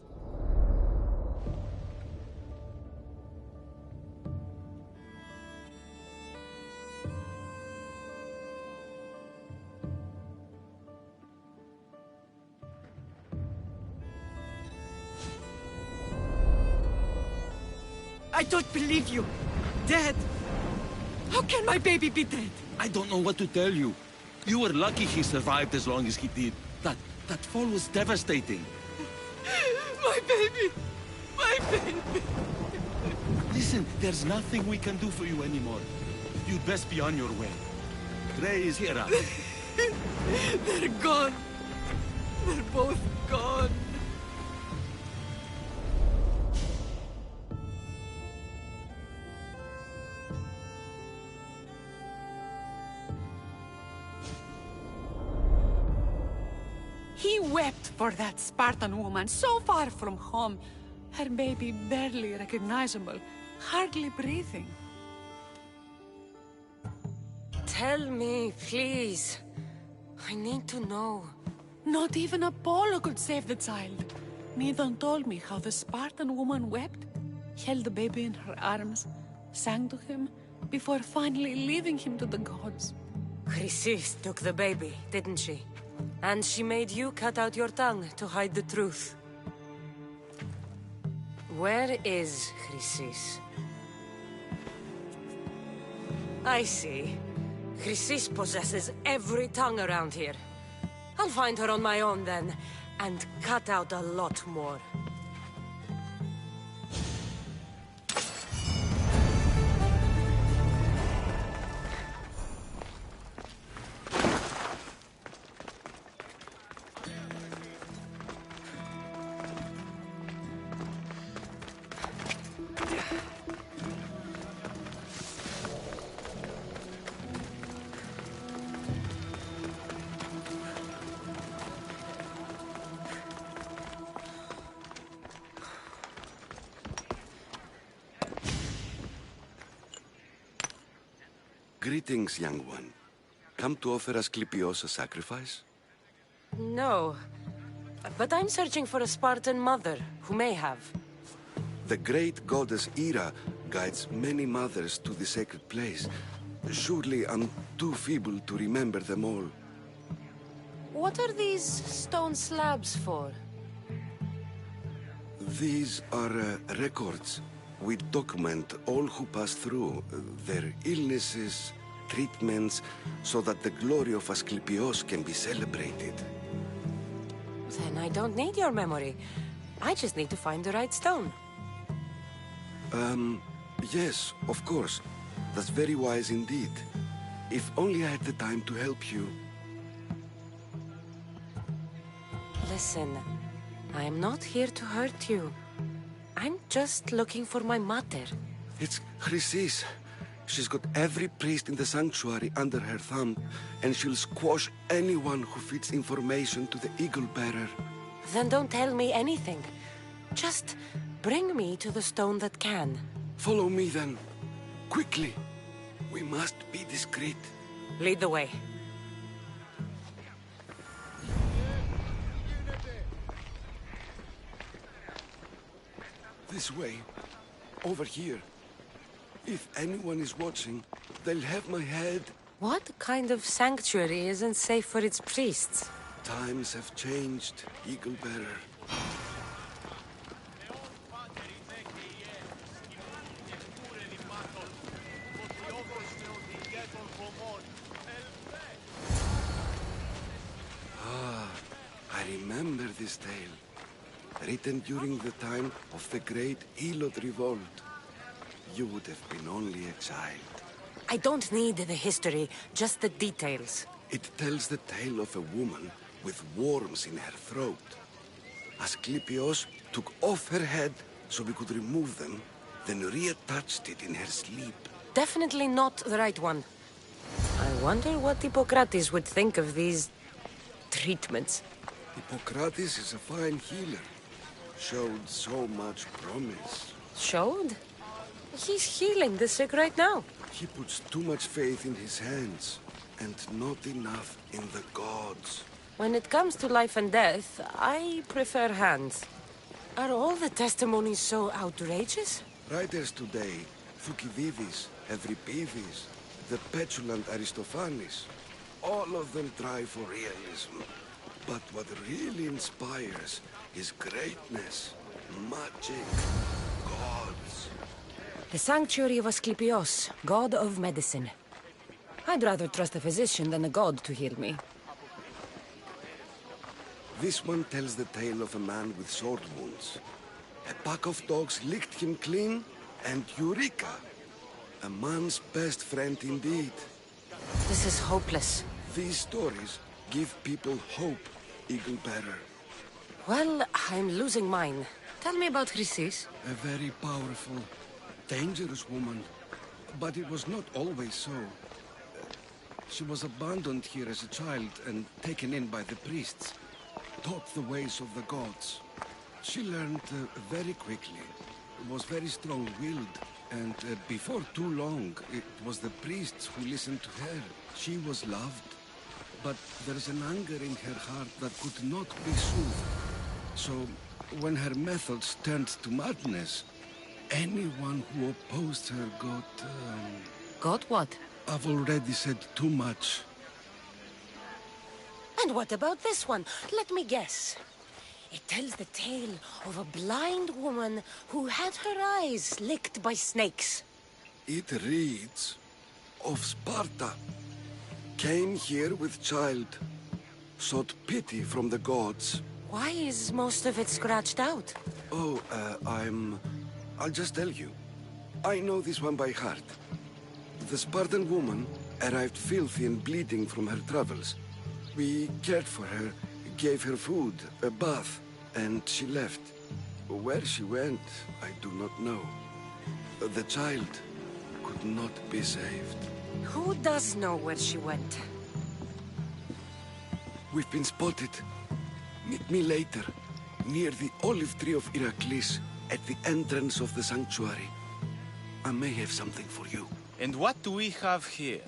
I don't believe you. Dead. How can my baby be dead? I don't know what to tell you. You were lucky he survived as long as he did. That fall was devastating. My baby! My baby! Listen, there's nothing we can do for you anymore. You'd best be on your way. Trey is here. They're gone. They're both gone. He wept for that Spartan woman so far from home. Her baby barely recognizable, hardly breathing. Tell me, please. I need to know. Not even Apollo could save the child. Midon told me how the Spartan woman wept, held the baby in her arms, sang to him, before finally leaving him to the gods. Chrysis took the baby, didn't she? And she made you cut out your tongue to hide the truth. Where is Chrysis? I see. Chrysis possesses every tongue around here. I'll find her on my own then, and cut out a lot more. Greetings, young one. Come to offer Asclepios a sacrifice? No. But I'm searching for a Spartan mother who may have. The great goddess Ira guides many mothers to the sacred place. Surely I'm too feeble to remember them all. What are these stone slabs for? These are records. We document all who pass through, their illnesses, treatments, so that the glory of Asclepios can be celebrated. Then I don't need your memory. I just need to find the right stone. Yes, of course. That's very wise indeed. If only I had the time to help you. Listen, I am not here to hurt you. I'm just looking for my mother. It's Chrysis. She's got every priest in the sanctuary under her thumb, and she'll squash anyone who feeds information to the Eagle Bearer. Then don't tell me anything. Just bring me to the stone that can. Follow me then. Quickly. We must be discreet. Lead the way. This way. Over here. If anyone is watching, they'll have my head. What kind of sanctuary isn't safe for its priests? Times have changed, Eagle Bearer. I remember this tale. Written during the time of the Great Elot Revolt. You would have been only a child. I don't need the history, just the details. It tells the tale of a woman with worms in her throat. Asclepios took off her head so we could remove them, then reattached it in her sleep. Definitely not the right one. I wonder what Hippocrates would think of these treatments. Hippocrates is a fine healer. Showed so much promise. Showed? He's healing the sick right now. He puts too much faith in his hands, and not enough in the gods. When it comes to life and death, I prefer hands. Are all the testimonies so outrageous? Writers today, Thucydides, Euripides, the petulant Aristophanes, all of them try for realism. But what really inspires is greatness, magic, gods. The sanctuary of Asclepios, god of medicine. I'd rather trust a physician than a god to heal me. This one tells the tale of a man with sword wounds. A pack of dogs licked him clean, and Eureka! A man's best friend indeed. This is hopeless. These stories give people hope, Eagle Bearer. Well, I'm losing mine. Tell me about Chrysis. A very powerful, dangerous woman. But it was not always so. She was abandoned here as a child and taken in by the priests. Taught the ways of the gods. She learned very quickly. Was very strong-willed. And before too long, it was the priests who listened to her. She was loved. But there's an anger in her heart that could not be soothed. So, when her methods turned to madness, anyone who opposed her got... Got what? I've already said too much. And what about this one? Let me guess. It tells the tale of a blind woman who had her eyes licked by snakes. It reads of Sparta. Came here with child. Sought pity from the gods. Why is most of it scratched out? Oh, I'll just tell you. I know this one by heart. The Spartan woman arrived filthy and bleeding from her travels. We cared for her, gave her food, a bath, and she left. Where she went, I do not know. The child could not be saved. Who does know where she went? We've been spotted. Meet me later, near the olive tree of Heracles, at the entrance of the sanctuary. I may have something for you. And what do we have here?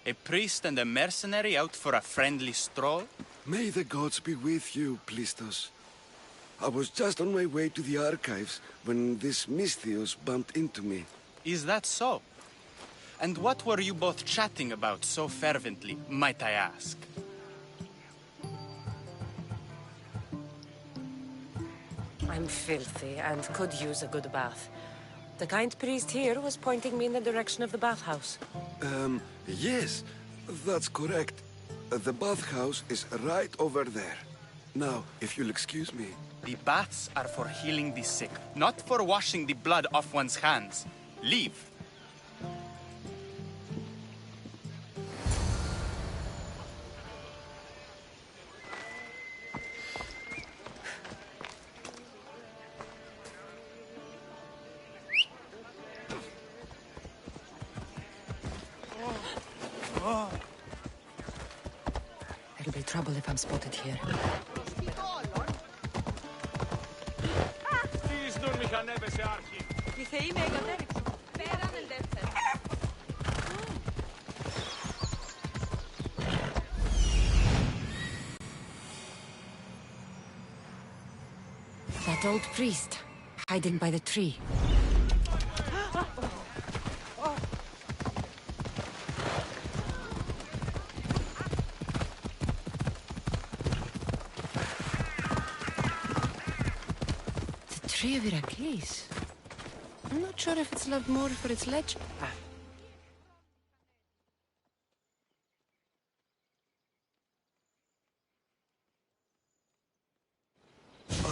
A priest and a mercenary out for a friendly stroll? May the gods be with you, Plistos. I was just on my way to the archives when this Misthios bumped into me. Is that so? And what were you both chatting about so fervently, might I ask? I'm filthy and could use a good bath. The kind priest here was pointing me in the direction of the bathhouse. Yes, that's correct. The bathhouse is right over there. Now, if you'll excuse me. The baths are for healing the sick, not for washing the blood off one's hands. Leave. trouble if I'm spotted here. Οι θεοί με εγκατέλειψαν. Πέραν ελεύθερα. That old priest, hiding by the tree. The tree of Heracles. I'm not sure if it's loved more for its legend.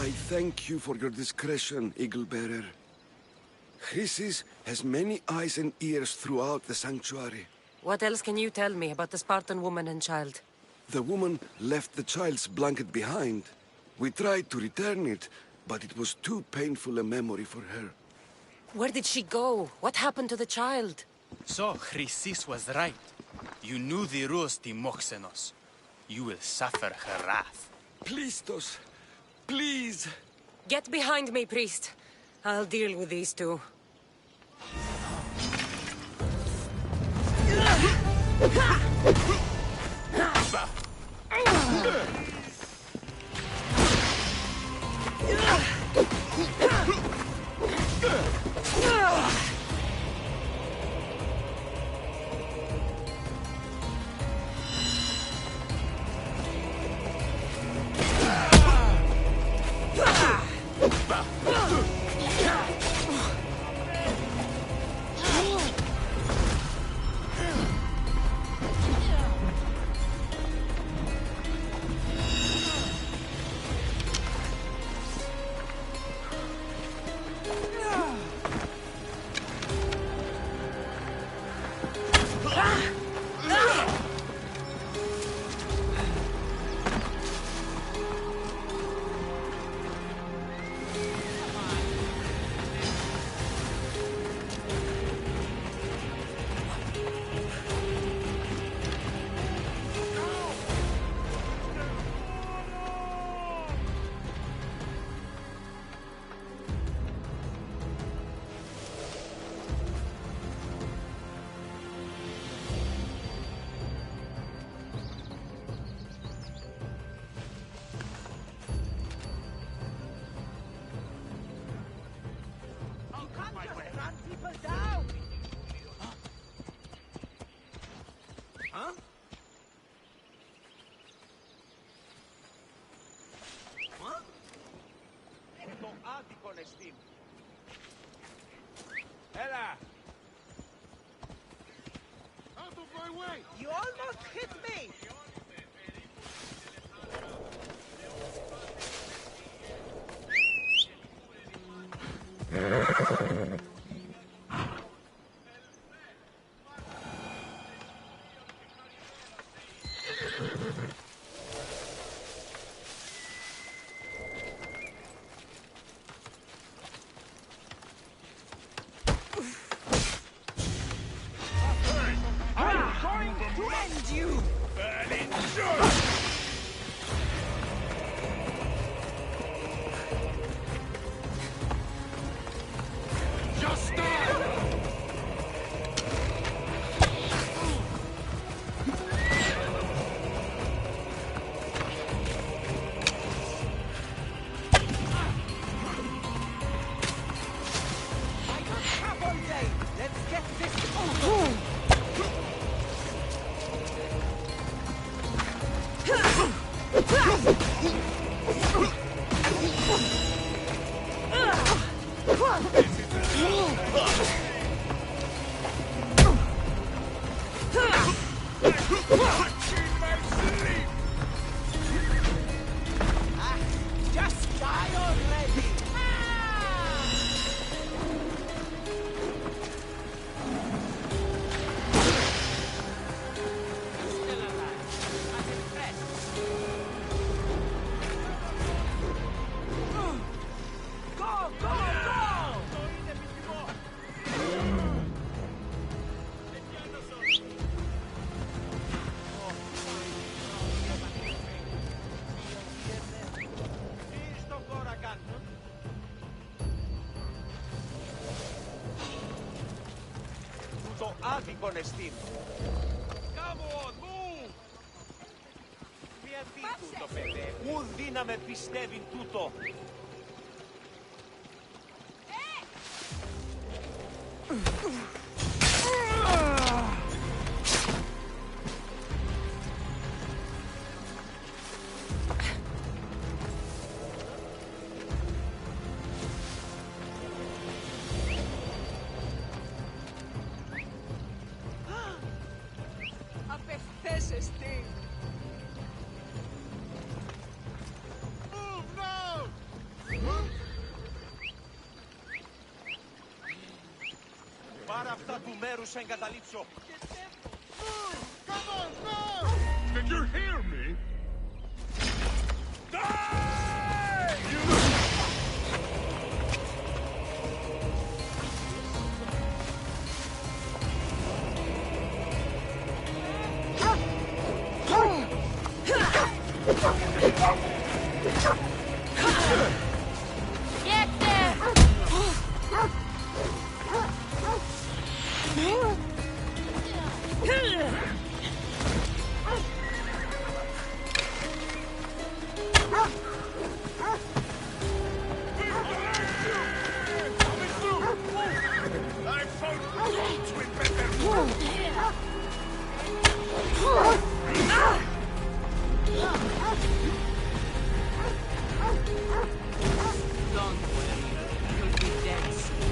I thank you for your discretion, Eagle-bearer. Chrysis has many eyes and ears throughout the sanctuary. What else can you tell me about the Spartan woman and child? The woman left the child's blanket behind. We tried to return it, but it was too painful a memory for her. Where did she go? What happened to the child? So, Chrysis was right. You knew the rules, Timoxenos. You will suffer her wrath. Plistos, please. Get behind me, priest. I'll deal with these two. Ella! Out of my way! You almost hit me! άδικον εστίν. Come on, move! Γιατί τούτο, παιδε, ου δύναμε πιστεύειν τούτο. Απεχθέσεστε. Move now! Πάρα αυτά του μέρους εγκαταλείψω. Come on, now! Did you hear me? Die! You... Get there! I found roads with better... Don't worry. You'll be dead soon.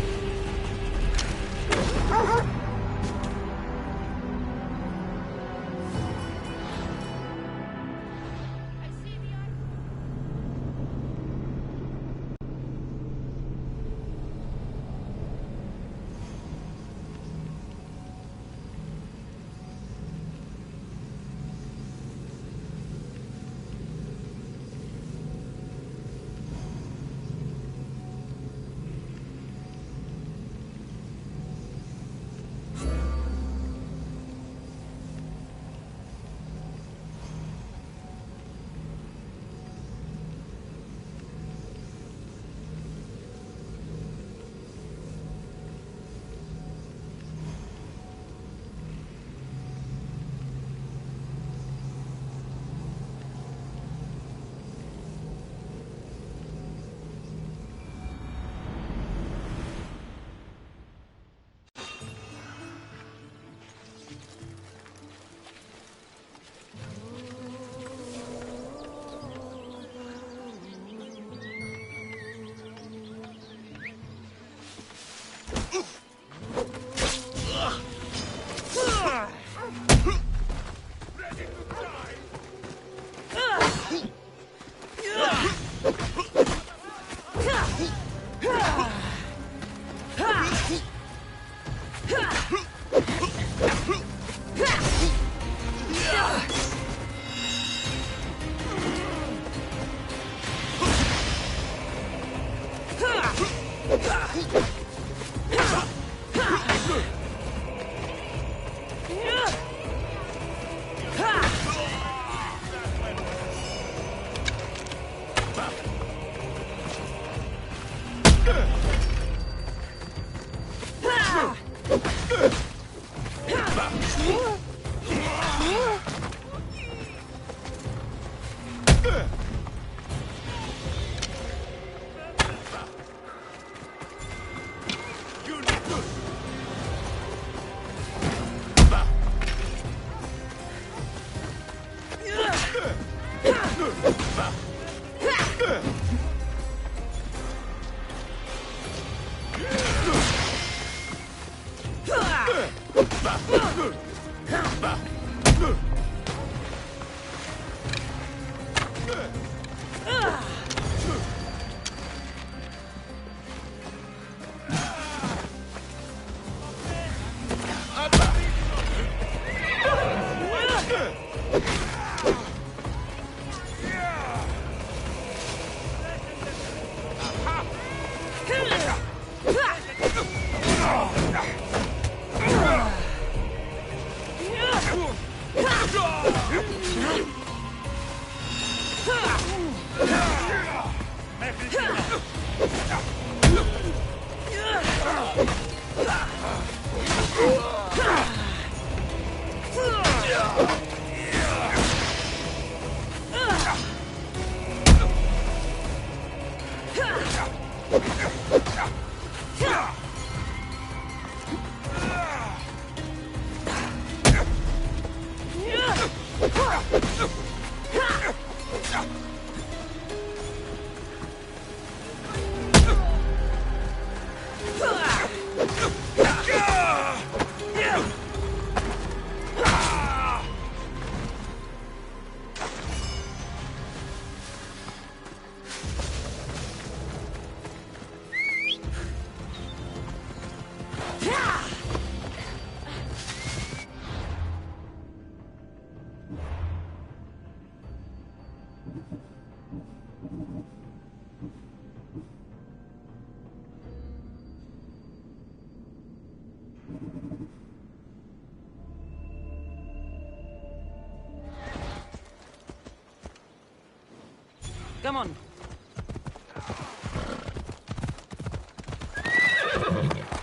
Come on.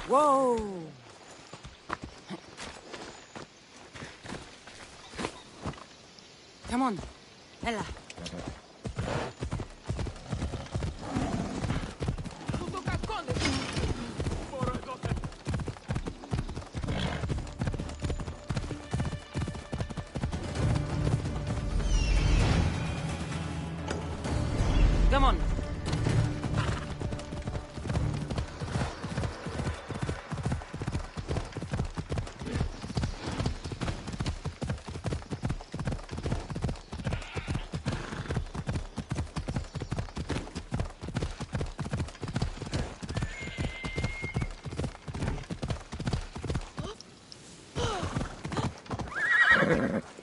Whoa! Come on, Ella. Come on.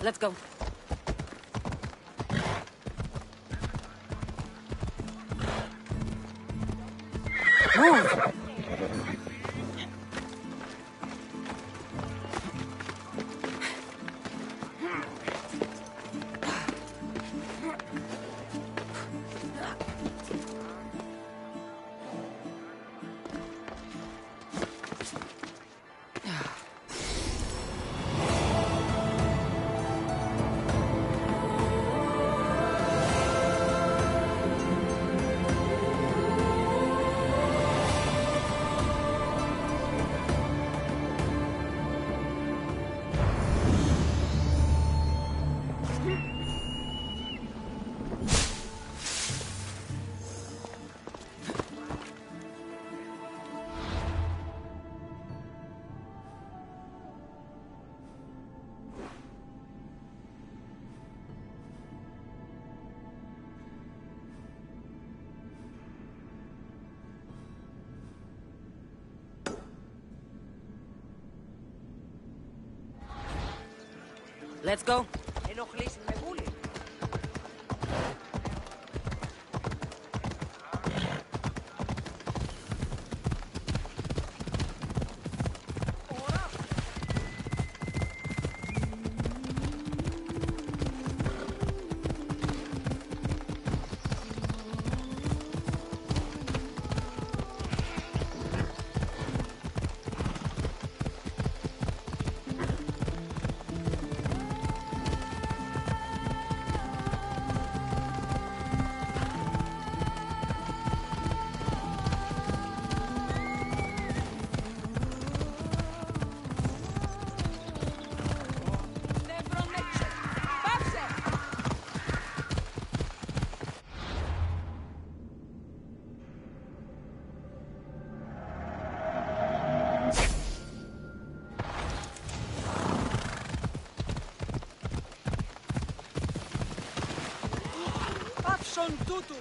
Let's go. Move! Let's go. Tutu!